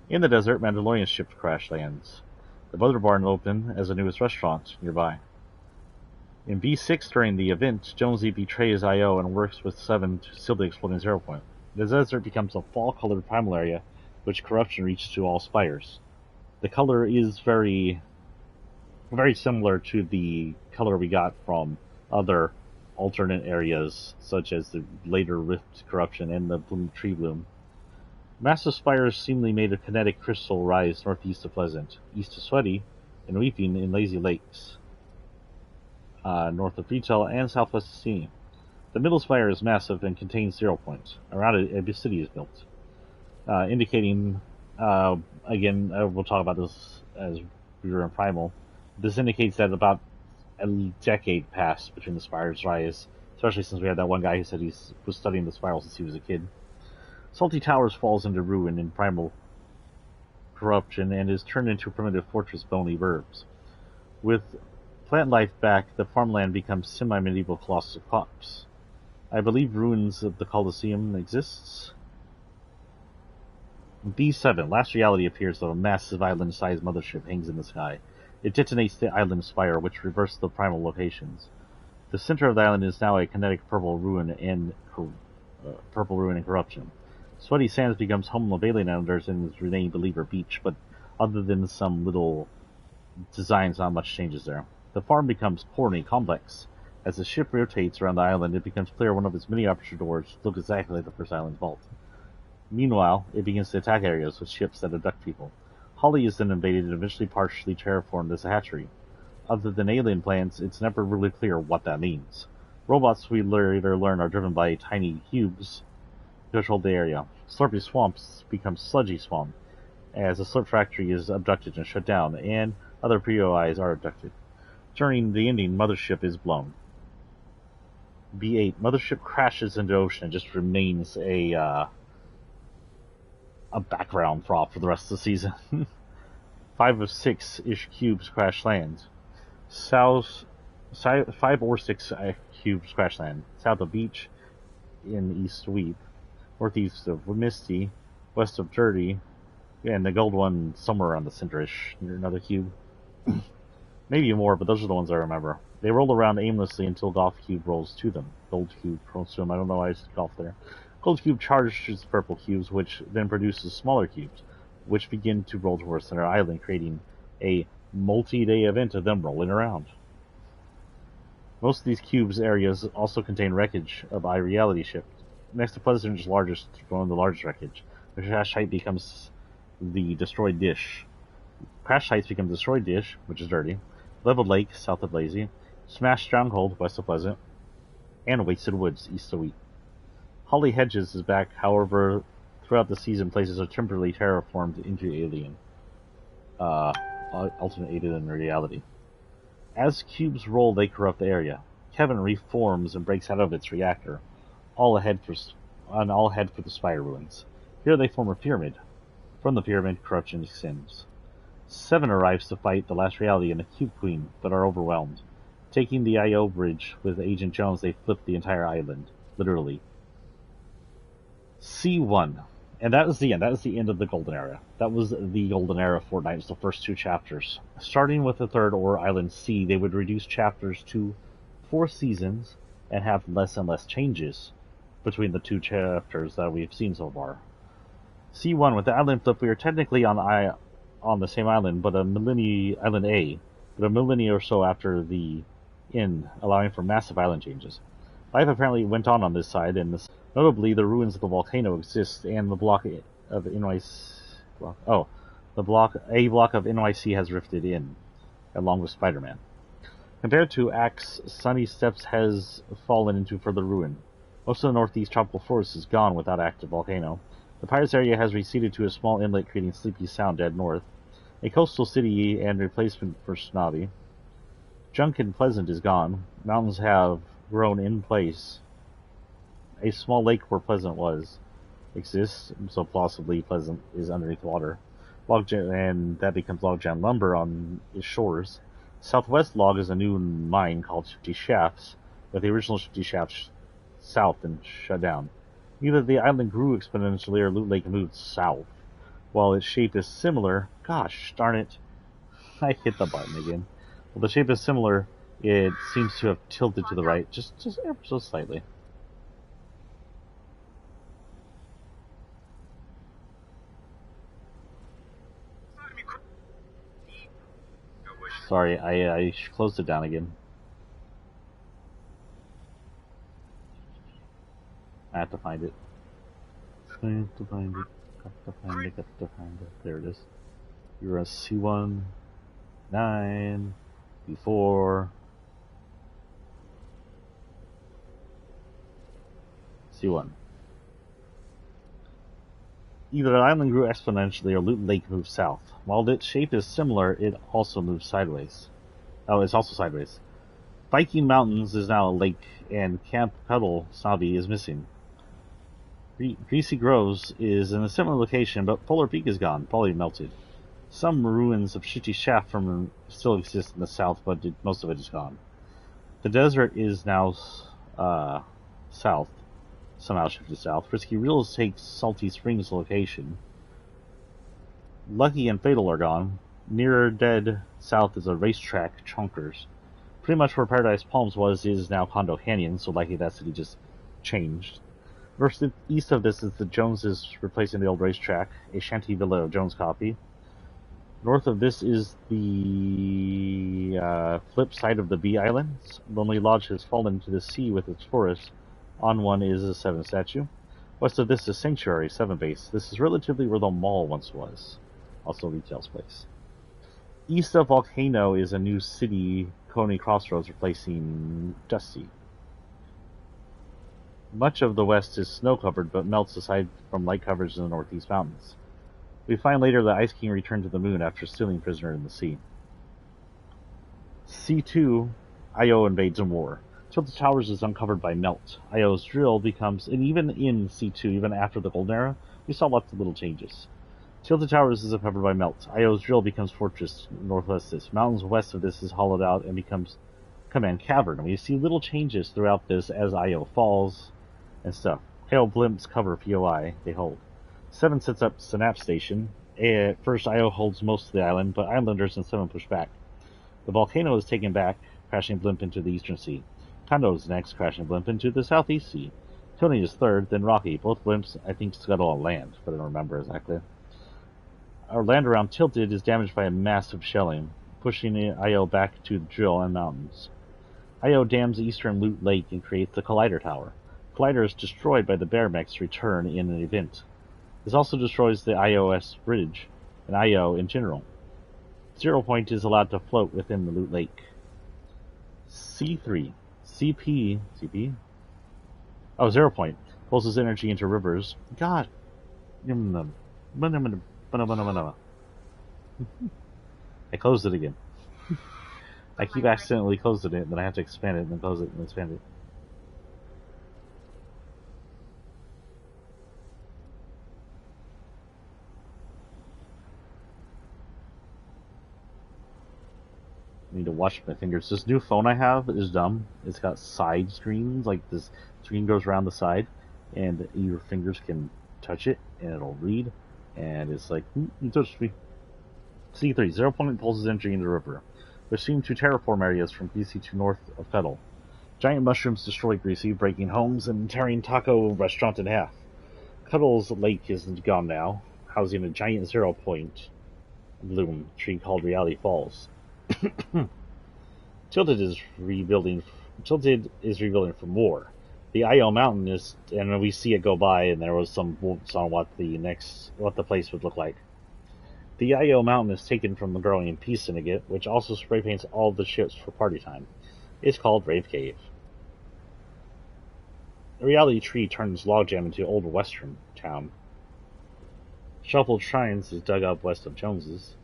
In the desert, Mandalorian ship crash lands. The Butter Barn opened as the newest restaurant nearby. In V6 during the event, Jonesy betrays IO and works with Seven to seal the exploding zero point. The desert becomes a fall-colored primal area, which corruption reaches to all spires. The color is very similar to the color we got from other alternate areas, such as the later Rift corruption and the Tree Bloom. Massive spires seemingly made of kinetic crystal rise northeast of Pleasant, east of Sweaty, and Weeping in Lazy Lakes, north of Retail and southwest of Sea. The middle spire is massive and contains 0 points. Around it, a city is built, indicating, again, we'll talk about this as we were in Primal. This indicates that about a decade passed between the spires' rise, especially since we had that one guy who said he was studying the spirals since he was a kid. Salty Towers falls into ruin in primal corruption and is turned into a primitive fortress bony burbs. With plant life back, the farmland becomes semi-medieval colossal crops. I believe ruins of the Colosseum exists. B7, Last Reality appears though a massive island-sized mothership hangs in the sky. It detonates the island spire, which reverses the primal locations. The center of the island is now a kinetic purple ruin and corruption. Sweaty Sands becomes home of alien islanders and is renamed Believer Beach, but other than some little designs, not much changes there. The farm becomes poorly complex. As the ship rotates around the island, it becomes clear one of its many aperture doors look exactly like the first island's vault. Meanwhile, it begins to attack areas with ships that abduct people. Holly is then invaded and eventually partially terraformed as a hatchery. Other than alien plants, it's never really clear what that means. Robots we later learn are driven by tiny cubes to control the area. Slurpy Swamps become Sludgy Swamp, as the Slurp Factory is abducted and shut down, and other POIs are abducted. During the ending, Mothership is blown. B8, Mothership crashes into the ocean and just remains a background prop for the rest of the season. 5 of 6-ish cubes crash land. 5 or 6 cubes crash land. South of Beach, in East Sweep, northeast of Misty, west of Dirty, and the gold one somewhere around the center-ish, near another cube. Maybe more, but those are the ones I remember. They roll around aimlessly until Golf Cube rolls to them. Gold Cube rolls to them. I don't know why I said golf there. Gold Cube charges purple cubes, which then produces smaller cubes, which begin to roll towards Center Island, creating a multi-day event of them rolling around. Most of these cubes areas also contain wreckage of iReality ship. Next to Pleasant's largest, one of the largest wreckage, the crash site becomes the destroyed dish. Crash sites become destroyed dish, which is dirty, leveled lake south of Lazy, smashed stronghold west of Pleasant, and wasted woods east of Wheat. Holly Hedges is back, however, throughout the season places are temporarily terraformed into alien, alternate alien reality. As cubes roll, they corrupt the area. Kevin reforms and breaks out of its reactor, all ahead for the spire ruins. Here they form a pyramid. From the pyramid, corruption extends. 7 arrives to fight the Last Reality and the Cube Queen, but are overwhelmed. Taking the I.O. bridge with Agent Jones, they flip the entire island, literally. C1. And that was the end. That was the end of the Golden Era. That was the Golden Era of Fortnite. It was the first 2 chapters. Starting with the third, or Island C, they would reduce chapters to 4 seasons and have less and less changes between the 2 chapters that we've seen so far. C1, with the island flip, we are technically on the same island, but island A, but a millennia or so after the end, allowing for massive island changes. Life apparently went on this side, and notably the ruins of the volcano exist, and the block of NYC, a block of NYC has rifted in, along with Spider-Man. Compared to Axe, Sunny Steps has fallen into further ruin. Most of the northeast tropical forest is gone without active volcano. The Pirates area has receded to a small inlet, creating Sleepy Sound dead north. A coastal city and replacement for Snobby. Junk and Pleasant is gone. Mountains have grown in place. A small lake where Pleasant was exists, so plausibly Pleasant is underneath water. And that becomes Logjam Lumber on its shores. Southwest Log is a new mine called 50 Shafts, with the original 50 Shafts south and shut down. Neither the island grew exponentially or Loot Lake moved south. While its shape is similar, gosh darn it, I hit the button again. Well, the shape is similar. It seems to have tilted to the right, just ever so slightly. Sorry, I closed it down again. I have to find it. I have to find it. Got to find it. Got to find it. There it is. You're a C1, 9, B4, C1. Either the island grew exponentially or Loot Lake moved south. While its shape is similar, it also moves sideways. Oh, it's also sideways. Viking Mountains is now a lake, and Camp Petal Snobby is missing. Greasy Groves is in a similar location, but Polar Peak is gone, probably melted. Some ruins of Shitty Shaft from still exist in the south, but most of it is gone. The desert is now south, somehow shifted south. Frisky Reels takes Salty Springs location. Lucky and Fatal are gone. Nearer dead south is a racetrack, Chonkers. Pretty much where Paradise Palms was is now Condo Canyon, so likely that city just changed. Versus east of this is the Joneses replacing the old racetrack, a Shanty Villa Jones copy. North of this is the flip side of the Bee Islands. Lonely Lodge has fallen to the sea with its forest. On one is a 7 statue. West of this is Sanctuary, 7 base. This is relatively where the mall once was. Also retail space. East of Volcano is a new city, Coney Crossroads, replacing Dusty. Much of the west is snow-covered, but melts aside from light coverage in the northeast mountains. We find later that Ice King returned to the moon after stealing prisoner in the sea. C2, Io invades in war. Tilted Towers is uncovered by melt. Io's drill becomes, and even in C2, even after the Golden Era, we saw lots of little changes. Tilted Towers is uncovered by melt. Io's drill becomes fortress northwest of this. Mountains west of this is hollowed out and becomes command cavern. And we see little changes throughout this as Io falls and stuff. Io blimps cover POI, they hold. 7 sets up Synapse Station. At first, Io holds most of the island, but Islanders and 7 push back. The Volcano is taken back, crashing blimp into the eastern sea. Kondo is next, crashing blimp into the southeast sea. Tony is third, then Rocky. Both blimps, I think, scuttle on land, but I don't remember exactly. Our land around Tilted is damaged by a massive shelling, pushing Io back to the drill and mountains. Io dams eastern Loot Lake and creates the Collider Tower. Collider is destroyed by the Bear Mech's return in an event. This also destroys the IOS bridge, and IO in general. 0 Point is allowed to float within the Loot Lake. C3. CP? Oh, 0 Point. Pulls his energy into rivers. God. I closed it again. I keep accidentally closing it, then I have to expand it, and then close it, and expand it. I need to watch my fingers. This new phone I have is dumb. It's got side screens, like this screen goes around the side, and your fingers can touch it, and it'll read, and it's like, you touched me. C3, 0 Point pulls his energy into the river. We're seeing 2 terraform areas from Greasy to north of Petal. Giant mushrooms destroy Greasy, breaking homes and tearing Taco Restaurant in half. Cuddles Lake is gone now, housing a giant 0 Point bloom tree called Reality Falls. Tilted is rebuilding from war. The Io Mountain is, and we see it go by, and there was some votes on what the place would look like. The Io Mountain is taken from the growing Peace Syndicate, which also spray paints all the ships for party time. It's called Rave Cave. The Reality Tree turns Logjam into Old Western Town. Shuffled Shrines is dug up west of Jones's.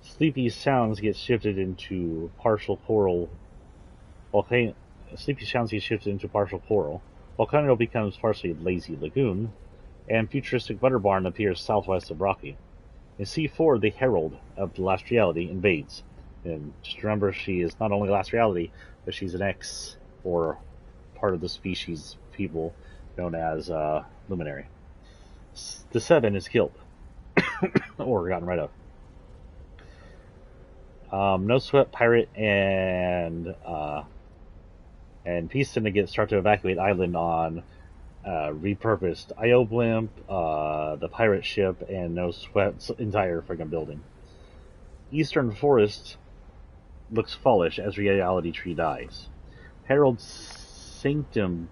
Sleepy Sounds gets shifted into partial coral. Sleepy Sounds gets shifted into partial coral. Volcano becomes partially Lazy Lagoon, and futuristic Butter Barn appears southwest of Rocky. In C4, the Herald of the Last Reality invades. And just remember, she is not only Last Reality, but she's an X, or part of the species people known as Luminary. The 7 is killed, or gotten rid of. No Sweat, Pirate, and Peace Syndicate start to evacuate island on repurposed IO blimp, the pirate ship, and No Sweat's entire friggin' building. Eastern Forest looks fallish as Reality Tree dies. Herald's Sanctum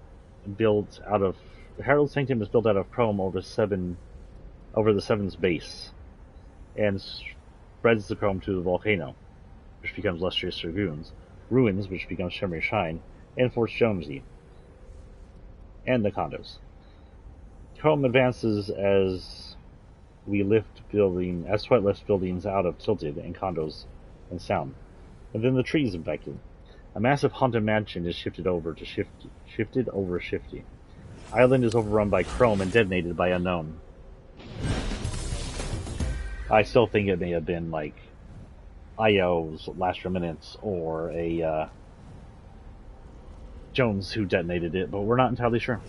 built out of Herald Sanctum is built out of chrome over the Seven's base, and spreads the chrome to the volcano, which becomes Lustrous Ruins, which becomes Shimmery Shine, and Forts Jonesy, and the condos. Chrome advances as Sweat lifts buildings out of Tilted and condos and Sound. And then the trees infected. A massive haunted mansion is shifted over Shifty. Island is overrun by Chrome and detonated by Unknown. I still think it may have been like IO's last remnants or a Jones who detonated it, but we're not entirely sure.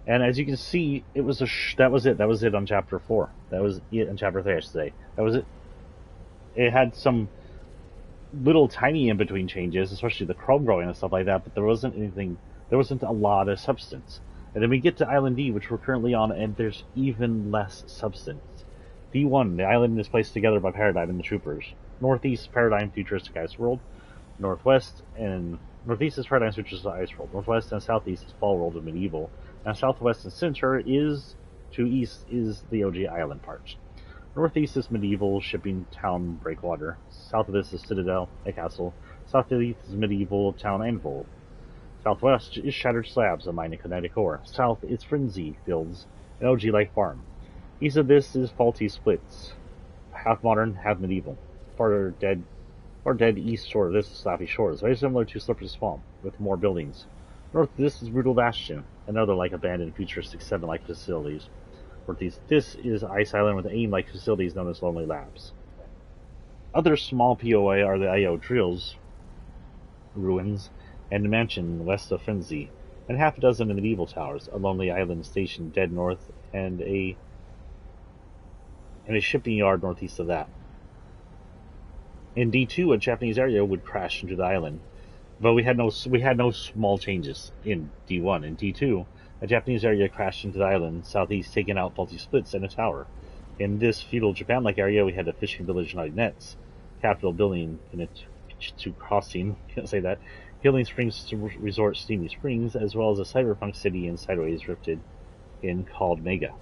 And as you can see, it was that was it. That was it on chapter 4. That was it on chapter 3, I should say. That was it. It had some little tiny in between changes, especially the chrome growing and stuff like that, but there wasn't a lot of substance. And then we get to Island D, which we're currently on, and there's even less substance. D1, the island is placed together by Paradigm and the Troopers. Northeast, Paradigm, Futuristic Ice World. Northeast is Paradigm, Futuristic Ice World. Northwest and Southeast is Fall World and Medieval. Now Southwest and Center to East is the OG Island part. Northeast is Medieval, Shipping Town, Breakwater. South of this is Citadel, a castle. Southeast is Medieval, Town, Anvil. Southwest is Shattered Slabs, a mine in kinetic ore. South is Frenzy Fields, an OG like farm. East of this is Faulty Splits, half modern, half medieval. Far dead east shore of this is Slappy Shores, very similar to Slippery Swamp, with more buildings. North of this is Brutal Bastion, another like abandoned futuristic 7-like facilities. Northeast this is Ice Island with AIM-like facilities known as Lonely Labs. Other small POA are the IO Drills, Ruins, and a mansion west of Frenzy, and half a dozen of medieval towers, a lonely island station dead north, and a shipping yard northeast of that. In D2, a Japanese area would crash into the island, but we had no small changes in D1. In D2, a Japanese area crashed into the island southeast, taking out Faulty Splits and a tower. In this feudal Japan-like area, we had a fishing village and nets, capital building in a to crossing, can't say that, Healing Springs Resort Steamy Springs, as well as a cyberpunk city in Sideways Rifted in called Mega.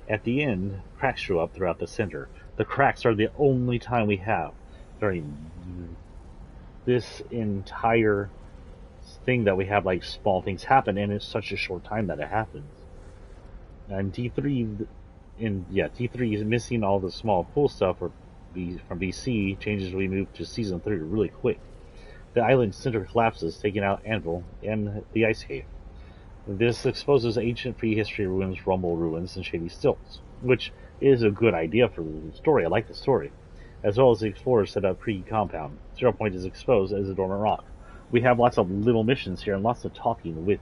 At the end, cracks show up throughout the center. The cracks are the only time we have during this entire thing that we have like small things happen, and it's such a short time that it happens. And T3 is missing all the small cool stuff from BC changes we move to season 3 really quick. The island center collapses, taking out Anvil and the Ice Cave. This exposes ancient prehistory ruins, Rumble ruins, and shady stilts, which is a good idea for the story. I like the story. As well as the explorers set up pre-compound. 0 Point is exposed as a dormant rock. We have lots of little missions here and lots of talking with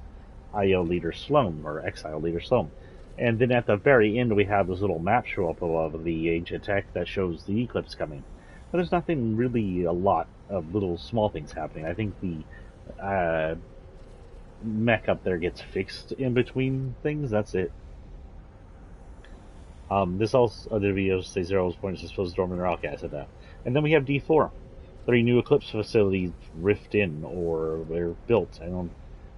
IO leader Sloan, or Exile leader Sloan. And then at the very end we have this little map show up above the ancient tech that shows the eclipse coming. But there's nothing really a lot of little small things happening. I think the mech up there gets fixed in between things. That's it. This also other videos say 0 Point is exposed to dormant rock. I said that. And then we have D4. 3 new Eclipse facilities rift in or they're built.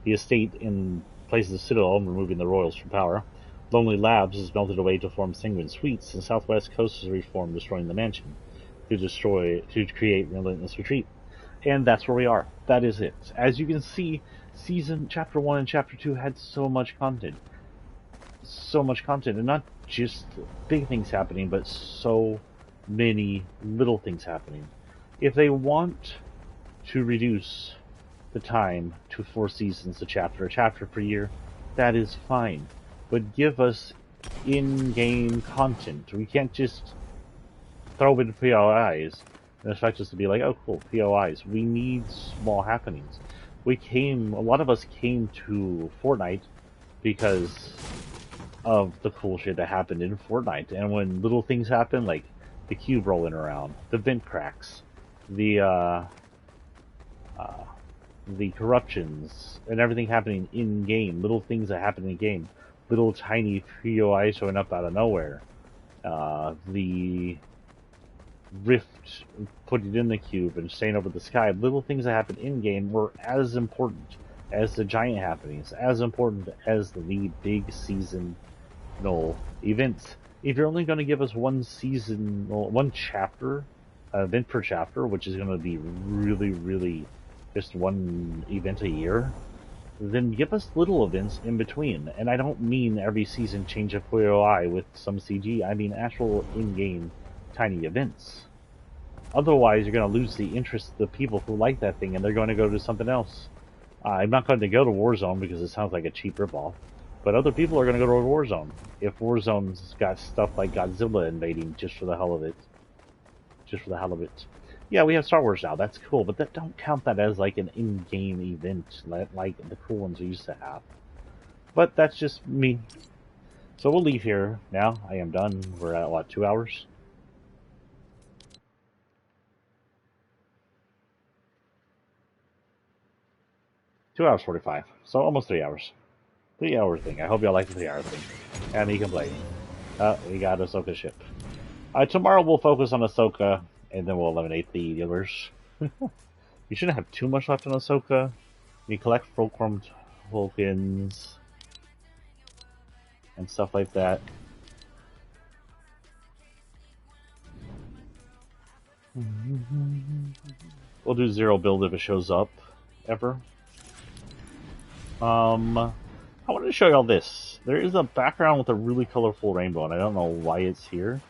The estate in place of the Citadel, removing the royals from power. Lonely Labs is melted away to form Sanguine Suites, and Southwest Coast is reformed, destroying the mansion to create Relentless Retreat. And that's where we are. That is it. As you can see, chapter 1 and chapter 2 had so much content. And not just big things happening, but so many little things happening. If they want to reduce the time to 4 seasons a chapter per year, that is fine. But give us in-game content. We can't just throw in POIs and expect us to be like, oh cool, POIs. We need small happenings. A lot of us came to Fortnite because of the cool shit that happened in Fortnite. And when little things happen, like the cube rolling around, the vent cracks, the uh, the corruptions, and everything happening in game. Little things that happen in game, little tiny POI showing up out of nowhere. The rift putting in the cube and staying over the sky. Little things that happen in game were as important as the giant happenings, as important as the big seasonal events. If you're only going to give us one season, one chapter, event per chapter, which is going to be really, really just one event a year, then give us little events in between. And I don't mean every season change a POI with some CG. I mean actual in-game tiny events. Otherwise, you're going to lose the interest of the people who like that thing, and they're going to go to something else. I'm not going to go to Warzone because it sounds like a cheap ripoff, but other people are going to go to Warzone if Warzone's got stuff like Godzilla invading just for the hell of it. Just for the hell of it. Yeah, we have Star Wars now. That's cool, but don't count that as like an in-game event like the cool ones we used to have. But that's just me. So we'll leave here now. I am done. We're at, what, 2 hours? 2 hours 45. So almost 3 hours. 3 hour thing. I hope y'all like the 3 hour thing. And me complaining. We got Ahsoka ship. Tomorrow we'll focus on Ahsoka, and then we'll eliminate the dealers. You shouldn't have too much left on Ahsoka. You collect fulcrum tokens and stuff like that. We'll do zero build if it shows up, ever. I wanted to show y'all this. There is a background with a really colorful rainbow, and I don't know why it's here.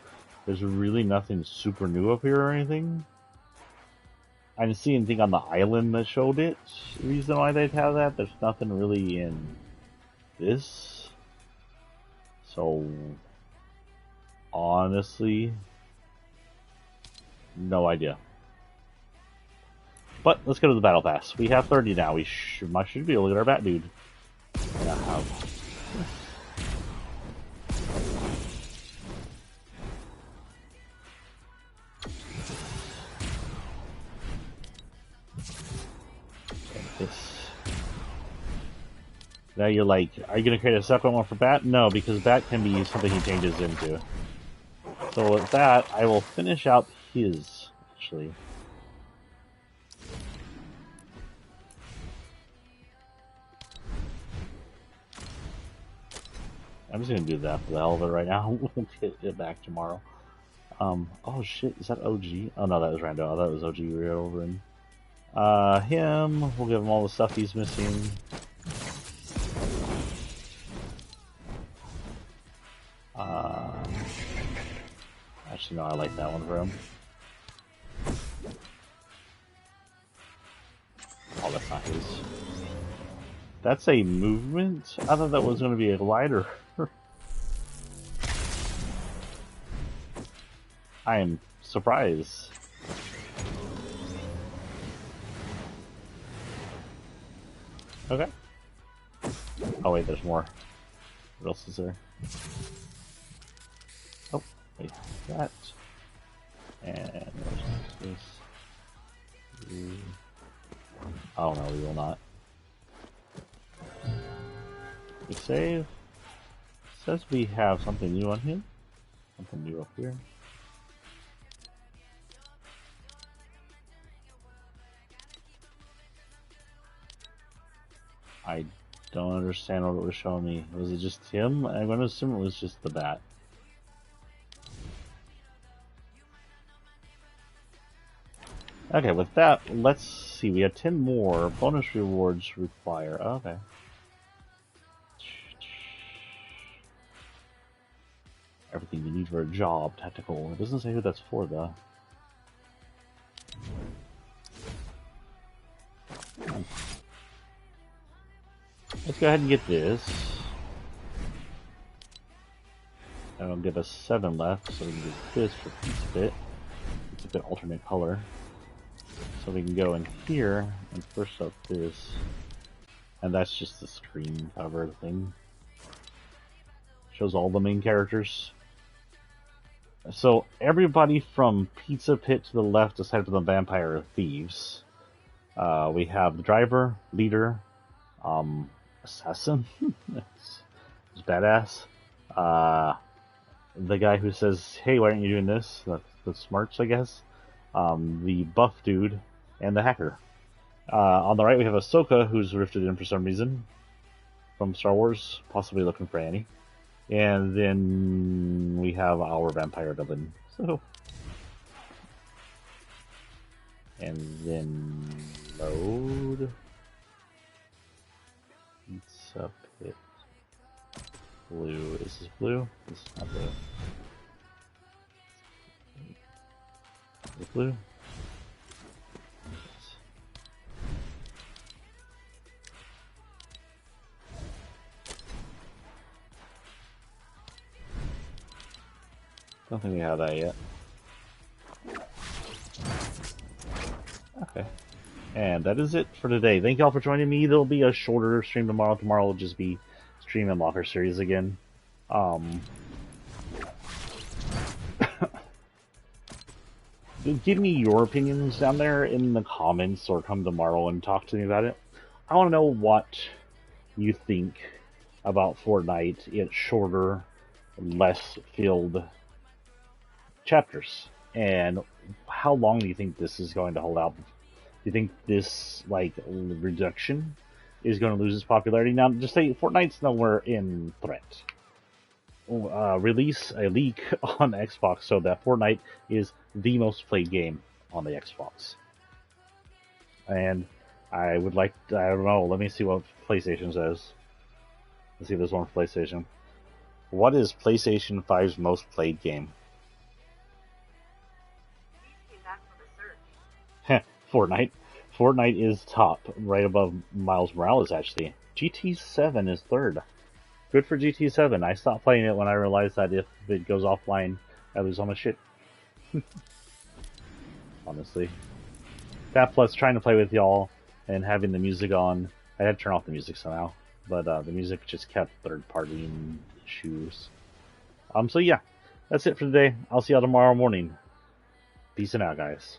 There's really nothing super new up here or anything. I didn't see anything on the island that showed it. The reason why they'd have that, there's nothing really in this. So, honestly, no idea. But let's go to the battle pass. We have 30 now. We should be able to get our bat dude. Now you're like, are you going to create a separate one for Bat? No, because Bat can be something he changes into. So with that, I will finish out his, actually. I'm just going to do that for the hell of it right now. We'll get it back tomorrow. Oh shit, is that OG? Oh no, that was random. I thought it was OG we were over in. Him, we'll give him all the stuff he's missing. Actually, no, I like that one for him. Oh, that's not his. That's a movement? I thought that was going to be a glider. I am surprised. Okay. Oh wait, there's more. What else is there? Oh, wait, that. And what's this? Oh no, we will not. We save. It says we have something new on here. Something new up here. I don't understand what it was showing me. Was it just him? I'm going to assume it was just the bat. Okay, with that, let's see. We have 10 more. Bonus rewards require. Okay. Everything you need for a job. Tactical. It doesn't say who that's for, though. Let's go ahead and get this. And it'll give us 7 left, so we can get this for Pizza Pit. It's a bit alternate color. So we can go in here and first up this. And that's just the screen cover thing. Shows all the main characters. So everybody from Pizza Pit to the left, aside from the vampire thieves, we have the driver, leader, assassin. It's badass. The guy who says, "Hey, why aren't you doing this?" That's the smarts, I guess. The buff dude, and the hacker. On the right, we have Ahsoka, who's rifted in for some reason from Star Wars, possibly looking for Annie. And then we have our vampire villain. So, and then load. It's up it. Blue. Is this blue? This is not blue. Is it blue? Don't think we have that yet. Okay. And that is it for today. Thank y'all for joining me. There'll be a shorter stream tomorrow. Tomorrow will just be streaming Locker Series again. Give me your opinions down there in the comments, or come tomorrow and talk to me about it. I want to know what you think about Fortnite. It's shorter, less filled chapters, and how long do you think this is going to hold out? Do you think this reduction is going to lose its popularity? Now, just say Fortnite's nowhere in threat. Release a leak on Xbox so that Fortnite is the most played game on the Xbox. And I would like to, I don't know, let me see what PlayStation says. Let's see if there's one for PlayStation. What is PlayStation 5's most played game? Fortnite. Fortnite is top, right above Miles Morales, actually. GT7 is third. Good for GT7. I stopped playing it when I realized that if it goes offline, I lose all my shit. Honestly. That plus trying to play with y'all and having the music on. I had to turn off the music somehow, but the music just kept third-party issues. So yeah, that's it for today. I'll see y'all tomorrow morning. Peace and out, guys.